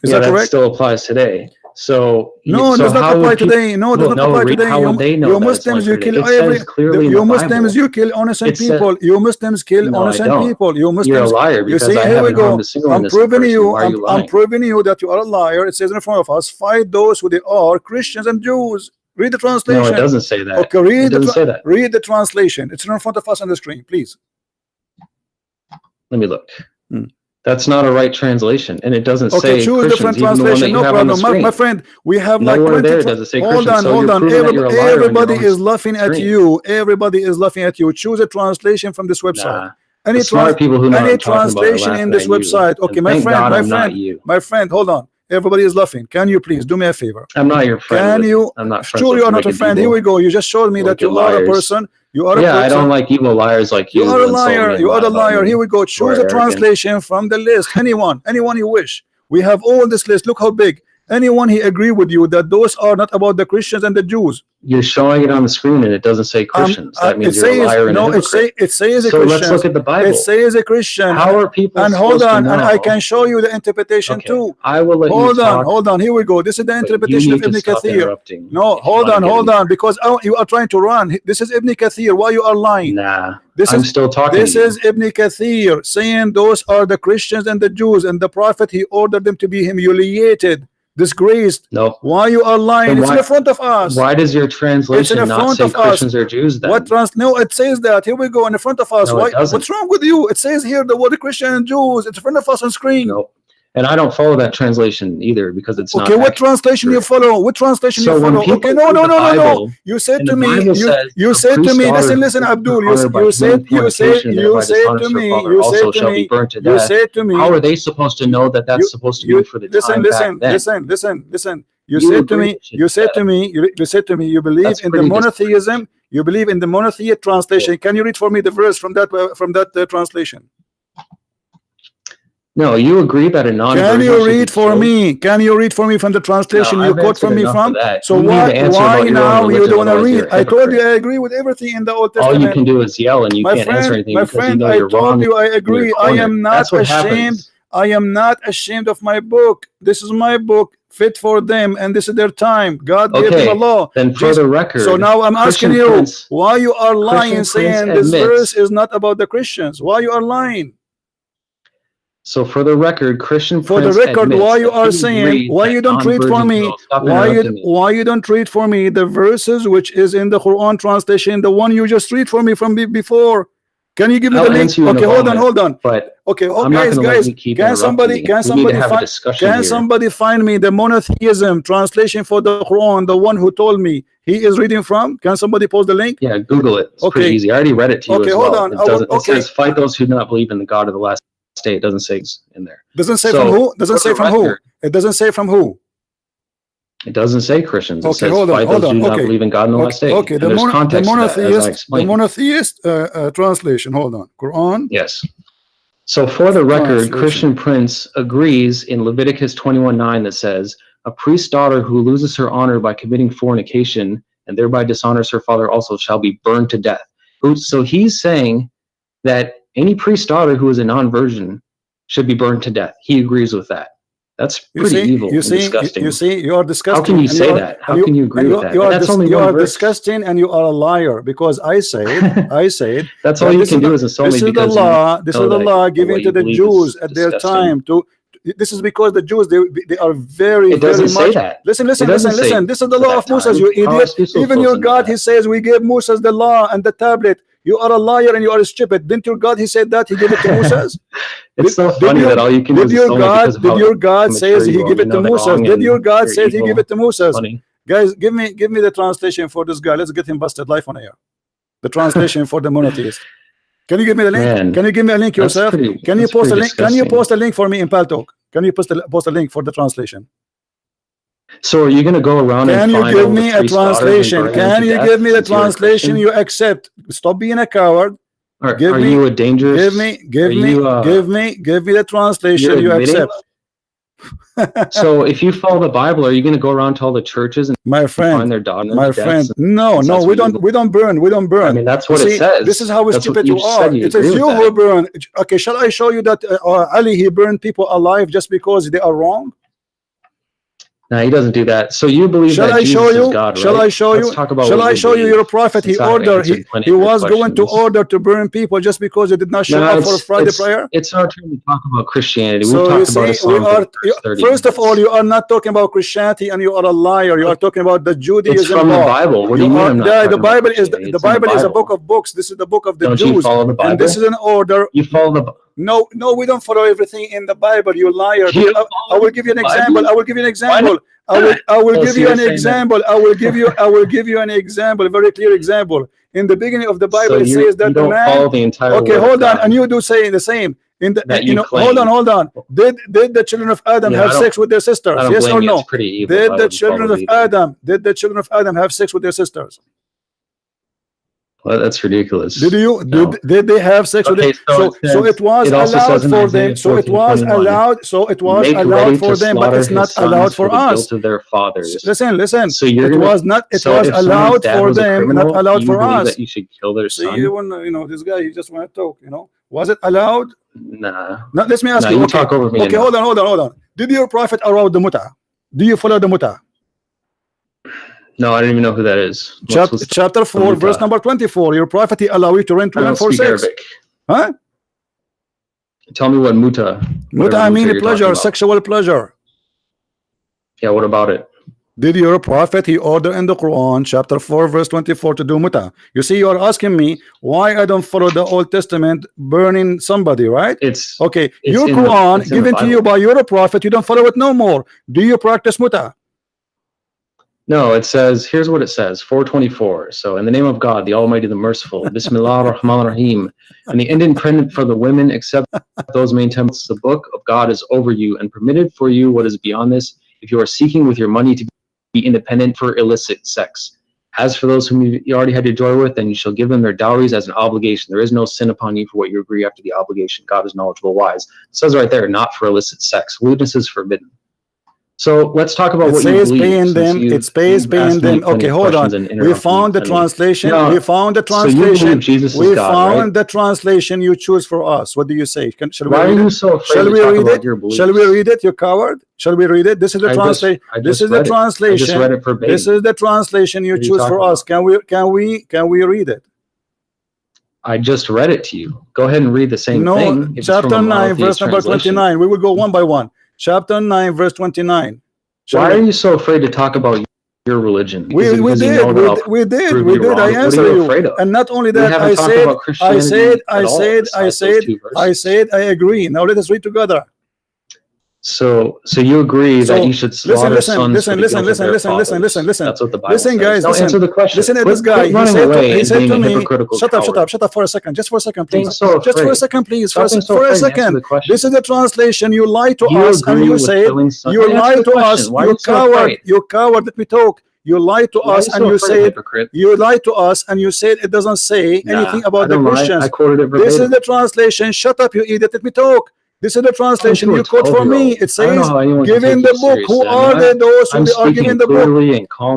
Is that correct? That still applies today. So no, it does not apply today. No, it does not apply today. How would they know? You Muslims, you kill every. You Muslims, you kill innocent people. You Muslims kill innocent people. You Muslims. You're a liar. You see, here we go. I'm proving you. I'm proving you that you are a liar. It says in front of us, fight those who they are, Christians and Jews. Read the translation. No, it doesn't say that. Okay, read the translation. It's in front of us on the screen, please. Let me look. That's not a right translation, and it doesn't say choose different translation. No problem, my friend. We have like 20. Hold on. Everybody is laughing at you. Everybody is laughing at you. Choose a translation from this website. Any translation in this website. Okay, my friend. Hold on. Everybody is laughing. Can you please do me a favor? I'm not your friend. Can you? I'm not. Sure, you are not a friend. Here we go. You just showed me that you are a person. You are a person. I don't like evil liars like you. You are a liar. You are a liar. Here we go. Choose a translation from the list. Anyone you wish. We have all this list. Look how big. Anyone he agree with you that those are not about the Christians and the Jews. You're showing it on the screen and it doesn't say Christians. That means you're a liar and a hypocrite. It says a so Christian. Let's look at the Bible. It says a Christian. How are people and hold on, and I can show you the interpretation too. I will let you talk. Hold on. Here we go. This is the interpretation of Ibn Kathir. No, hold on, because you are trying to run. This is Ibn Kathir. Why you are lying? Nah. I'm still talking. This is Ibn Kathir saying those are the Christians and the Jews, and the Prophet he ordered them to be humiliated, disgraced. No. Why you are lying? It's in front of us. Why does your translation not say Christians or Jews then? No, it says that. Here we go in the front of us. No, what's wrong with you? It says here the word Christian andWs. It's in front of us on screen. No. And I don't follow that translation either because it's not. Okay, what translation you follow? What translation you follow? Okay, no. You said to me, you said to me, listen, Abdul, you said to me. How are they supposed to know that that's supposed to be for the time back then? Listen. You said to me, you believe in the monotheism. You believe in the monotheistic translation. Can you read for me the verse from that translation? No, you agree that a non-version. Can you read for me? Can you read for me from the translation you quote from me from? So why now you don't want to read? I told you I agree with everything in the Old Testament. All you can do is yell, and you can't answer anything because you know you're wrong. I told you I agree. I am not ashamed. I am not ashamed of my book. This is my book, fit for them, and this is their time. God gave them a law. Then for the record, so now I'm asking Christian you, Prince, why you are lying, saying this admits, verse is not about the Christians? Why you are lying? So for the record, Christian For Prince the record, admits why you that are he saying, agrees why that you don't read for non-virgins me? will- Stop Why interrupting me. you don't read for me the verses which is in the Quran translation, the one you just read for me from before? Can you give me the link? Okay, hold on. But okay, I'm not guys, gonna let you keep can somebody find me the monotheism translation for the Quran, the one who told me he is reading from? Can somebody post the link? Yeah, Google it. It's pretty easy. I already read it to you as well. Hold on. It doesn't. It says fight those who do not believe in the God of the last day. It doesn't say in there. Doesn't say from who? Doesn't say from who? It doesn't say from who. It doesn't say Christians. It says hold on, fight those who do not believe in God in the last day. Okay, the monotheist translation. Hold on. Quran. Yes. So for the record, Christian Prince agrees in Leviticus 21:9 that says, a priest's daughter who loses her honor by committing fornication and thereby dishonors her father also shall be burned to death. So he's saying that any priest's daughter who is a non-virgin should be burned to death. He agrees with that. That's pretty evil and disgusting. You are disgusting. How can you say that? How can you agree with that? That's only you one are verse. disgusting and you are a liar, because I said that's all you can do is insult me because this is the law given to the Jews at their time. This is because the Jews they are very much. Listen. This is the law of Moses, you idiot. Even your God, he says we gave Moses the law and the tablet. You are a liar and you are stupid. Didn't your God, he said that he gave it to Moses? It's so funny that all you can do is did your God says he gave it to Moses? Did your God say he gave it to Moses? Guys, give me the translation for this guy. Let's get him busted live on air. The translation for the monotheist. Can you give me the link? Can you give me a link yourself? Can you post a link? Can you post a link for me in Paltalk? Can you post a link for the translation? So are you going to go around and Can you give me a translation? Can you give me the translation you accept? Stop being a coward. Are you a dangerous? Give me the translation you accept. So if you follow the Bible, are you going to go around to all the churches and find their daughters? No, we don't burn. I mean, that's what it says. This is how stupid you are. It says you who burn. Okay, shall I show you that Ali, he burned people alive just because they are wrong? No, he doesn't do that. So you believe that Jesus is God, right? Shall I show you? Shall I show you your prophet? He was going to order to burn people just because they did not show up for Friday prayer. It's our turn to talk about Christianity. So you see, first of all, you are not talking about Christianity, and you are a liar. You are talking about the Judaism. It's from the Bible. What do you mean? The Bible is a book of books. This is the book of the Jews. Don't you follow the Bible? And this is an order. You follow the Bible. No, we don't follow everything in the Bible. You liar. I will give you an example. I will give you an example. I will give you an example. I will give you an example, a very clear example. In the beginning of the Bible, it says that the man. Follow the entire okay, hold on, and you do say the same. Hold on. Did the children of Adam have sex with their sisters? Yes or no? Did the children of Adam have sex with their sisters? Well, that's ridiculous. Did they have sex with them? So it was allowed for them. So it was allowed for them, but it's not allowed for us. Listen. So it was allowed for them, not allowed for us. That you should kill their son. See, this guy, he just want to talk. Was it allowed? Nah. Now, let me ask you. You talk over me. Okay, hold on. Did your prophet allow the muta? Do you follow the muta? No, I don't even know who that is. Chapter 4, verse number 24. Your prophet allow you to rent women for sex. Arabic. Huh? Tell me what muta. Muta, I mean pleasure, sexual pleasure. Yeah, what about it? Did your prophet, he ordered in the Quran, chapter 4, verse 24, to do muta? You see, you are asking me why I don't follow the Old Testament burning somebody, right? Okay. Your Quran given to you by your prophet, you don't follow it no more. Do you practice muta? No, it says, here's what it says, 424. So, in the name of God, the Almighty, the Merciful, Bismillah ar-Rahman ar-Rahim, and the end intended for the women except those maintain the book of God is over you and permitted for you what is beyond this if you are seeking with your money to be independent for illicit sex. As for those whom you already had your joy with, then you shall give them their dowries as an obligation. There is no sin upon you for what you agree after the obligation. God is knowledgeable, wise. It says right there, not for illicit sex. Lewdness is forbidden. So let's talk about It what you says believe. paying them. It says paying them. Okay, hold on. We found the translation. We found the translation. So you believe Jesus we is God, found right? the translation you choose for us. What do you say? Shall we Why read are you it? so afraid Shall to we talk read about it? your beliefs? Shall we read it? You coward. Shall we read it? This is the translation. This is the translation. I just read it verbatim. This is the translation you choose for us. Can we read it? I just read it to you. Go ahead and read the same thing. No, chapter 9, verse number 29. We will go one by one. Chapter 9, verse 29. Why are you so afraid to talk about your religion? We did. I answer you. And not only that, I said, I agree. Now let us read together. So you agree that you should slaughter sons for the guilt of their fathers. That's what the Bible says. Guys, now answer the question. Listen at this guy. He said to me, shut up for a second. Just for a second, please. Just for a second, please. For a second. This is the translation. You lied to us and you said, you lied to us. You coward. You coward. Let me talk. You lied to us and you said, it doesn't say anything about the Christians. I quoted it verbatim. This is the translation. Shut up, you idiot. Let me talk. This is the translation you quote for me. It says, giving the book. Who are they, those who are giving the book?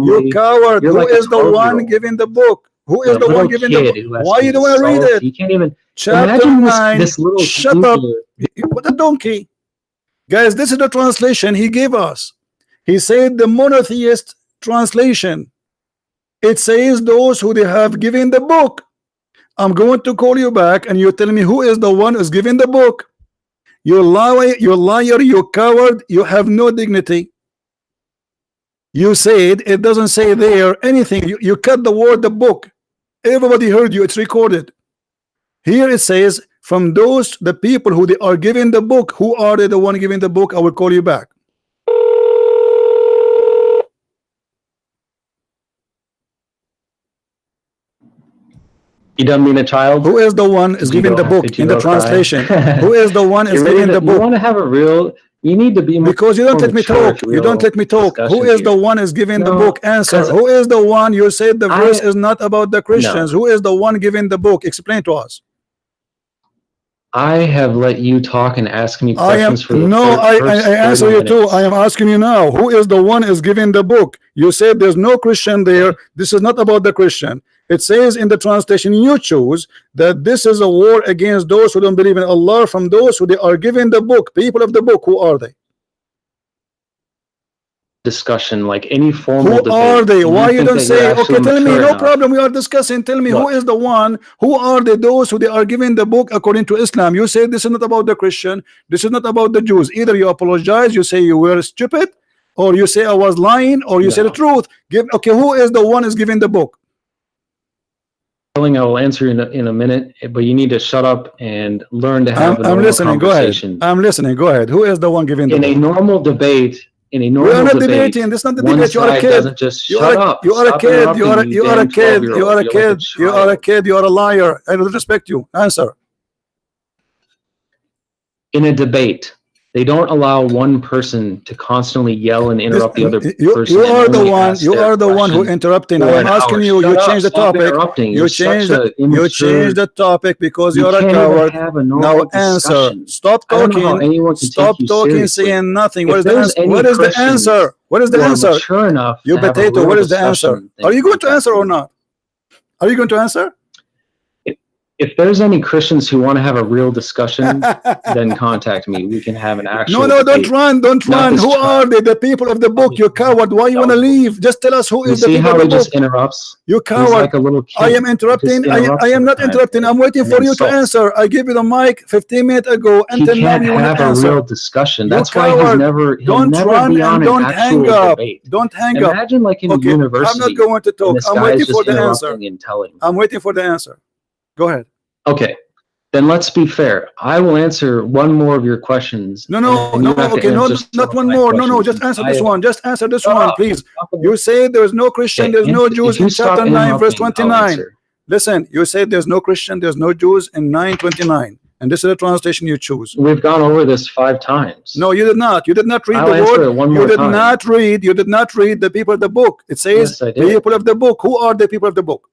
You coward. Who is the one giving the book? Who is the one giving the book? Why you don't want to read it? You can't even. Chapter 9. Shut up. What a donkey. Guys, this is the translation he gave us. He said the monotheist translation. It says those who they have given the book. I'm going to call you back and you tell me who is the one who's giving the book. You liar, you coward, you have no dignity. You said it doesn't say there anything. You cut the word the book. Everybody heard you, it's recorded. Here it says, from those the people who they are giving the book, who are they the one giving the book? I will call you back. You don't mean a child? Who is the one is giving the book in the translation? Who is the one is giving the book? You want to have a real, you need to be more, because you don't let me talk. You don't let me talk. Who is the one is giving the book? Answer. Who is the one? You said the verse is not about the Christians. Who is the one giving the book? Explain to us. I have let you talk and ask me questions for the I answer you too. I am asking you now. Who is the one is giving the book? You said there's no Christian there. This is not about the Christian. It says in the translation you choose that this is a war against those who don't believe in Allah, from those who they are given the book. People of the book, who are they? Discussion, like any formal who debate. Are they? Why you don't say, okay, tell me, no enough. problem, we are discussing. Tell me, who is the one? Who are they? Those who they are given the book according to Islam. You say this is not about the Christian. This is not about the Jews. Either you apologize, you say you were stupid, or you say I was lying, or you say the truth. Okay, who is the one is giving the book? I will answer in a minute, but you need to shut up and learn to have a normal listening. conversation. Go ahead. I'm listening. Go ahead. Who is the one giving the book? In a normal debate, we are not debating. This is not the debate. You are a kid. You are a kid. You are a kid. You are a kid. You are a kid. You are a liar. I don't respect you. Answer. In a debate, they don't allow one person to constantly yell and interrupt the other person. You are the one. You are the one who interrupting. I'm asking you. You change the topic. You change the topic because you are a coward. Now answer. Stop talking. Stop talking. Saying nothing. What is the answer? What is the answer? What is the answer? You potato. What is the answer? Are you going to answer or not? Are you going to answer? If there's any Christians who want to have a real discussion, then contact me. We can have an actual No, don't run. Who are they? The people of the book. You coward. Why you want to leave? Just tell us who is the people of the book. See how he just interrupts? You coward. Like a little kid. I am interrupting. I am not interrupting. I'm waiting for you to answer. I gave you the mic 15 minutes ago. Until now you want to answer. Have a real discussion. That's why he'll never be on an actual debate. Don't hang up. Imagine like in a university. I'm not going to talk. I'm waiting for the answer. I'm waiting for the answer. Go ahead. Okay, then let's be fair. I will answer one more of your questions. Okay, not one more. No, just answer this one. Just answer this one, please. You say there's no Christian, there's no Jews in chapter 9, verse 29. Listen, you say there's no Christian, there's no Jews in 9:29. And this is the translation you choose. We've gone over this 5 times. No, you did not. You did not read the word. You did not read the people of the book. It says people of the book. Who are the people of the book?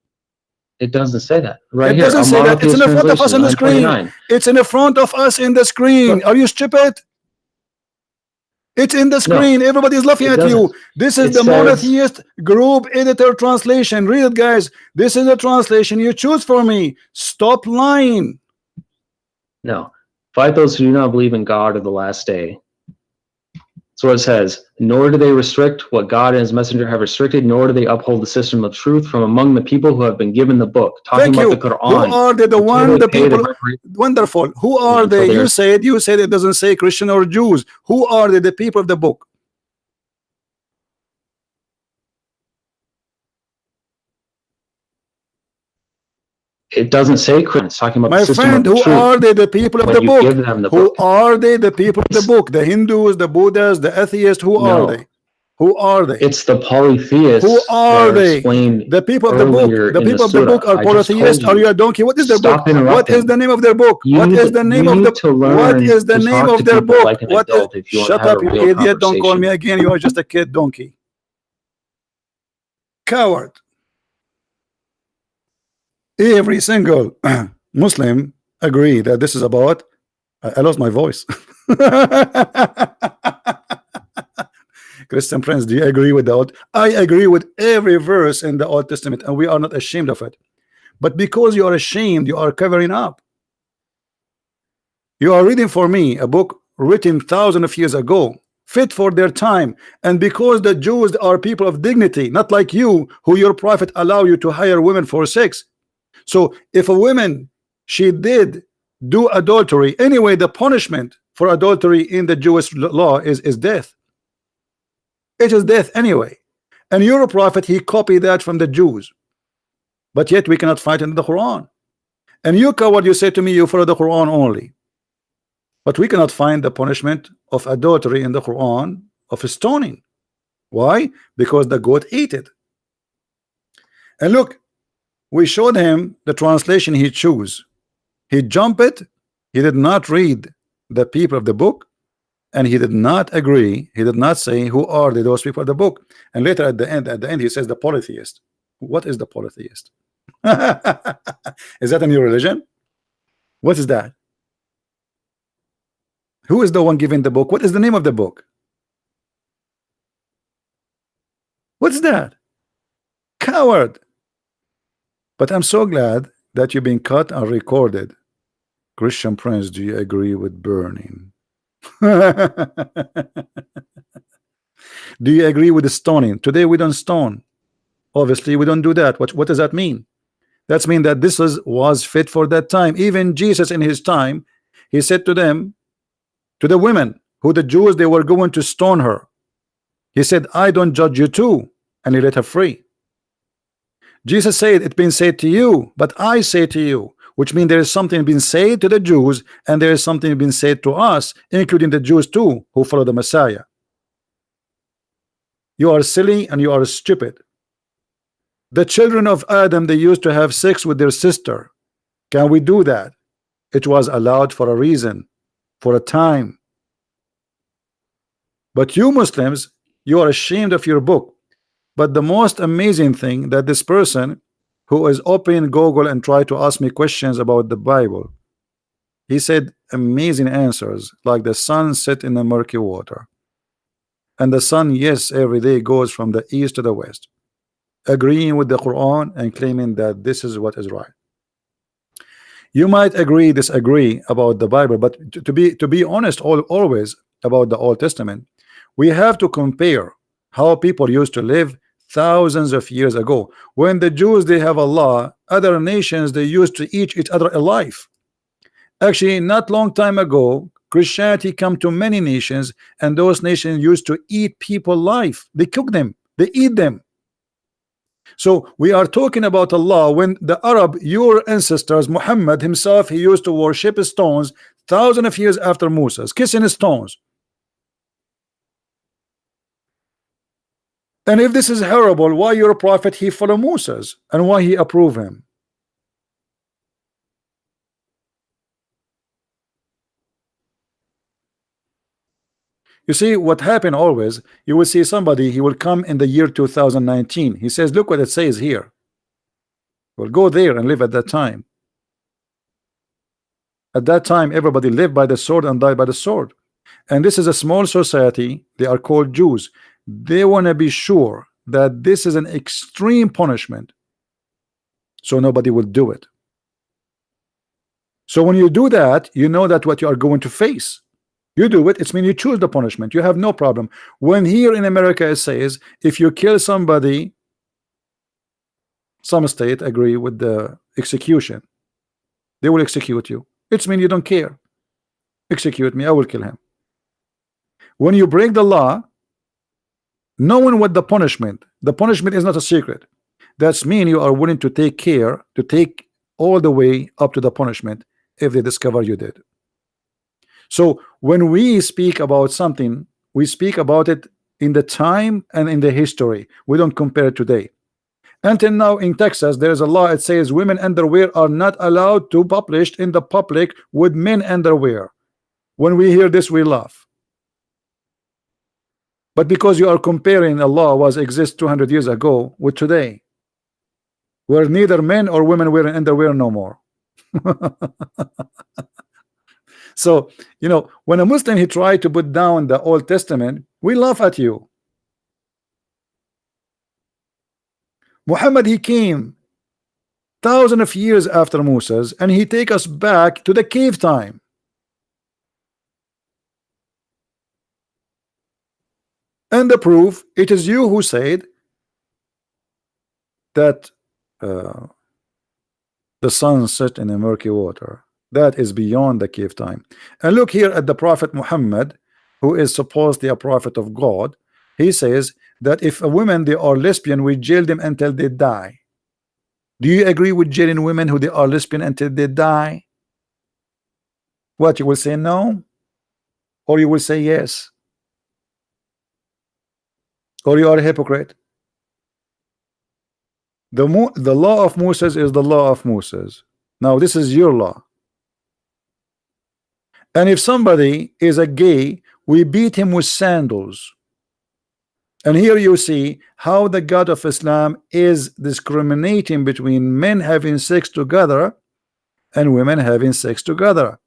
It doesn't say that. Right here. It doesn't say that. It's in the front of us on the screen. It's in the front of us in the screen. Are you stupid? It's in the No, screen. Everybody is laughing it at doesn't. you. This is It the says monotheist group editor translation. Read it, guys. This is the translation you choose for me. Stop lying. no. Fight those who do not believe in God or the last day. That's what it says. Nor do they restrict what God and his messenger have restricted, nor do they uphold the system of truth from among the people who have been given the book. Talking Thank about the you. Who Quran. are they? The Until one, they the pay the people. reparations Wonderful. Who are until they? they are. You said it doesn't say Christian or Jews. Who are they? The people of the book. It doesn't say Quran. It's talking about the My system friend, of who truth. are they? The people of When the you give book. them the Who book. are they? The people of the book. The Hindus, the Buddhas, the atheists. Who are No, they? Who are they? it's the Who polytheists that are are they? explained The people of the book. earlier The in the people of the book surah. are I just told polytheists. Are you. you a donkey? What is their book? Stop What is interrupting. the name of their book? What is the name You of the need to what learn is the to name talk of to their people book? like an What is adult if you want to shut have a up, you real idiot. Don't call me conversation. again. You are just a kid donkey. Coward. Every single Muslim agree that this is about I lost my voice. Christian friends, do you agree with the old? I agree with every verse in the Old Testament, and we are not ashamed of it. But because you are ashamed, you are covering up. You are reading for me a book written thousands of years ago, fit for their time, and because the Jews are people of dignity, not like you, who your prophet allow you to hire women for sex. So if a woman she did do adultery anyway, the punishment for adultery in the Jewish law is death. It is death anyway. And your prophet he copied that from the Jews, but yet we cannot fight in the Quran. And you coward, you say to me you follow the Quran only, but we cannot find the punishment of adultery in the Quran of stoning. Why? Because the goat ate it. And look, we showed him the translation he chose. He jumped it. He did not read the people of the book, and he did not agree. He did not say who are those people of the book. And later at the end, he says the polytheist. What is the polytheist? Is that a new religion? What is that? Who is the one giving the book? What is the name of the book? What's that? Coward. But I'm so glad that you've been cut and recorded. Christian Prince, do you agree with burning? Do you agree with the stoning? Today we don't stone. Obviously we don't do that. What does that mean? That's mean that this was fit for that time. Even Jesus in his time, he said to them, to the women who the Jews they were going to stone her, he said, I don't judge you too, and he let her free. Jesus said, it's been said to you, but I say to you, which means there is something been said to the Jews, and there is something been said to us, including the Jews too, who follow the Messiah. You are silly and you are stupid. The children of Adam, they used to have sex with their sister. Can we do that? It was allowed for a reason, for a time. But you Muslims, you are ashamed of your book. But the most amazing thing that this person who is opening Google and try to ask me questions about the Bible, he said amazing answers like the sun set in the murky water. And the sun, yes, every day goes from the east to the west, agreeing with the Quran and claiming that this is what is right. You might agree, disagree about the Bible, but to be honest, always about the Old Testament, we have to compare how people used to live thousands of years ago. When the Jews they have a law, other nations they used to eat each other alive. Actually, not long time ago, Christianity come to many nations, and those nations used to eat people alive. They cook them, they eat them. So we are talking about Allah when the Arab, your ancestors, Muhammad himself, he used to worship stones thousands of years after Moses, kissing stones. And if this is horrible, why your prophet he follow Moses and why he approve him? You see what happened always, you will see somebody, he will come in the year 2019. He says, look what it says here. We'll go there and live at that time. At that time, everybody lived by the sword and died by the sword. And this is a small society. They are called Jews. They want to be sure that this is an extreme punishment, so nobody will do it. So when you do that, you know that what you are going to face. You do it, it's mean you choose the punishment. You have no problem. When here in America it says if you kill somebody, some state agree with the execution. They will execute you. It's mean you don't care. Execute me, I will kill him. When you break the law, knowing what the punishment is not a secret. That's mean you are willing to take care, to take all the way up to the punishment if they discover you did. So when we speak about something, we speak about it in the time and in the history. We don't compare it today. Until now in Texas there is a law. It says women underwear are not allowed to published in the public with men underwear. When we hear this we laugh. But because you are comparing a law was exist 200 years ago with today, where neither men or women wearing underwear no more. So you know, when a Muslim he tried to put down the Old Testament, we laugh at you. Muhammad he came thousands of years after Moses, and he take us back to the cave time. And the proof, it is you who said that the sun set in a murky water. That is beyond the cave time. And look here at the Prophet Muhammad, who is supposedly a prophet of God. He says that if a woman they are lesbian, we jail them until they die. Do you agree with jailing women who they are lesbian until they die? What, you will say no, or you will say yes, or you are a hypocrite? The law of Moses is the law of Moses. Now this is your law. And if somebody is a gay, we beat him with sandals. And here you see how the God of Islam is discriminating between men having sex together and women having sex together.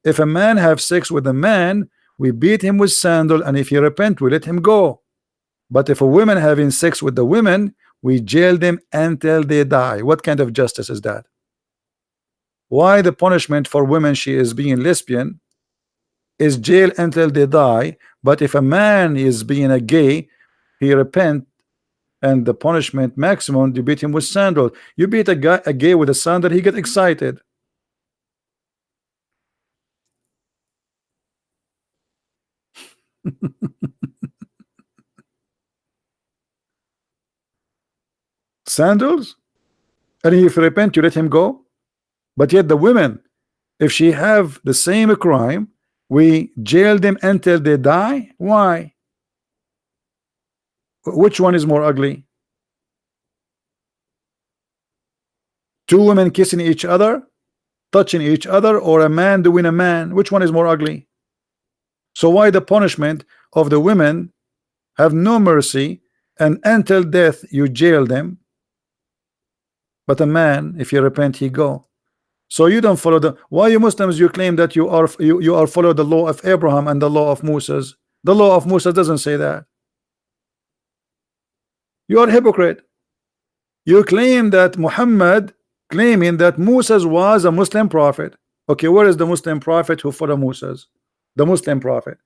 If a man have sex with a man, we beat him with sandal, and if he repent, we let him go. But if a woman having sex with the women, we jail them until they die. What kind of justice is that? Why the punishment for women she is being lesbian is jail until they die, but if a man is being a gay, he repent, and the punishment maximum, you beat him with sandal. You beat a gay with a sandal, he get excited. Sandals, and if you repent, you let him go. But yet the women, if she have the same crime, we jail them until they die. Why? Which one is more ugly? Two women kissing each other, touching each other, or a man doing a man? Which one is more ugly? So why the punishment of the women have no mercy, and until death you jail them, but a man, if you repent, he go? So you don't follow the, why you Muslims you claim that you are follow the law of Abraham and the law of Moses? The law of Moses doesn't say that. You are a hypocrite. You claim that Muhammad claiming that Moses was a Muslim prophet. Okay, where is the Muslim prophet who followed Moses? The Muslim prophet.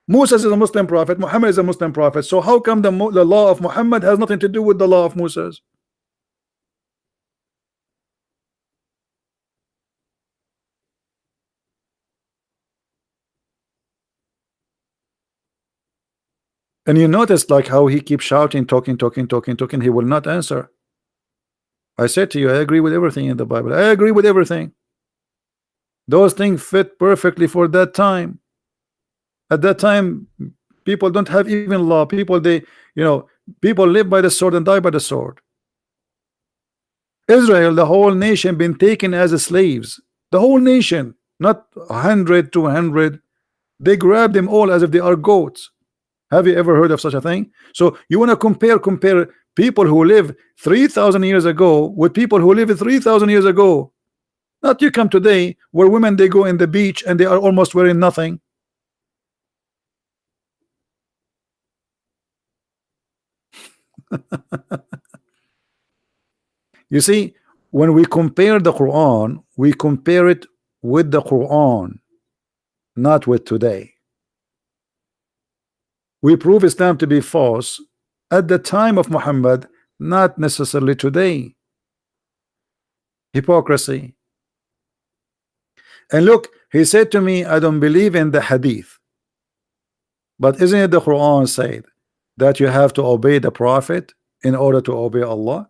Moses is a Muslim prophet, Muhammad is a Muslim prophet. So how come the law of Muhammad has nothing to do with the law of Moses? And you notice like how he keeps shouting, talking, he will not answer. I said to you, I agree with everything in the Bible. I agree with everything. Those things fit perfectly for that time. At that time, people don't have even law. People, people live by the sword and die by the sword. Israel, the whole nation, been taken as slaves. The whole nation, not 100, 200. They grab them all as if they are goats. Have you ever heard of such a thing? So you want to compare people who live 3,000 years ago with people who live 3,000 years ago. Not you come today where women they go in the beach and they are almost wearing nothing. You see, when we compare the Quran, we compare it with the Quran, not with today. We prove Islam to be false at the time of Muhammad, not necessarily today. Hypocrisy. And look, he said to me, I don't believe in the hadith. But isn't it the Quran said that you have to obey the Prophet in order to obey Allah?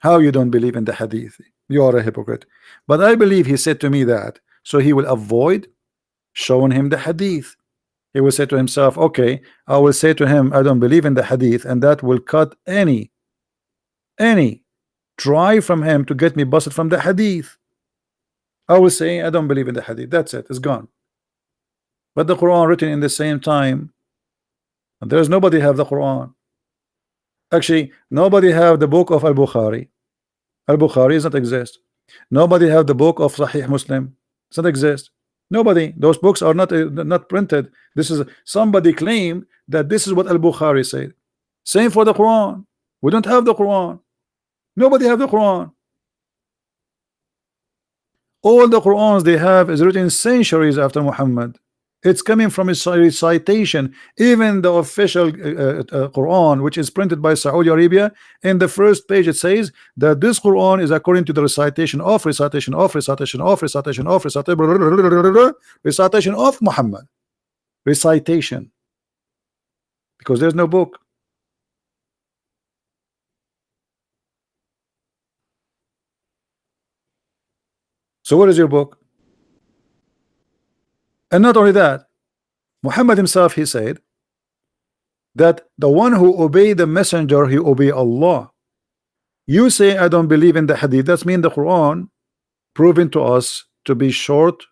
How you don't believe in the hadith? You are a hypocrite. But I believe he said to me that so he will avoid showing him the hadith. He will say to himself, okay, I will say to him I don't believe in the hadith, and that will cut any try from him to get me busted from the hadith. I will say I don't believe in the hadith. That's it, it's gone. But the Quran written in the same time, there's nobody have the Quran. Actually, nobody have the book of Al-Bukhari. Al-Bukhari does not exist. Nobody have the book of Sahih Muslim. Does not exist. Nobody. Those books are not printed. This is somebody claim that this is what Al-Bukhari said. Same for the Quran. We don't have the Quran. Nobody have the Quran. All the Qurans they have is written centuries after Muhammad. It's coming from his recitation. Even the official Quran, which is printed by Saudi Arabia, in the first page it says that this Quran is according to the recitation of Muhammad. Recitation, because there's no book. So what is your book? And not only that, Muhammad himself, he said that the one who obey the messenger, he obey Allah. You say I don't believe in the hadith. That's mean the Quran proven to us to be short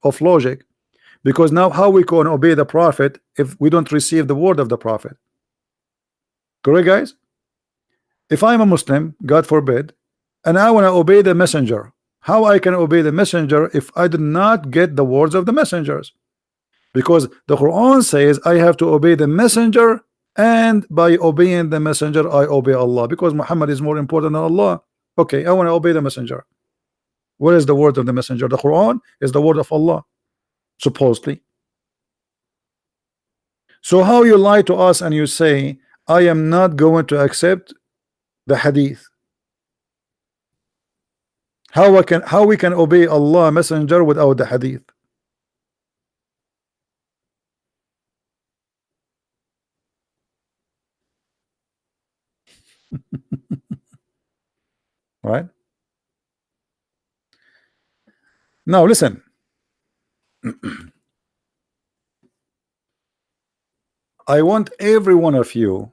of logic, because now how we can obey the Prophet if we don't receive the word of the Prophet? Correct, guys? If I'm a Muslim, God forbid, and I want to obey the messenger, how I can obey the messenger if I did not get the words of the messengers? Because the Quran says I have to obey the messenger, and by obeying the messenger I obey Allah, because Muhammad is more important than Allah. Okay, I want to obey the messenger. What is the word of the messenger? The Quran is the word of Allah, supposedly. So how you lie to us and you say I am not going to accept the hadith? How we can obey Allah messenger without the hadith? Right? Now listen. I want every one of you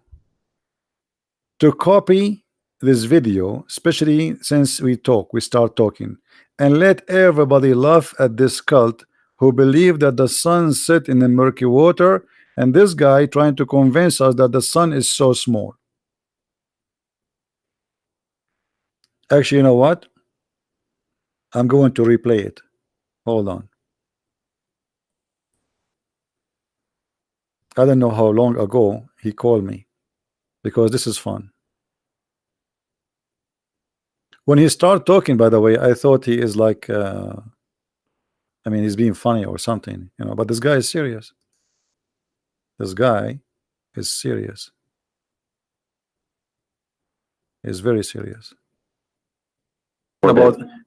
to copy this video, especially since we start talking, and let everybody laugh at this cult who believe that the sun set in the murky water, and this guy trying to convince us that the sun is so small. Actually, you know what? I'm going to replay it. Hold on. I don't know how long ago he called me, because this is fun. When he started talking, by the way, I thought he is like I mean, he's being funny or something, you know, but this guy is serious. This guy is serious. He's very serious.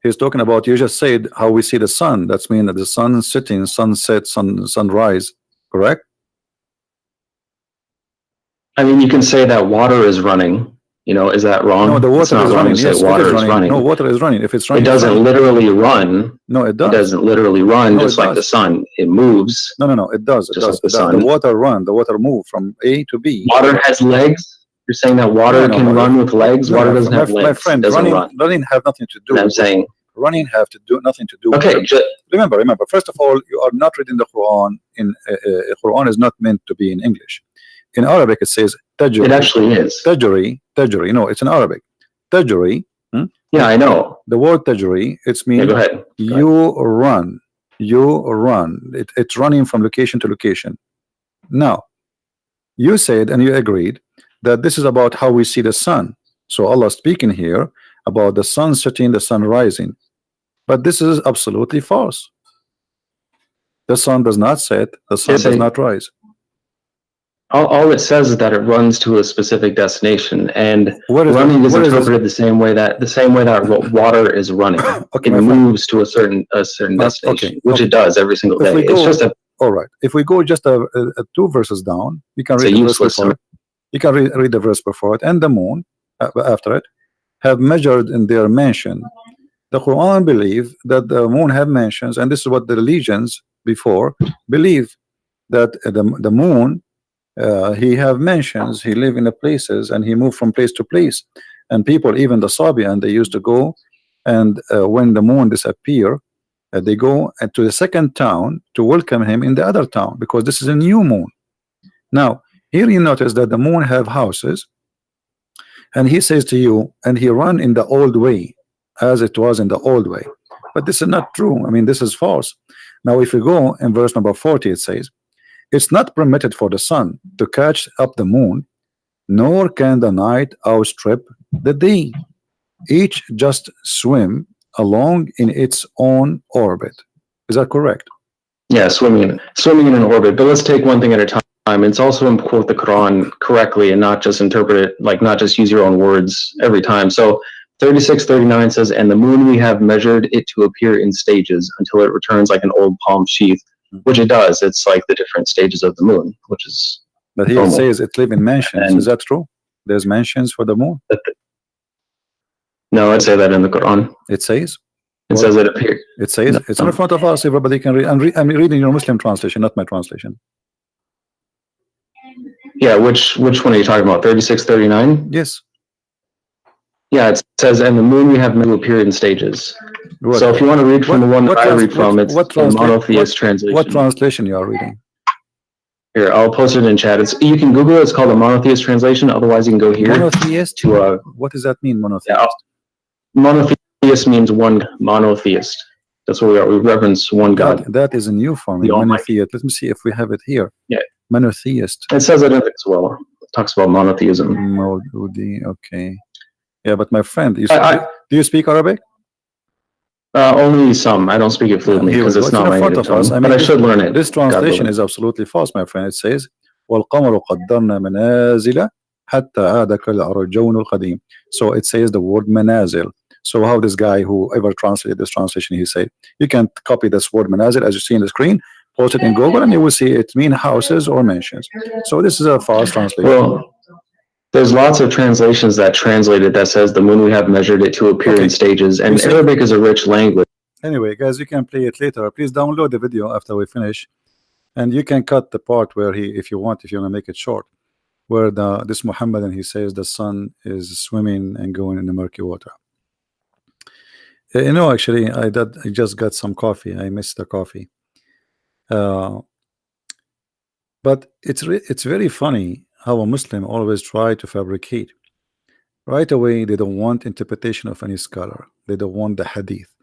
He's talking about, you just said how we see the sun. That's mean that the sun setting, sunset, sunrise, correct? I mean, you can say that water is running. You know, is that wrong? No, the water is running. Yes, water is running. No, water is running. If it's running, it doesn't literally run. No, it does. It doesn't literally run, just like the sun. It moves. No, it does. It does. The water run. The water move from A to B. Water has legs. You're saying that water can run with legs. Water doesn't have legs. My friend, running have nothing to do. I'm saying running have to do nothing to do. Okay. Remember. First of all, you are not reading the Quran. Quran is not meant to be in English. In Arabic, it says tajri. It actually is. Tajri. No, it's in Arabic. Tajri. Yeah, I know. The word tajri, it's mean go ahead. You run. It's running from location to location. Now, you said and you agreed that this is about how we see the sun. So Allah speaking here about the sun setting, the sun rising, but this is absolutely false. The sun does not set, the sun Yes, does not rise. all it says is that it runs to a specific destination, and What is running is what is this? interpreted the same way that water is running. Okay, It my friend. moves to a certain destination, Okay, which okay. it does every single If day. we It's go, just all right. If we go just two verses down, you can read a the verse useless. before it. You can read the verse before it, and the moon after it have measured in their mansion. The Quran believe that the moon have mansions, and this is what the religions before believe, that the moon he have mansions, he live in the places, and he move from place to place. And people, even the Sabian, they used to go, and when the moon disappear, they go to the second town to welcome him in the other town, because this is a new moon. Now here you notice that the moon have houses, and he says to you, and he run in the old way, as it was in the old way. But this is not true. I mean, this is false. Now if we go in verse number 40, it says, it's not permitted for the sun to catch up the moon, nor can the night outstrip the day. Each just swim along in its own orbit. Is that correct? Yeah, swimming in an orbit. But let's take one thing at a time. It's also important to quote the Quran correctly and not just interpret it, like not just use your own words every time. So 36:39 says, and the moon we have measured it to appear in stages until it returns like an old palm sheath, which it does. It's like the different stages of the moon, which is But here it says it live in mansions. And is that true? There's mansions for the moon? No, I'd say that in the Quran. It says? It says it appears. It says No. it's in front of us. Everybody can read. I'm reading your Muslim translation, not my translation. Yeah, which one are you talking about? 36:39? Yes. Yeah, it says, and the moon we have made appear in stages. What? So if you want to read from the one that I read from, it's the monotheist translation. What translation you are reading? Here, I'll post it in chat. You can Google it. It's called a monotheist translation. Otherwise, you can go here. Monotheist? To what does that mean, monotheist? Yeah, monotheist means one monotheist. That's what we are. We reverence one God. That is a new form. Monotheist. Let me see if we have it here. Yeah. Monotheist. It says it in it as well. It talks about monotheism. Okay. Yeah, but my friend, do you speak Arabic? Only some. I don't speak it fluently because it's not my native tongue. But I should learn it. This translation is absolutely false, my friend. It says, وَالْقَمَرُ قَدَّرْنَا مَنَازِلَ حَتَّى عَادَ كَالْعُرْجُونِ الْقَدِيمِ. So it says the word manazil. So how this guy, whoever translated this translation, he said, you can copy this word manazil as you see in the screen, post it in Google, and you will see it mean houses or mansions. So this is a false translation. Well, there's lots of translations that translate it that says the moon we have measured it to appear in stages, and Arabic is a rich language. Anyway, guys, you can play it later. Please download the video after we finish, and you can cut the part where if you want to make it short, where this Muhammadan, he says the sun is swimming and going in the murky water. Actually, I just got some coffee. I missed the coffee. But it's very funny how a Muslim always try to fabricate. Right away, they don't want interpretation of any scholar. They don't want the hadith.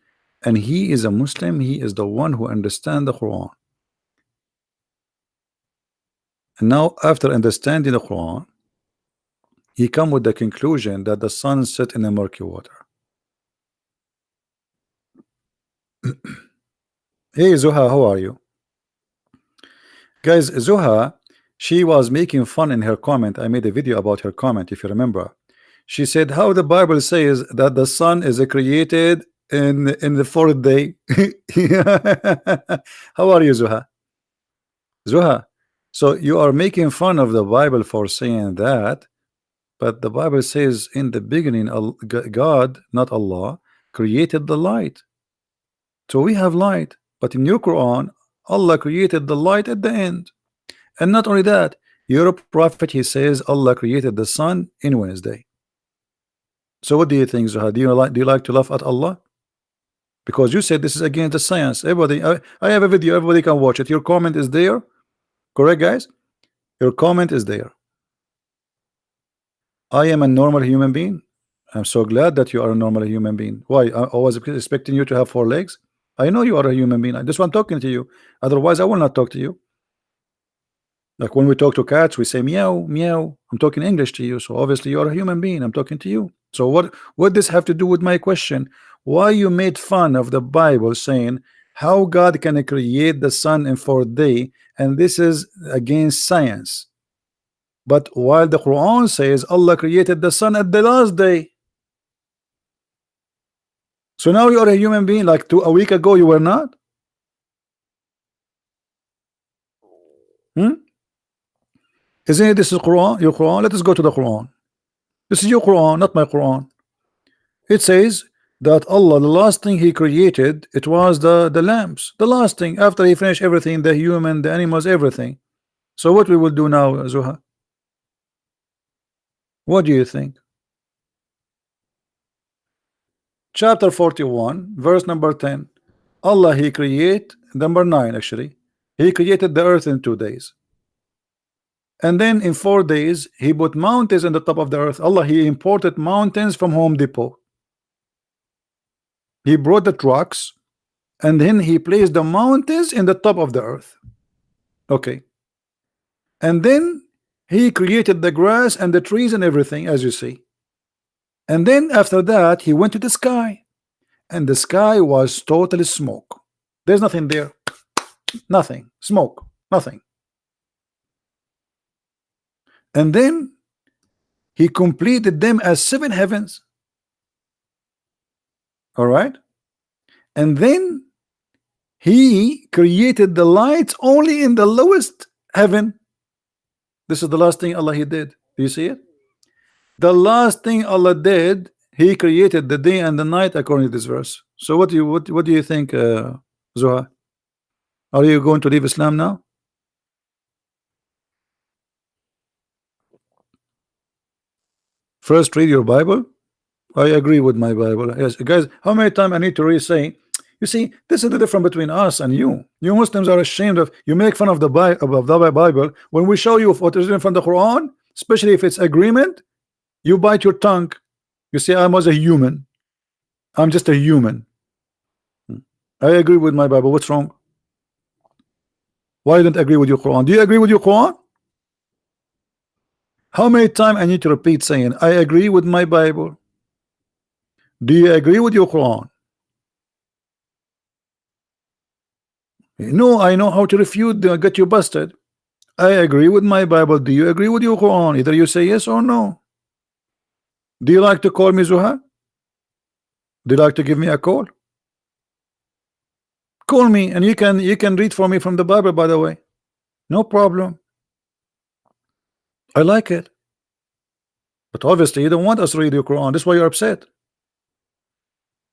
And he is a Muslim. He is the one who understands the Quran. And now, after understanding the Quran, he come with the conclusion that the sun set in the murky water. Hey Zuha, how are you? Guys, Zuha, she was making fun in her comment. I made a video about her comment, if you remember. She said how the Bible says that the sun is created in the fourth day. How are you, Zuha? Zuha, so you are making fun of the Bible for saying that, but the Bible says in the beginning, God, not Allah, created the light. So we have light, but in your Quran, Allah created the light at the end. And not only that, your prophet, he says Allah created the sun in Wednesday. So what do you think, Zuha? Do you like to laugh at Allah? Because you said this is against the science. Everybody, I have a video, everybody can watch it. Your comment is there. Correct, guys? Your comment is there. I am a normal human being. I'm so glad that you are a normal human being. Why? I was expecting you to have 4 legs. I know you are a human being. I just want talking to you. Otherwise, I will not talk to you. Like when we talk to cats, we say meow, meow. I'm talking English to you, so obviously you're a human being. I'm talking to you. So what this have to do with my question? Why you made fun of the Bible saying how God can create the sun in 4 days, and this is against science? But while the Quran says Allah created the sun at the last day. So now you are a human being, like a week ago you were not. Hmm? Isn't it this is Quran? Your Quran? Let us go to the Quran. This is your Quran, not my Quran. It says that Allah, the last thing He created, it was the lamps. The last thing after He finished everything, the human, the animals, everything. So what we will do now, Zuha? What do you think? Chapter 41, verse number 10. Allah He create number 9 actually. He created the earth in 2 days. And then in 4 days, He put mountains in the top of the earth. Allah, He imported mountains from Home Depot. He brought the trucks, and then He placed the mountains in the top of the earth. Okay. And then He created the grass and the trees and everything, as you see. And then after that, He went to the sky, and the sky was totally smoke. There's nothing there. Nothing. Smoke. Nothing. And then He completed them as 7 heavens. All right. And then He created the lights only in the lowest heaven. This is the last thing Allah He did. Do you see it? The last thing Allah did, He created the day and the night according to this verse. So what do you think, Zoha? Are you going to leave Islam now? First, read your Bible. I agree with my Bible. Yes, guys. How many times I need to re-say? You see, this is the difference between us and you. You Muslims are ashamed of. You make fun of the Bible when we show you what is in from the Quran, especially if it's agreement. You bite your tongue. You say I was a human. I'm just a human. I agree with my Bible. What's wrong? Why don't agree with your Quran? Do you agree with your Quran? How many times I need to repeat saying I agree with my Bible? Do you agree with your Quran? No, I know how to refute. Get you busted. I agree with my Bible. Do you agree with your Quran? Either you say yes or no. Do you like to call me Zuha? Do you like to give me a call? Call me, and you can read for me from the Bible, by the way. No problem. I like it. But obviously you don't want us to read your Quran. That's why you're upset.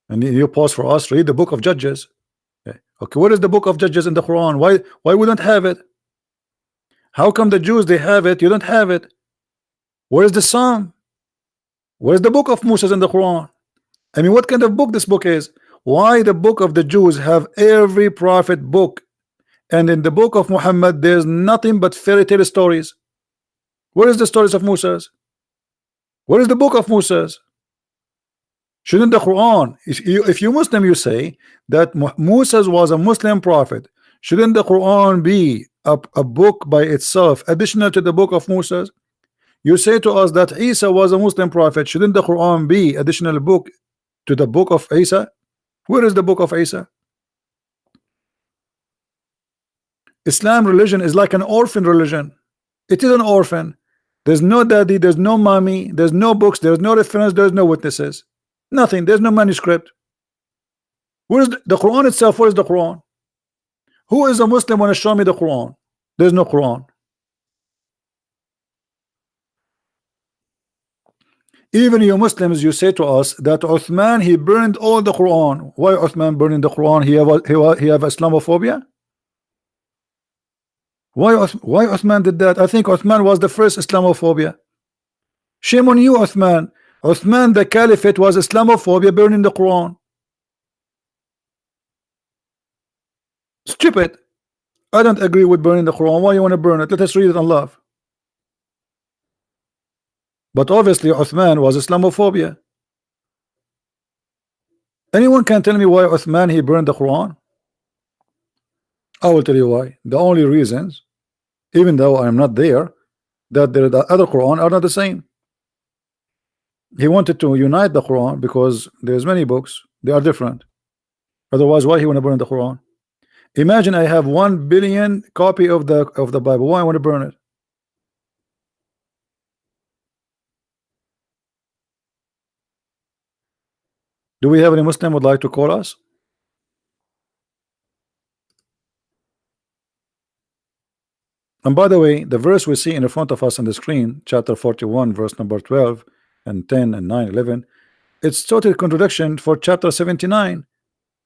And you pause for us, read the book of Judges. Okay, what is the book of Judges in the Quran? Why we don't have it? How come the Jews they have it, you don't have it? Where is the Psalm? Where is the book of Moses in the Quran? I mean, what kind of book this book is? Why the book of the Jews have every prophet book, and in the book of Muhammad there's nothing but fairy tale stories? Where is the stories of Moses? Where is the book of Moses? Shouldn't the Quran, if you Muslim, you say that Moses was a Muslim prophet, shouldn't the Quran be a book by itself additional to the book of Moses? You say to us that Isa was a Muslim prophet, shouldn't the Quran be additional book to the book of Isa? Where is the book of Isa? Islam religion is like an orphan religion. It is an orphan. There's no daddy, there's no mommy, there's no books, there's no reference, there's no witnesses. Nothing. There's no manuscript. Where is the Quran itself? Where is the Quran? Who is a Muslim want to show me the Quran? There's no Quran. Even you Muslims, you say to us that Uthman he burned all the Quran. Why Uthman burning the Quran? He have Islamophobia? Why Uthman did that? I think Uthman was the first Islamophobia. Shame on you, Uthman. Uthman the Caliphate was Islamophobia, burning the Quran. Stupid. I don't agree with burning the Quran. Why you want to burn it? Let us read it and love. But obviously Uthman was Islamophobia. Anyone can tell me why Uthman he burned the Quran? I will tell you why. The only reasons even though I'm not there, that the other Quran are not the same. He wanted to unite the Quran because there's many books, they are different. Otherwise, why he want to burn the Quran? Imagine I have 1 billion copy of the Bible. Why I want to burn it? Do we have any Muslim would like to call us? And by the way, the verse we see in front of us on the screen, chapter 41, verse number 12 and 10 and 9, 11, it's total contradiction for chapter 79,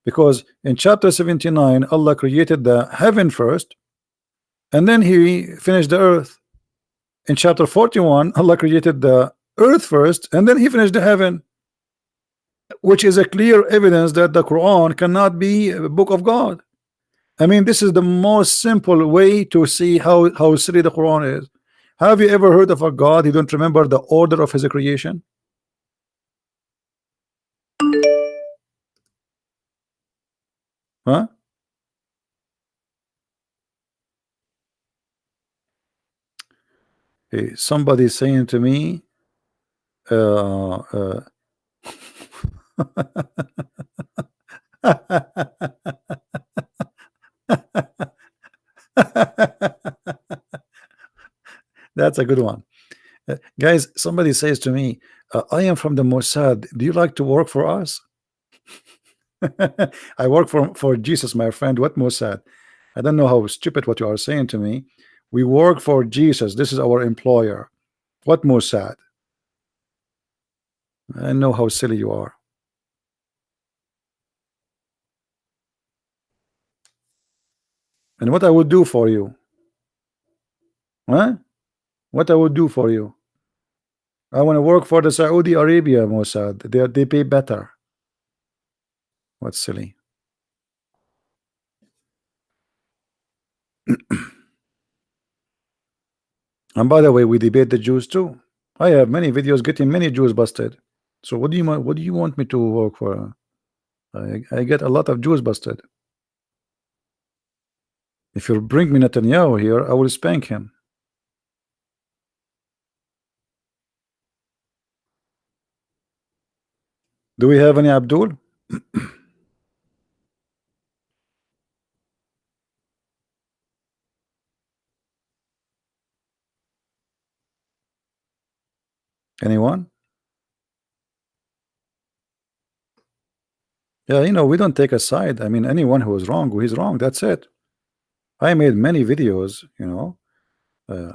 because in chapter 79 Allah created the heaven first and then he finished the earth. In chapter 41 Allah created the earth first and then he finished the heaven, which is a clear evidence that the Quran cannot be a book of God. I mean, this is the most simple way to see how silly the Quran is. Have you ever heard of a God who don't remember the order of his creation? Huh? Hey, somebody saying to me, uh, that's a good one. Guys, somebody says to me, I am from the Mossad. Do you like to work for us? I work for Jesus, my friend. What Mossad? I don't know how stupid what you are saying to me. We work for Jesus. This is our employer. What Mossad? I know how silly you are. And what I would do for you? Huh? What I would do for you? I want to work for the Saudi Arabia Mossad. They pay better. What's silly? And by the way, we debate the Jews too. I have many videos getting many Jews busted. So what do you want? What do you want me to work for? I get a lot of Jews busted. If you bring me Netanyahu here, I will spank him. Do we have any Abdul? Anyone? Yeah, you know, we don't take a side. I mean, anyone who is wrong, he's wrong. That's it. I made many videos, you know,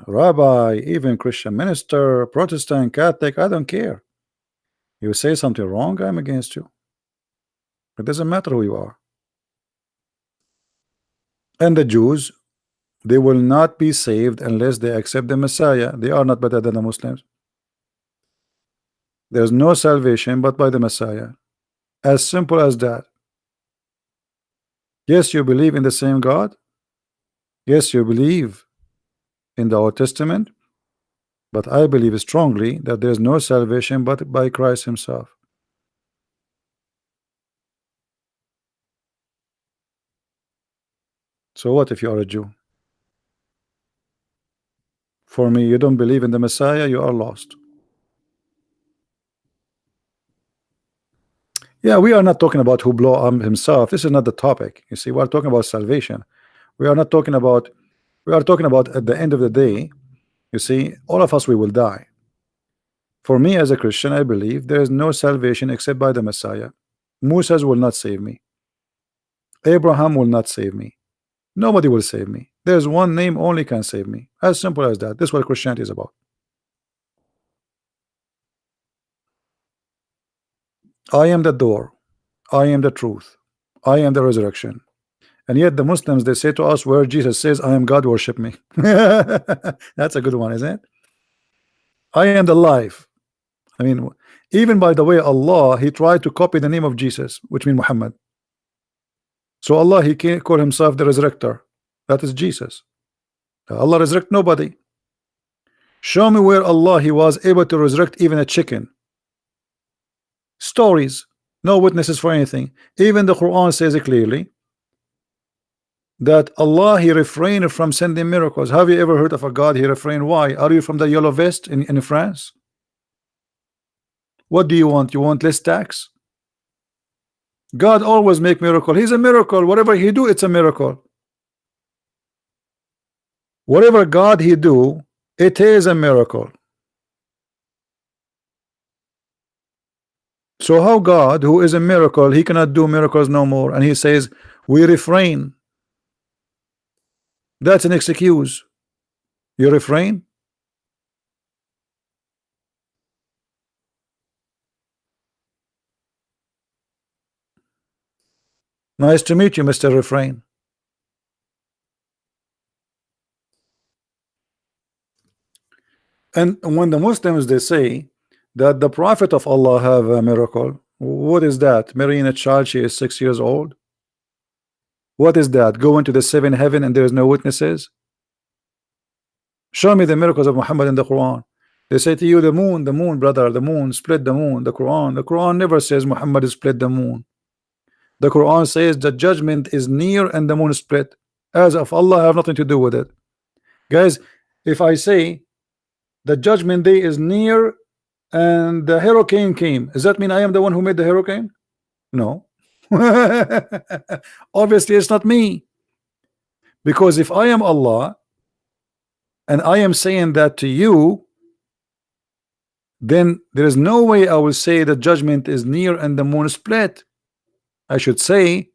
rabbi, even Christian minister, Protestant, Catholic, I don't care. You say something wrong, I'm against you. It doesn't matter who you are. And the Jews, they will not be saved unless they accept the Messiah. They are not better than the Muslims. There's no salvation but by the Messiah. As simple as that. Yes, you believe in the same God. Yes, you believe in the Old Testament. But I believe strongly that there is no salvation but by Christ himself. So what if you are a Jew? For me, you don't believe in the Messiah, you are lost. Yeah, we are not talking about who blow up himself. This is not the topic. You see, we are talking about salvation. We are not talking about, we are talking about at the end of the day, you see, all of us, we will die. For me as a Christian, I believe there is no salvation except by the Messiah. Moses will not save me. Abraham will not save me. Nobody will save me. There's one name only can save me. As simple as that. This is what Christianity is about. I am the door. I am the truth. I am the resurrection. And yet the Muslims, they say to us where Jesus says, I am God, worship me. That's a good one, isn't it? I am the life. I mean, even by the way, Allah, he tried to copy the name of Jesus, which means Muhammad. So Allah, he can't call himself the resurrector. That is Jesus. Allah resurrect nobody. Show me where Allah, he was able to resurrect even a chicken. Stories, no witnesses for anything. Even the Quran says it clearly. that Allah he refrained from sending miracles. Have you ever heard of a God he refrained? Why? Are you from the yellow vest in France? What do you want? You want less tax? God always make miracle. He's a miracle. Whatever he do, it's a miracle. Whatever God he do, it is a miracle. So how God, who is a miracle, he cannot do miracles no more, and he says we refrain? That's an excuse. You refrain? Nice to meet you, Mr. Refrain. And when the Muslims they say that the Prophet of Allah have a miracle, what is that? Marrying a child, she is 6 years old. What is that? Go into the seventh heaven and there is no witnesses? Show me the miracles of Muhammad in the Quran. They say to you, the moon, brother, the moon, split the moon. The Quran never says Muhammad split the moon. The Quran says the judgment is near and the moon split. As of Allah have nothing to do with it. Guys, if I say the judgment day is near and the hurricane came, does that mean I am the one who made the hurricane? No. Obviously it's not me, because if I am Allah and I am saying that to you, then there is no way I will say the judgment is near and the moon split. I should say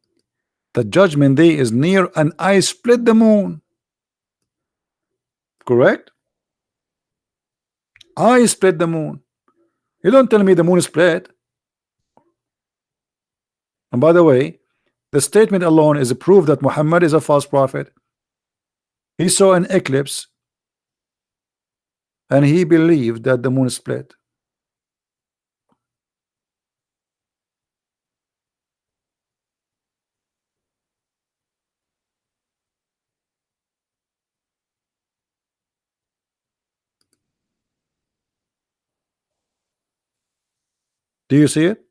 the judgment day is near and I split the moon. Correct? I split the moon. You don't tell me the moon split. And by the way, the statement alone is a proof that Muhammad is a false prophet. He saw an eclipse and he believed that the moon split. Do you see it?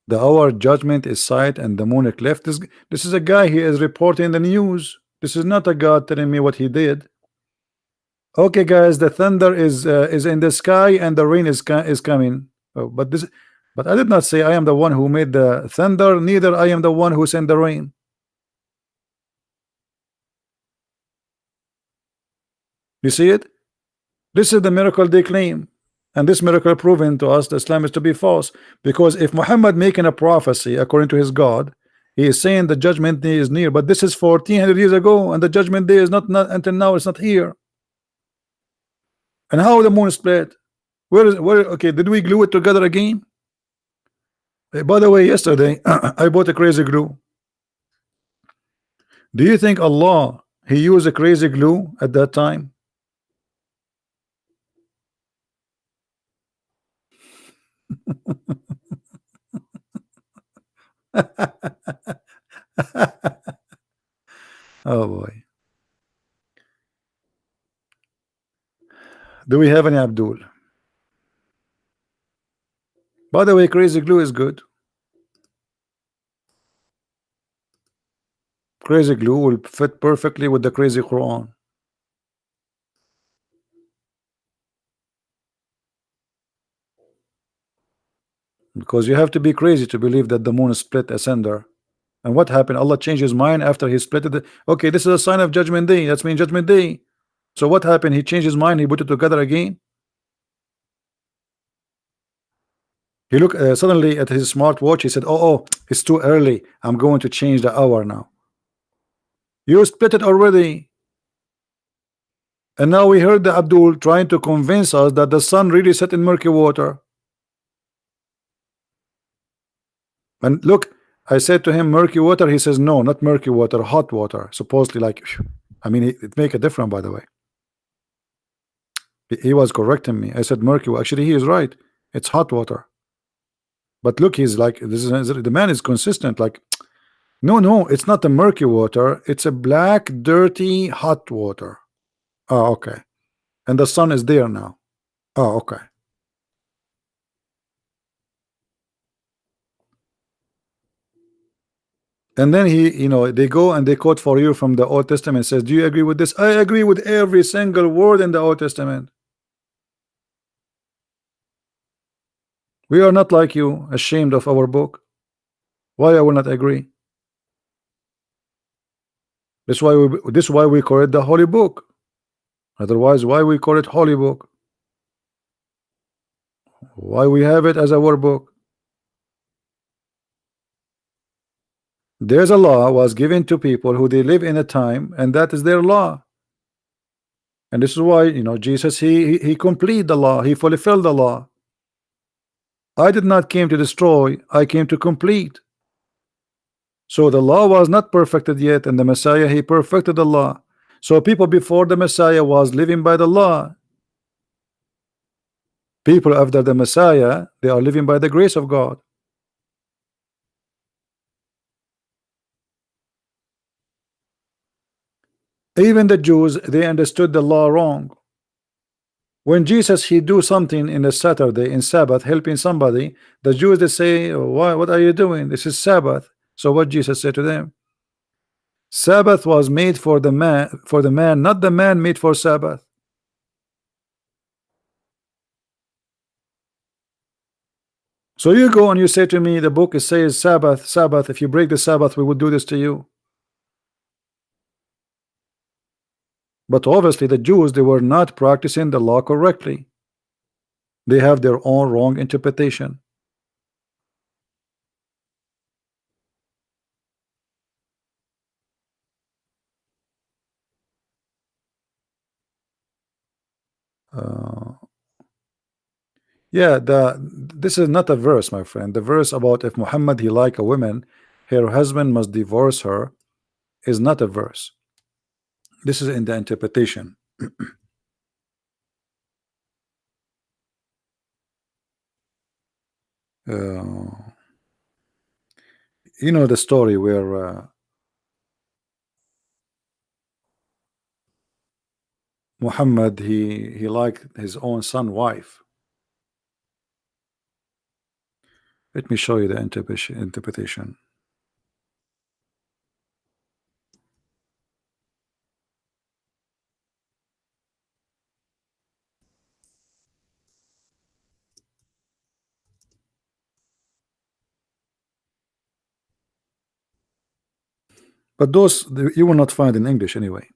The hour judgment is sight and the moon eclipse. This is a guy, he is reporting the news. This is not a God telling me what he did. Okay, guys, the thunder is in the sky and the rain is coming. Oh, but I did not say I am the one who made the thunder. Neither I am the one who sent the rain. You see it? This is the miracle they claim, and this miracle proven to us that Islam is to be false. Because if Muhammad making a prophecy according to his God, he is saying the judgment day is near, but this is 1400 years ago, and the judgment day is not until now. It's not here. And how the moon split? Where is where? Okay, did we glue it together again? By the way, yesterday I bought a crazy glue. Do you think Allah he used a crazy glue at that time? Oh boy. Do we have any Abdul? By the way, crazy glue is good. Crazy glue will fit perfectly with the crazy Quran. Because you have to be crazy to believe that the moon split asunder. And what happened? Allah changed his mind after he split it. Okay, this is a sign of judgment day. That's mean judgment day. So what happened? He changed his mind. He put it together again. He looked suddenly at his smartwatch. He said, oh, it's too early. I'm going to change the hour now. You split it already. And now we heard the Abdul trying to convince us that the sun really set in murky water. And look, I said to him murky water. He says no, not murky water, hot water. Supposedly, like, I mean, it make a difference. By the way, he was correcting me. I said murky. Actually, he is right. It's hot water. But look, he's like, this is the man is consistent. Like, no, it's not the murky water. It's a black, dirty, hot water. Oh, okay. And the sun is there now. Oh, okay. And then they go and they quote for you from the Old Testament, says, do you agree with this? I agree with every single word in the Old Testament. We are not like you, ashamed of our book. Why I will not agree? This is why we call it the holy book. Otherwise, why we call it holy book? Why we have it as our book? There's a law was given to people who they live in a time, and that is their law. And this is why Jesus, he complete the law, he fulfilled the law. I did not came to destroy, I came to complete. So the law was not perfected yet, and the Messiah, he perfected the law. So people before the Messiah was living by the law. People after the Messiah, they are living by the grace of God. Even the Jews, they understood the law wrong. When Jesus, he do something in a Saturday, in Sabbath, helping somebody, the Jews, they say, why, what are you doing? This is Sabbath. So what Jesus said to them? Sabbath was made for the man, not the man made for Sabbath. So you go and you say to me, the book says Sabbath, Sabbath. If you break the Sabbath, we will do this to you. But obviously the Jews, they were not practicing the law correctly. They have their own wrong interpretation. Yeah, this is not a verse, my friend. The verse about if Muhammad he like a woman, her husband must divorce her, is not a verse. This is in the interpretation. You know the story where Muhammad he liked his own son wife. Let me show you the interpretation. But those you will not find in English anyway.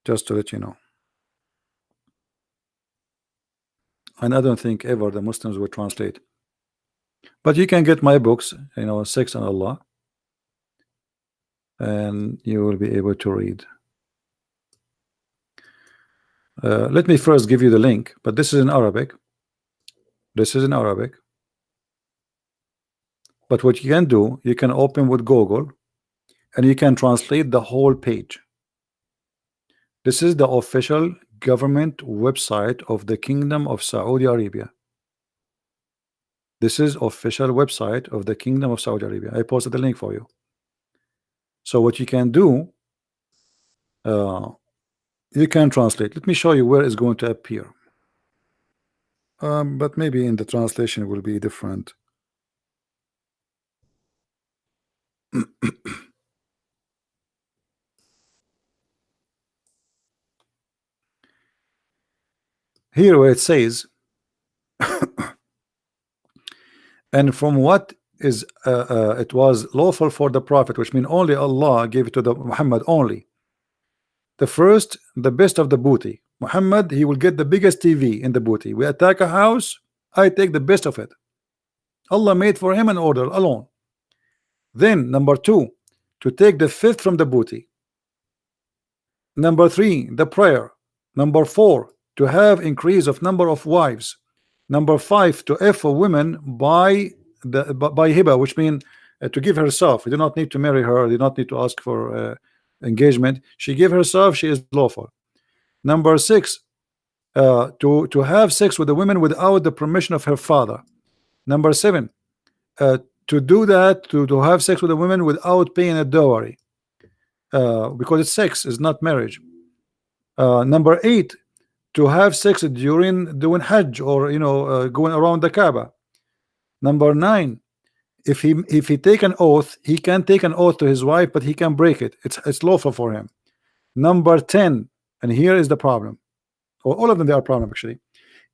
Just to let you know. And I don't think ever the Muslims will translate. But you can get my books, Sex and Allah, and you will be able to read. Let me first give you the link, but this is in Arabic. This is in Arabic. But what you can do, you can open with Google and you can translate the whole page. This is the official government website of the Kingdom of Saudi Arabia. This is official website of the Kingdom of Saudi Arabia. I posted the link for you. So what you can do, you can translate. Let me show you where it's going to appear. But maybe in the translation it will be different. Here where it says, and from what is it was lawful for the Prophet, which means only Allah gave it to the Muhammad only. The first, the best of the booty. Muhammad, he will get the biggest TV in the booty. We attack a house, I take the best of it. Allah made for him an order alone. Then number two, to take the fifth from the booty. Number three, the prayer. Number four, to have increase of number of wives. Number five, to offer women by hiba, which means to give herself. You do not need to marry her. You do not need to ask for engagement. She give herself. She is lawful. Number six, to have sex with the women without the permission of her father. Number seven, to do that, to have sex with the women without paying a dowry, because it's sex, is not marriage. Number eight, to have sex during doing Hajj or going around the Kaaba. Number nine, If he take an oath, he can take an oath to his wife, but he can break it. It's lawful for him. Number 10, and here is the problem, or all of them they are problem actually.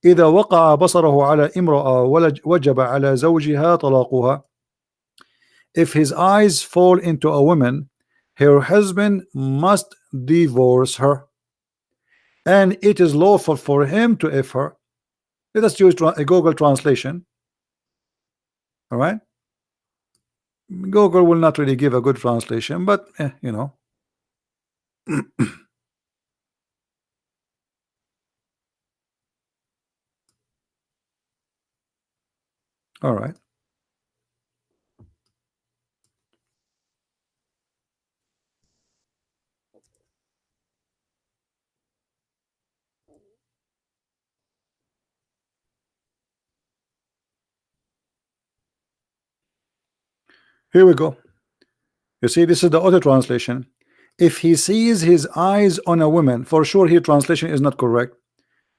إذا وقع بصره على امرأة وجب على زوجها طلاقها. If his eyes fall into a woman, her husband must divorce her, and it is lawful for him to F her. Let us use a Google translation. All right, Google will not really give a good translation, but you know. All right, here we go. You see, this is the auto translation. If he sees his eyes on a woman, for sure here translation is not correct.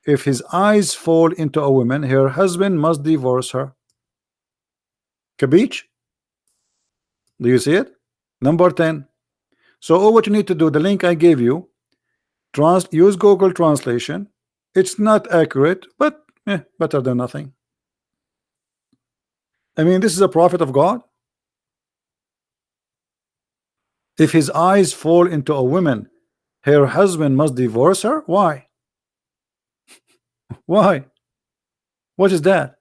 If his eyes fall into a woman, her husband must divorce her. Kabich? Do you see it? Number 10. So all what you need to do, the link I gave you, use Google translation. It's not accurate, but better than nothing. I mean, this is a prophet of God. If his eyes fall into a woman, her husband must divorce her. Why? Why? What is that?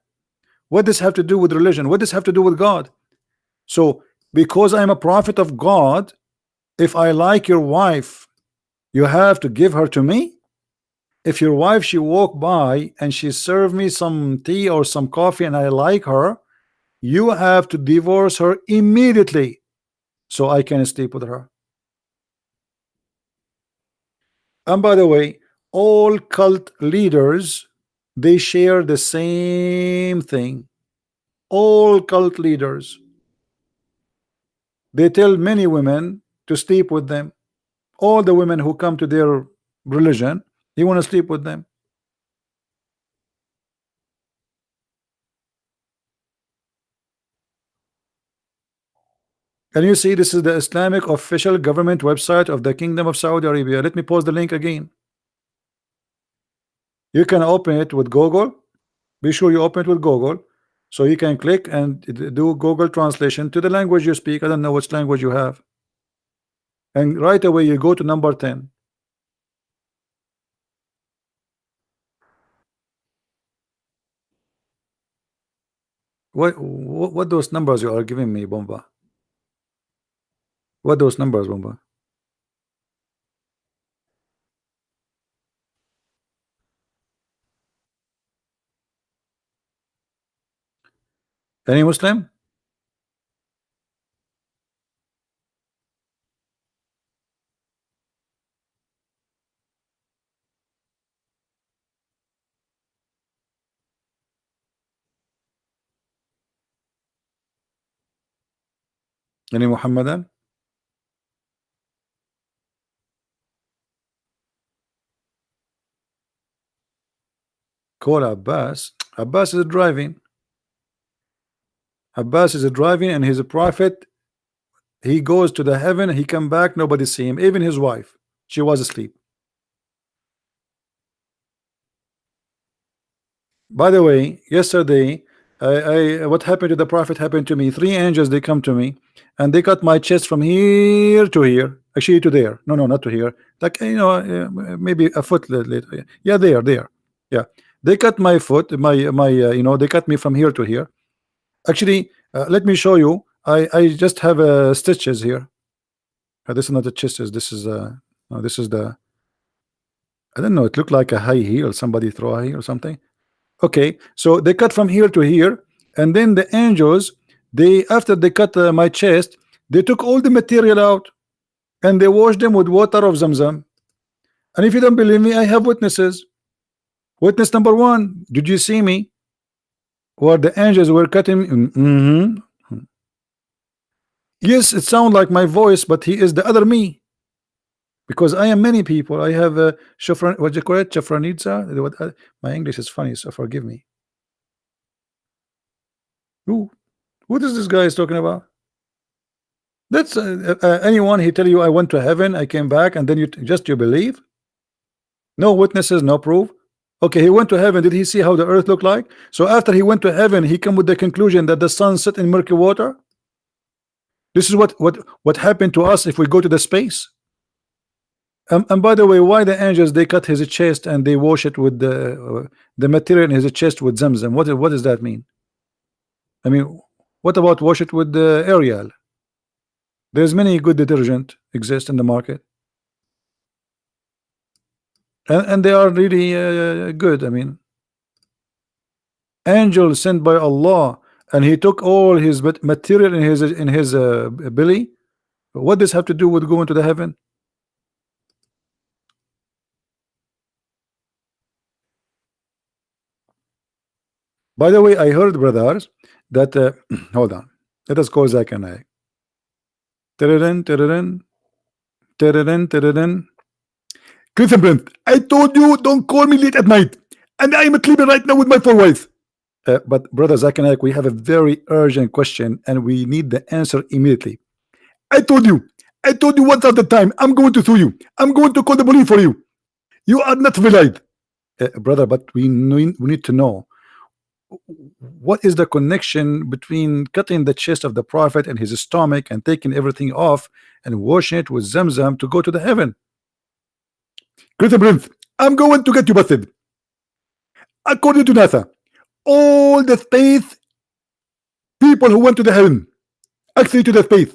What does have to do with religion? What does have to do with God? So because I'm a prophet of God, if I like your wife, you have to give her to me. If your wife, she walk by and she serve me some tea or some coffee and I like her, you have to divorce her immediately so I can sleep with her. And by the way, all cult leaders, they share the same thing. All cult leaders, they tell many women to sleep with them. All the women who come to their religion, they want to sleep with them. And you see, this is the Islamic official government website of the Kingdom of Saudi Arabia. Let me post the link again. You can open it with Google. Be sure you open it with Google, so you can click and do Google translation to the language you speak. I don't know which language you have, and right away you go to number 10. What those numbers you are giving me, Bomba? What those numbers, Bomba? Any Muslim? Any Muhammadan? Call Abbas. Abbas is driving. Abbas is driving, and he's a prophet. He goes to the heaven. He come back. Nobody see him. Even his wife. She was asleep. By the way, yesterday, what happened to the prophet happened to me. 3 angels, they come to me, and they cut my chest from here to here. Actually, to there. No, not to here. Like, maybe a foot later. Yeah, there. Yeah, they cut my foot. They cut me from here to here. Actually, let me show you. I just have stitches here. This is not the stitches. This is no, this is the. I don't know. It looked like a high heel. Somebody throw a heel or something. Okay, so they cut from here to here, and then the angels, they after they cut my chest, they took all the material out and they washed them with water of Zamzam. And if you don't believe me, I have witnesses. Witness number 1, did you see me where the angels were cutting? Yes, it sounds like my voice, but he is the other me, because I am many people. I have what you call it, Shafranitza. My English is funny, so forgive me. Ooh, What is this guy is talking about? That's anyone he tell you I went to heaven, I came back, and then you believe? No witnesses, no proof. Okay, he went to heaven. Did he see how the earth looked like? So after he went to heaven, he come with the conclusion that the sun set in murky water. This is what happened to us if we go to the space. And by the way, why the angels they cut his chest and they wash it with the material in his chest with Zamzam? What does that mean? I mean, what about wash it with the Ariel? There's many good detergent exist in the market, and they are really good. I mean, angel sent by Allah, and he took all his material in his belly. What does have to do with going to the heaven? By the way, I heard, brothers, that hold on, let us call Zach and I. Tadadun, tadadun, tadadun, tadadun. Christian Prince, I told you don't call me late at night, and I am sleeping right now with my 4 wives. But brother Zach and I, we have a very urgent question, and we need the answer immediately. I told you once at the time. I'm going to sue you. I'm going to call the police for you. You are not valid, brother. But we need to know what is the connection between cutting the chest of the prophet and his stomach and taking everything off and washing it with Zamzam to go to the heaven. Christian Prince, I'm going to get you busted. According to NASA, all the space people who went to the heaven, actually to the space,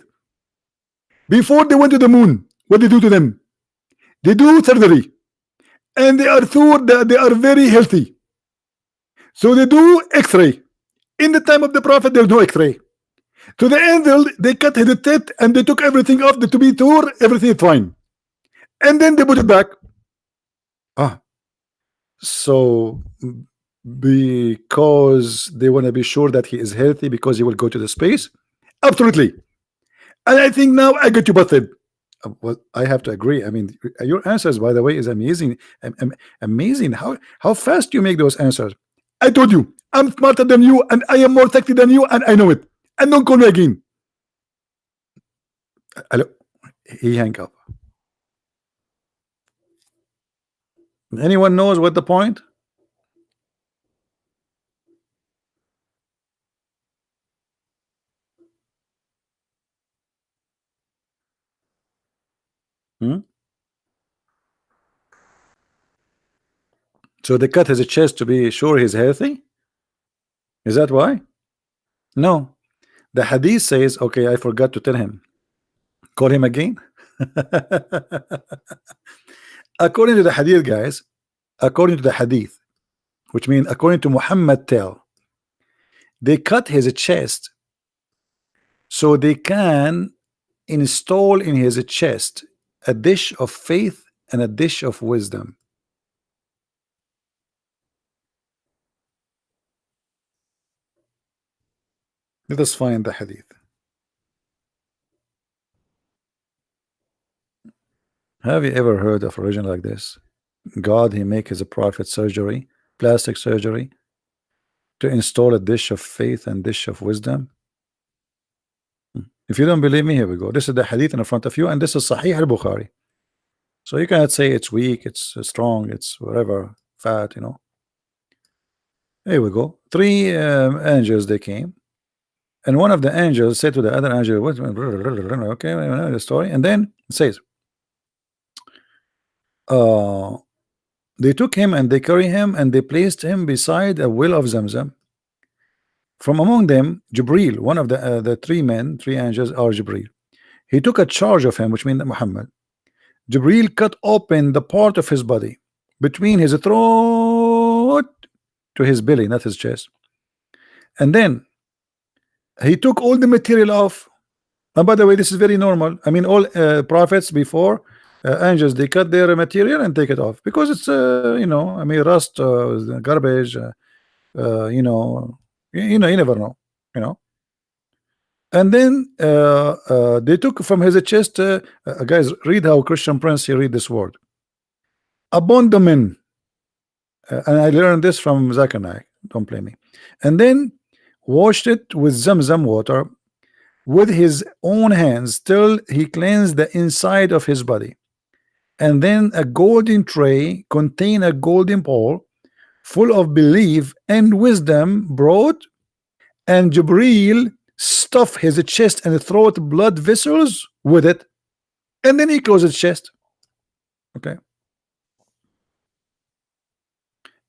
before they went to the moon, what they do to them? They do surgery, and they are sure that they are very healthy. So they do X-ray. In the time of the prophet, there's no X-ray. So the angel, they cut his teeth and they took everything off to be sure everything is fine, and then they put it back. So because they want to be sure that he is healthy because he will go to the space? Absolutely. And I think now I get you busted. Well, I have to agree. I mean, your answers, by the way, is amazing. Amazing how fast you make those answers. I told you, I'm smarter than you, and I am more sexy than you, and I know it. And don't call me again. Hello. He hang up. Anyone knows what the point? So they cut his chest to be sure he's healthy? Is that why? No. The hadith says, okay, I forgot to tell him. Call him again? According to the hadith, guys, according to the hadith, which means according to Muhammad tell, they cut his chest so they can install in his chest a dish of faith and a dish of wisdom. Let us find the hadith. Have you ever heard of a religion like this? God, he make his prophet surgery, plastic surgery, to install a dish of faith and dish of wisdom. If you don't believe me, here we go. This is the hadith in front of you, and this is Sahih al-Bukhari. So you cannot say it's weak, it's strong, it's whatever, fat, you know. Here we go. 3 angels they came, and one of the angels said to the other angel, "What?" Okay, the story, and then it says, they took him and they carried him and they placed him beside a well of Zamzam. From among them, Jibril, one of the 3 angels, are Jibril. He took a charge of him, which means Muhammad. Jibril cut open the part of his body between his throat to his belly, not his chest. And then he took all the material off. And by the way, this is very normal. I mean, all prophets before, angels, they cut their material and take it off because it's you know, I mean, rust, garbage, you know, you never know, you know. And then they took from his chest, guys, read how Christian Prince he read this word, abandonment, and I learned this from Zach and I, don't blame me. And then washed it with Zamzam water with his own hands till he cleansed the inside of his body. And then a golden tray contained a golden bowl full of belief and wisdom brought, and Jibreel stuffed his chest and throat blood vessels with it, and then he closed his chest. Okay.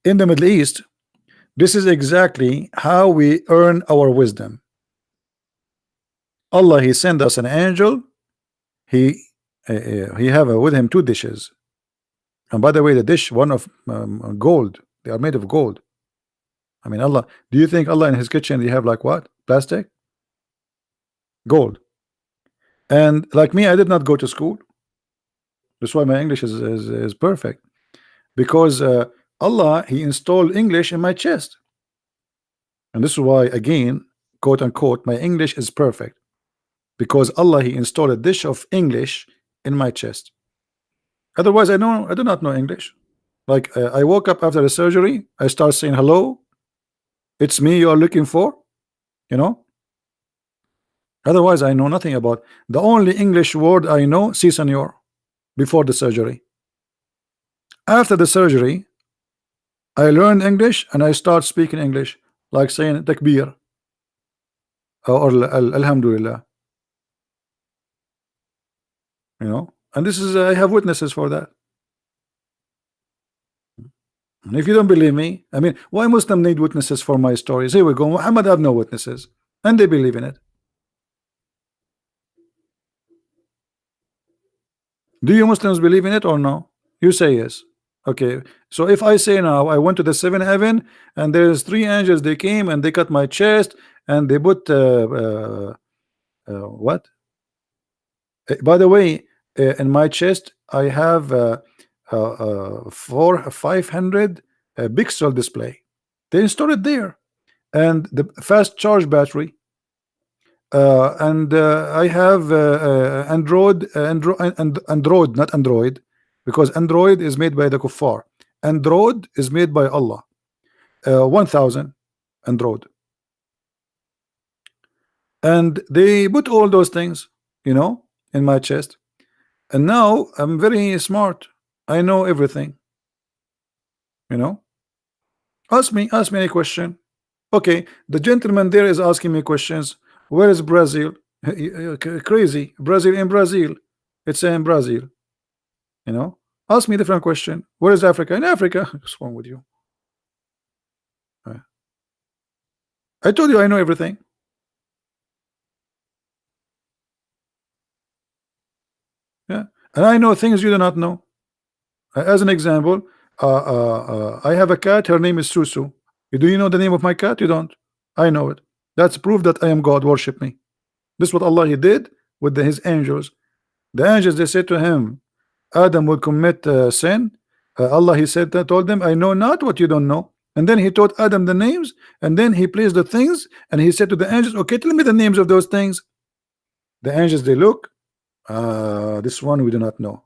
In the Middle East, this is exactly how we earn our wisdom. Allah, he sent us an angel. He have with him two dishes, and by the way, the dish one of gold. They are made of gold. I mean, Allah. Do you think Allah in his kitchen he have like what? Plastic? Gold. And like me, I did not go to school. That's why my English is perfect, because Allah, he installed English in my chest, and this is why, again, quote unquote, my English is perfect, because Allah, he installed a dish of English in my chest. Otherwise, I do not know English. Like I woke up after the surgery, I start saying hello, it's me you are looking for, you know. Otherwise, I know nothing about. The only English word I know, si senor, before the surgery. After the surgery, I learned English and I start speaking English, like saying takbir or alhamdulillah, you know. And this is I have witnesses for that. And if you don't believe me, I mean, why Muslim need witnesses for my stories? Here we go. Muhammad have no witnesses, and they believe in it. Do you Muslims believe in it or no? You say yes. Okay. So if I say now I went to the seventh heaven and there's three angels, they came and they cut my chest and they put what? By the way, in my chest I have 500 pixel display. They installed it there, and the fast charge battery. And I have Android, not Android, because Android is made by the kuffar. Android is made by Allah. 1000 Android, and they put all those things, you know, in my chest. And now I'm very smart. I know everything. You know, ask me any question. Okay, the gentleman there is asking me questions. Where is Brazil? Crazy. Brazil in Brazil. It's in Brazil. You know, ask me a different question. Where is Africa? In Africa. What's wrong with you? I told you I know everything. Yeah, and I know things you do not know. As an example, I have a cat. Her name is Susu. Do you know the name of my cat? You don't. I know it. That's proof that I am God. Worship me. This is what Allah he did with his angels. The angels, they said to him, Adam will commit sin. Allah, he said, told them, I know not what you don't know. And then he taught Adam the names, and then he placed the things, and he said to the angels, okay, tell me the names of those things. The angels, they look, this one we do not know,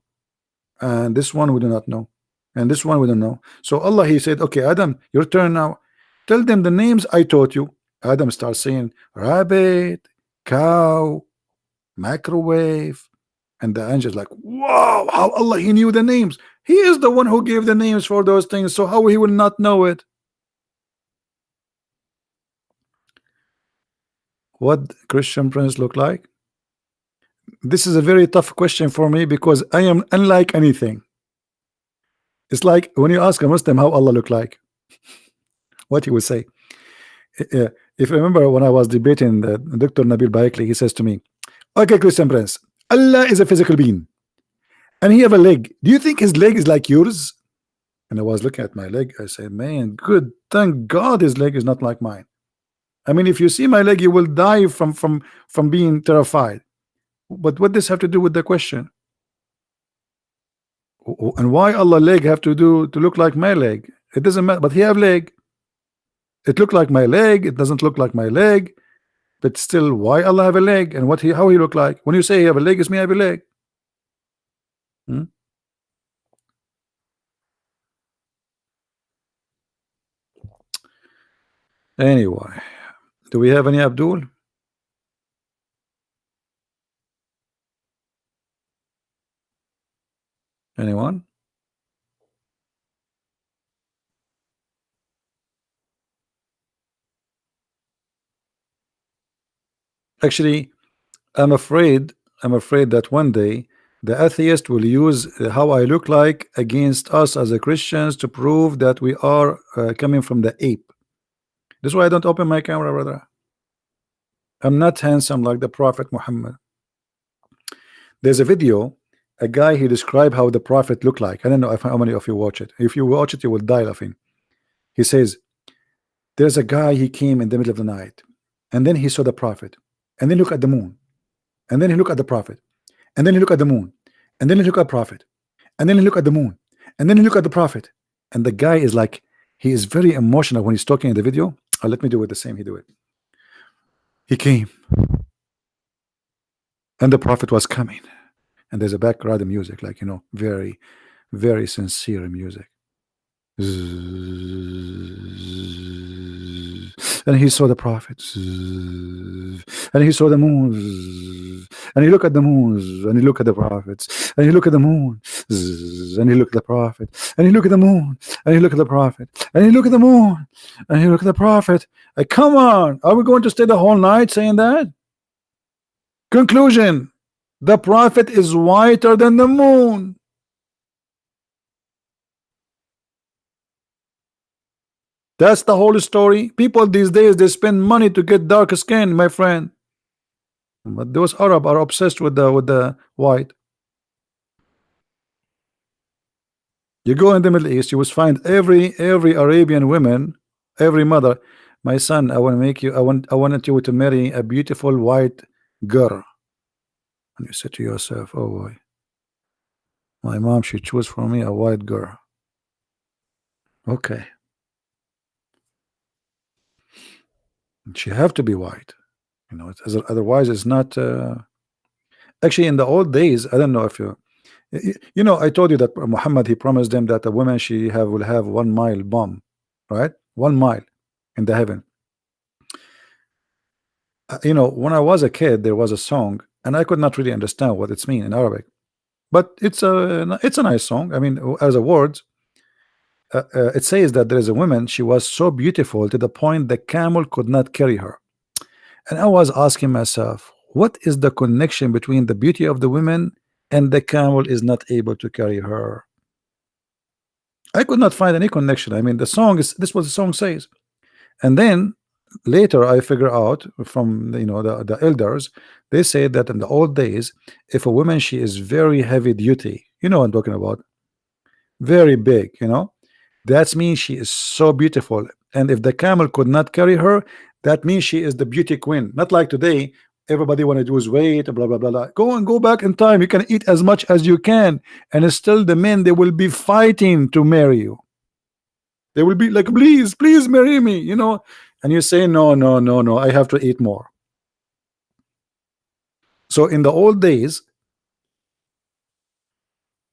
and this one we do not know, and this one we don't know. So Allah, he said, okay, Adam, your turn now. Tell them the names I taught you. Adam starts saying rabbit, cow, microwave, and the angels like, wow, how Allah he knew the names. He is the one who gave the names for those things, so how he will not know it? What Christian Prince look like? This is a very tough question for me because I am unlike anything. It's like when you ask a Muslim how Allah look like, what he would say. If you remember when I was debating the Dr. Nabil Baikli, he says to me, okay, Christian Prince, Allah is a physical being and he have a leg. Do you think his leg is like yours? And I was looking at my leg. I said, man, good. Thank God his leg is not like mine. I mean, if you see my leg, you will die from being terrified. But what does have to do with the question? And why Allah leg have to do to look like my leg? It doesn't matter. But he have leg. It look like my leg. It doesn't look like my leg. But still, why Allah have a leg? And what he how he look like? When you say he have a leg, it's me I have a leg. Hmm? Anyway, Do we have any Abdul? Anyone? Actually, I'm afraid. I'm afraid that one day the atheist will use how I look like against us as a Christians to prove that we are coming from the ape. That's why I don't open my camera, brother. I'm not handsome like the Prophet Muhammad. There's a video, a guy he described how the Prophet looked like. I don't know if how many of you watch it. If you watch it, you will die laughing. He says, there's a guy, he came in the middle of the night, and then he saw the Prophet, and then look at the moon, and then he looked at the Prophet, and then he looked at the moon, and then he looked at the Prophet, and then he looked at the moon, and then he looked at the Prophet. And the guy is like, he is very emotional when he's talking in the video. Let me do it the same. He do it. He came, and the Prophet was coming, and there's a background music, like, very, very sincere music. And he saw the Prophet, and he saw the moon, and he looked at the moon, and he looked at the prophets, and he looked at the moon, and he looked at the Prophet, and he looked at the moon, and he looked at the Prophet, and he looked at the moon, and he looked at the Prophet. Come on, are we going to stay the whole night saying that? Conclusion: the Prophet is whiter than the moon. That's the whole story. People these days, they spend money to get dark skin, my friend. But those Arab are obsessed with the white. You go in the Middle East, you will find every Arabian woman, every mother. My son, I want to make you. I wanted you to marry a beautiful white girl. And you say to yourself, oh boy, my mom, she chose for me a white girl. Okay, she have to be white. Otherwise it's not. Actually, in the old days, I don't know if I told you that Muhammad, he promised them that a woman will have 1 mile bomb, right? 1 mile in the heaven. When I was a kid, there was a song, and I could not really understand what it's mean in Arabic, but it's a nice song. I mean, as a word, it says that there is a woman. She was so beautiful to the point the camel could not carry her. And I was asking myself, what is the connection between the beauty of the women and the camel is not able to carry her? I could not find any connection. I mean, the song is this, what the song says. And then later I figure out from the elders, they say that in the old days, if a woman, she is very heavy duty, what I'm talking about, very big, that means she is so beautiful. And if the camel could not carry her, that means she is the beauty queen. Not like today, everybody want to lose weight, blah blah blah blah. Go back in time. You can eat as much as you can, and still the men, they will be fighting to marry you. They will be like, please, please marry me, and you say, no, no, no, no, I have to eat more. So in the old days,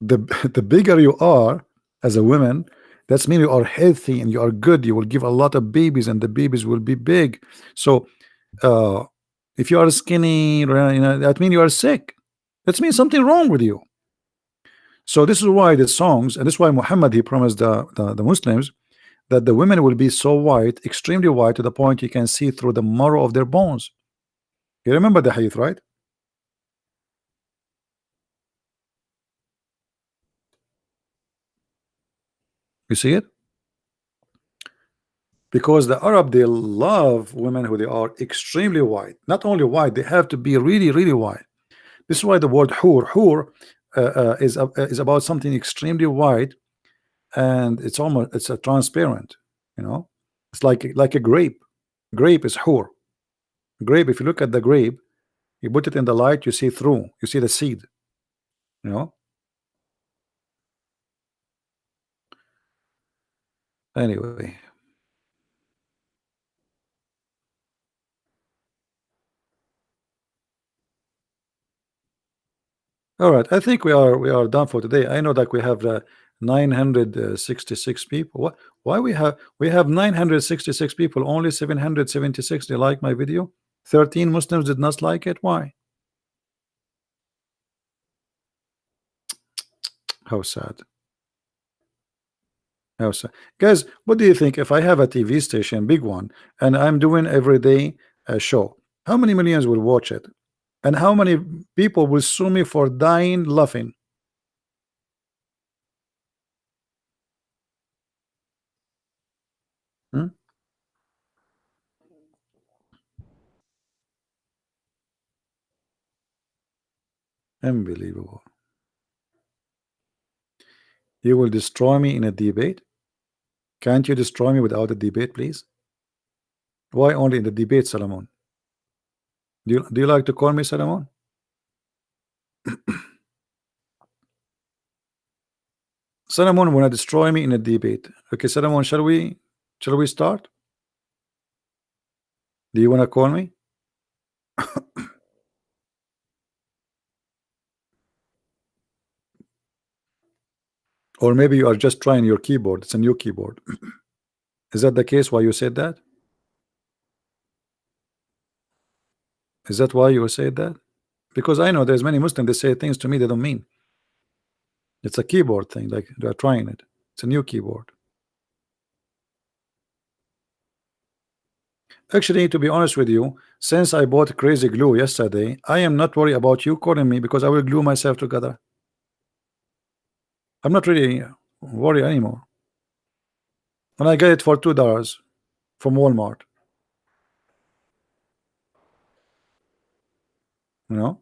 the the bigger you are as a woman, that's mean you are healthy and you are good. You will give a lot of babies, and the babies will be big. So uh, if you are skinny, that means you are sick. That means something wrong with you. So this is why the songs, and this is why Muhammad, he promised the Muslims that the women will be so white, extremely white, to the point you can see through the marrow of their bones. You remember the hadith, right? You see it? Because the Arab, they love women who they are extremely white. Not only white, they have to be really, really white. This is why the word hur is about something extremely white, and it's a transparent. It's like a grape. Grape is hur. Grape. If you look at the grape, you put it in the light, you see through. You see the seed. You know. Anyway, all right. I think we are done for today. I know that we have 966 people. What? Why we have 966 people? Only 776 they like my video. 13 Muslims did not like it. Why? How sad. How sad. Guys, what do you think if I have a TV station, big one, and I'm doing every day a show? How many millions will watch it? And how many people will sue me for dying laughing? Hmm? Unbelievable. You will destroy me in a debate? Can't you destroy me without a debate, please? Why only in the debate, Solomon? Do you like to call me Solomon? Solomon wanna destroy me in a debate. Okay, Solomon, shall we start? Do you wanna call me? Or maybe you are just trying your keyboard. It's a new keyboard. Is that the case why you said that? Is that why you said that? Because I know there's many Muslims they say things to me they don't mean. It's a keyboard thing, like they're trying it. It's a new keyboard. Actually, to be honest with you, since I bought crazy glue yesterday, I am not worried about you calling me because I will glue myself together. I'm not really worried anymore. And I get it for $2 from Walmart. You know,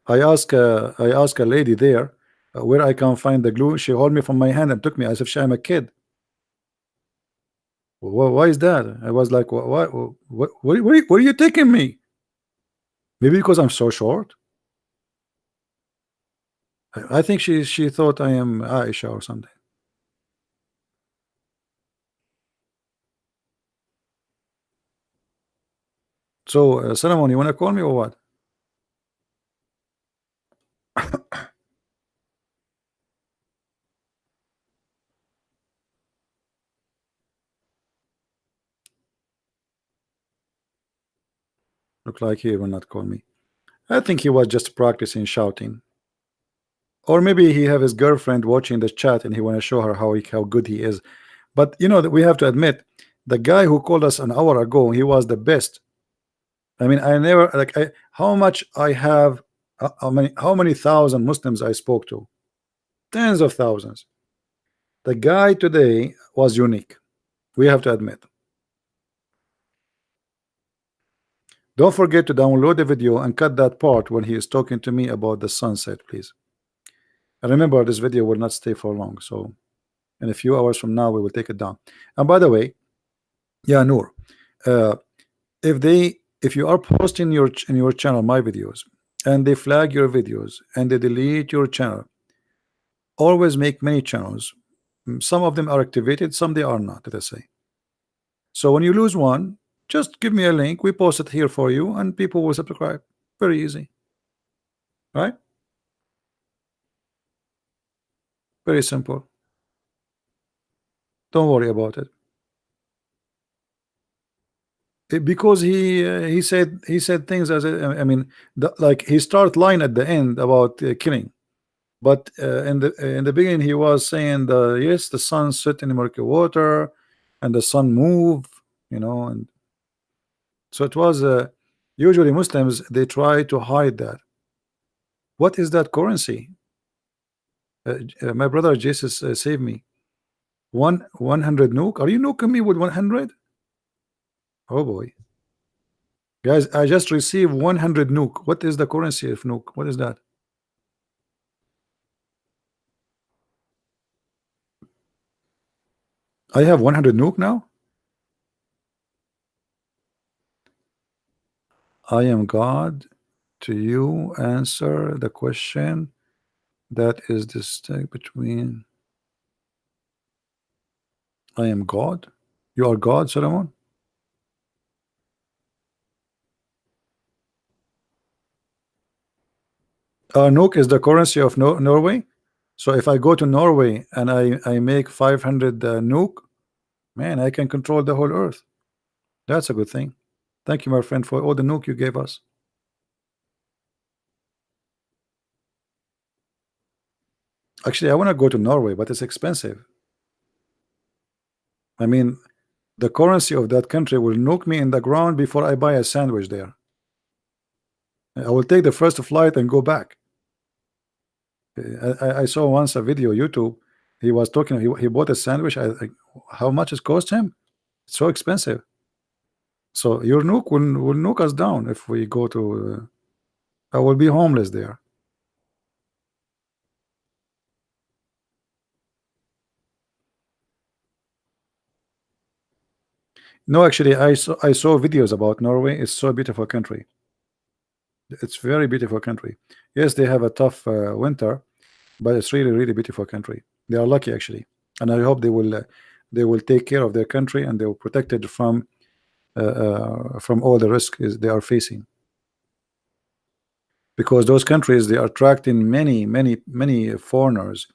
I ask a lady there where I can find the glue. She held me from my hand and took me as if I'm a kid. Why is that? I was like, where are you taking me? Maybe because I'm so short. I think she thought I am Aisha or something. So, Solomon, you want to call me or what? Look like he will not call me. I think he was just practicing shouting. Or maybe he have his girlfriend watching the chat and he want to show her how good he is. But you know that we have to admit, the guy who called us an hour ago, he was the best. I mean, I never like how much I have, how many thousand Muslims I spoke to, tens of thousands. The guy today was unique. We have to admit. Don't forget to download the video and cut that part when he is talking to me about the sunset, please. And remember, this video will not stay for long, so in a few hours from now we will take it down. And by the way, yeah, Noor, uh, if you are posting in your channel my videos and they flag your videos and they delete your channel, always make many channels. Some of them are activated, some they are not, let us say. So when you lose one, just give me a link, we post it here for you and people will subscribe. Very easy, right? Very simple. Don't worry about it. Because he said things as I mean, like he start line at the end about killing, but in the beginning he was saying yes, the sun set in the murky water and the sun move, and so it was usually Muslims they try to hide that. What is that currency? My brother Jesus saved me. 100 nuke. Are you nuking me with 100? Oh boy. Guys, I just received 100 nuke. What is the currency of nuke? What is that? I have 100 nuke now. I am God. To you answer the question that is distinct between I am God. You are God, Solomon. Nuke is the currency of Norway. So if I go to Norway and I make 500 nuke, man, I can control the whole earth. That's a good thing. Thank you, my friend, for all the nuke you gave us. Actually, I want to go to Norway, but it's expensive. I mean, the currency of that country will nuke me in the ground before I buy a sandwich there. I will take the first flight and go back. I saw once a video YouTube. He was talking. He bought a sandwich. How much it cost him? It's so expensive. So your nuke will nuke us down if we go to. I will be homeless there. No, actually, I saw videos about Norway. It's so beautiful country. It's very beautiful country. Yes, they have a tough winter, but it's really beautiful country. They are lucky actually, and I hope they will take care of their country and they will protect it from all the risk they are facing, because those countries, they are attracting many foreigners,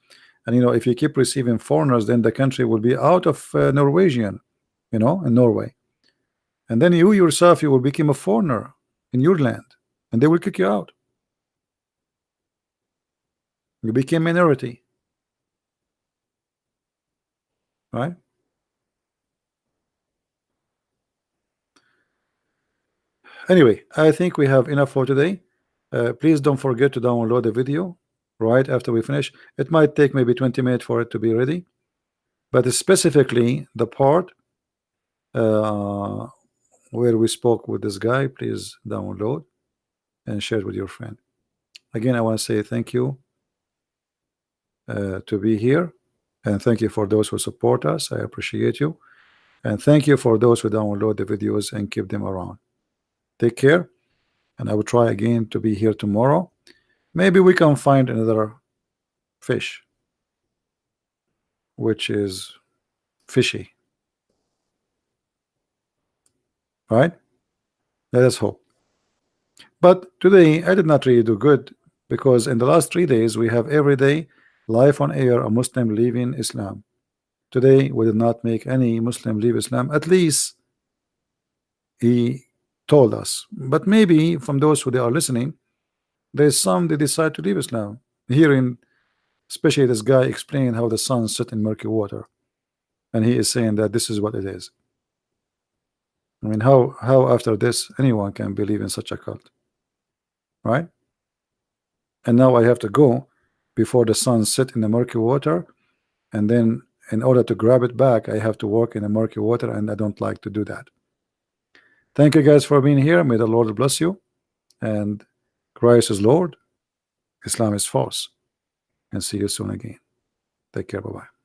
and if you keep receiving foreigners, then the country will be out of Norwegian, in Norway, and then you yourself, you will become a foreigner in your land, and they will kick you out. You became minority, right? Anyway, I think we have enough for today. Please don't forget to download the video right after we finish. It might take maybe 20 minutes for it to be ready, but specifically the part uh, where we spoke with this guy, please download and share it with your friend. Again, I want to say thank you to be here, and thank you for those who support us. I appreciate you, and thank you for those who download the videos and keep them around. Take care, and I will try again to be here tomorrow. Maybe we can find another fish which is fishy, right? Let us hope. But today I did not really do good, because in the last 3 days we have every day live on air a Muslim leaving Islam. Today we did not make any Muslim leave Islam. At least he told us. But maybe from those who they are listening, there's some they decide to leave Islam. Hearing especially this guy explain how the sun set in murky water, and he is saying that this is what it is. I mean, how after this anyone can believe in such a cult, right? And now I have to go before the sun set in the murky water, and then in order to grab it back, I have to walk in the murky water, and I don't like to do that. Thank you guys for being here. May the Lord bless you, and Christ is Lord, Islam is false, and see you soon again. Take care. Bye bye.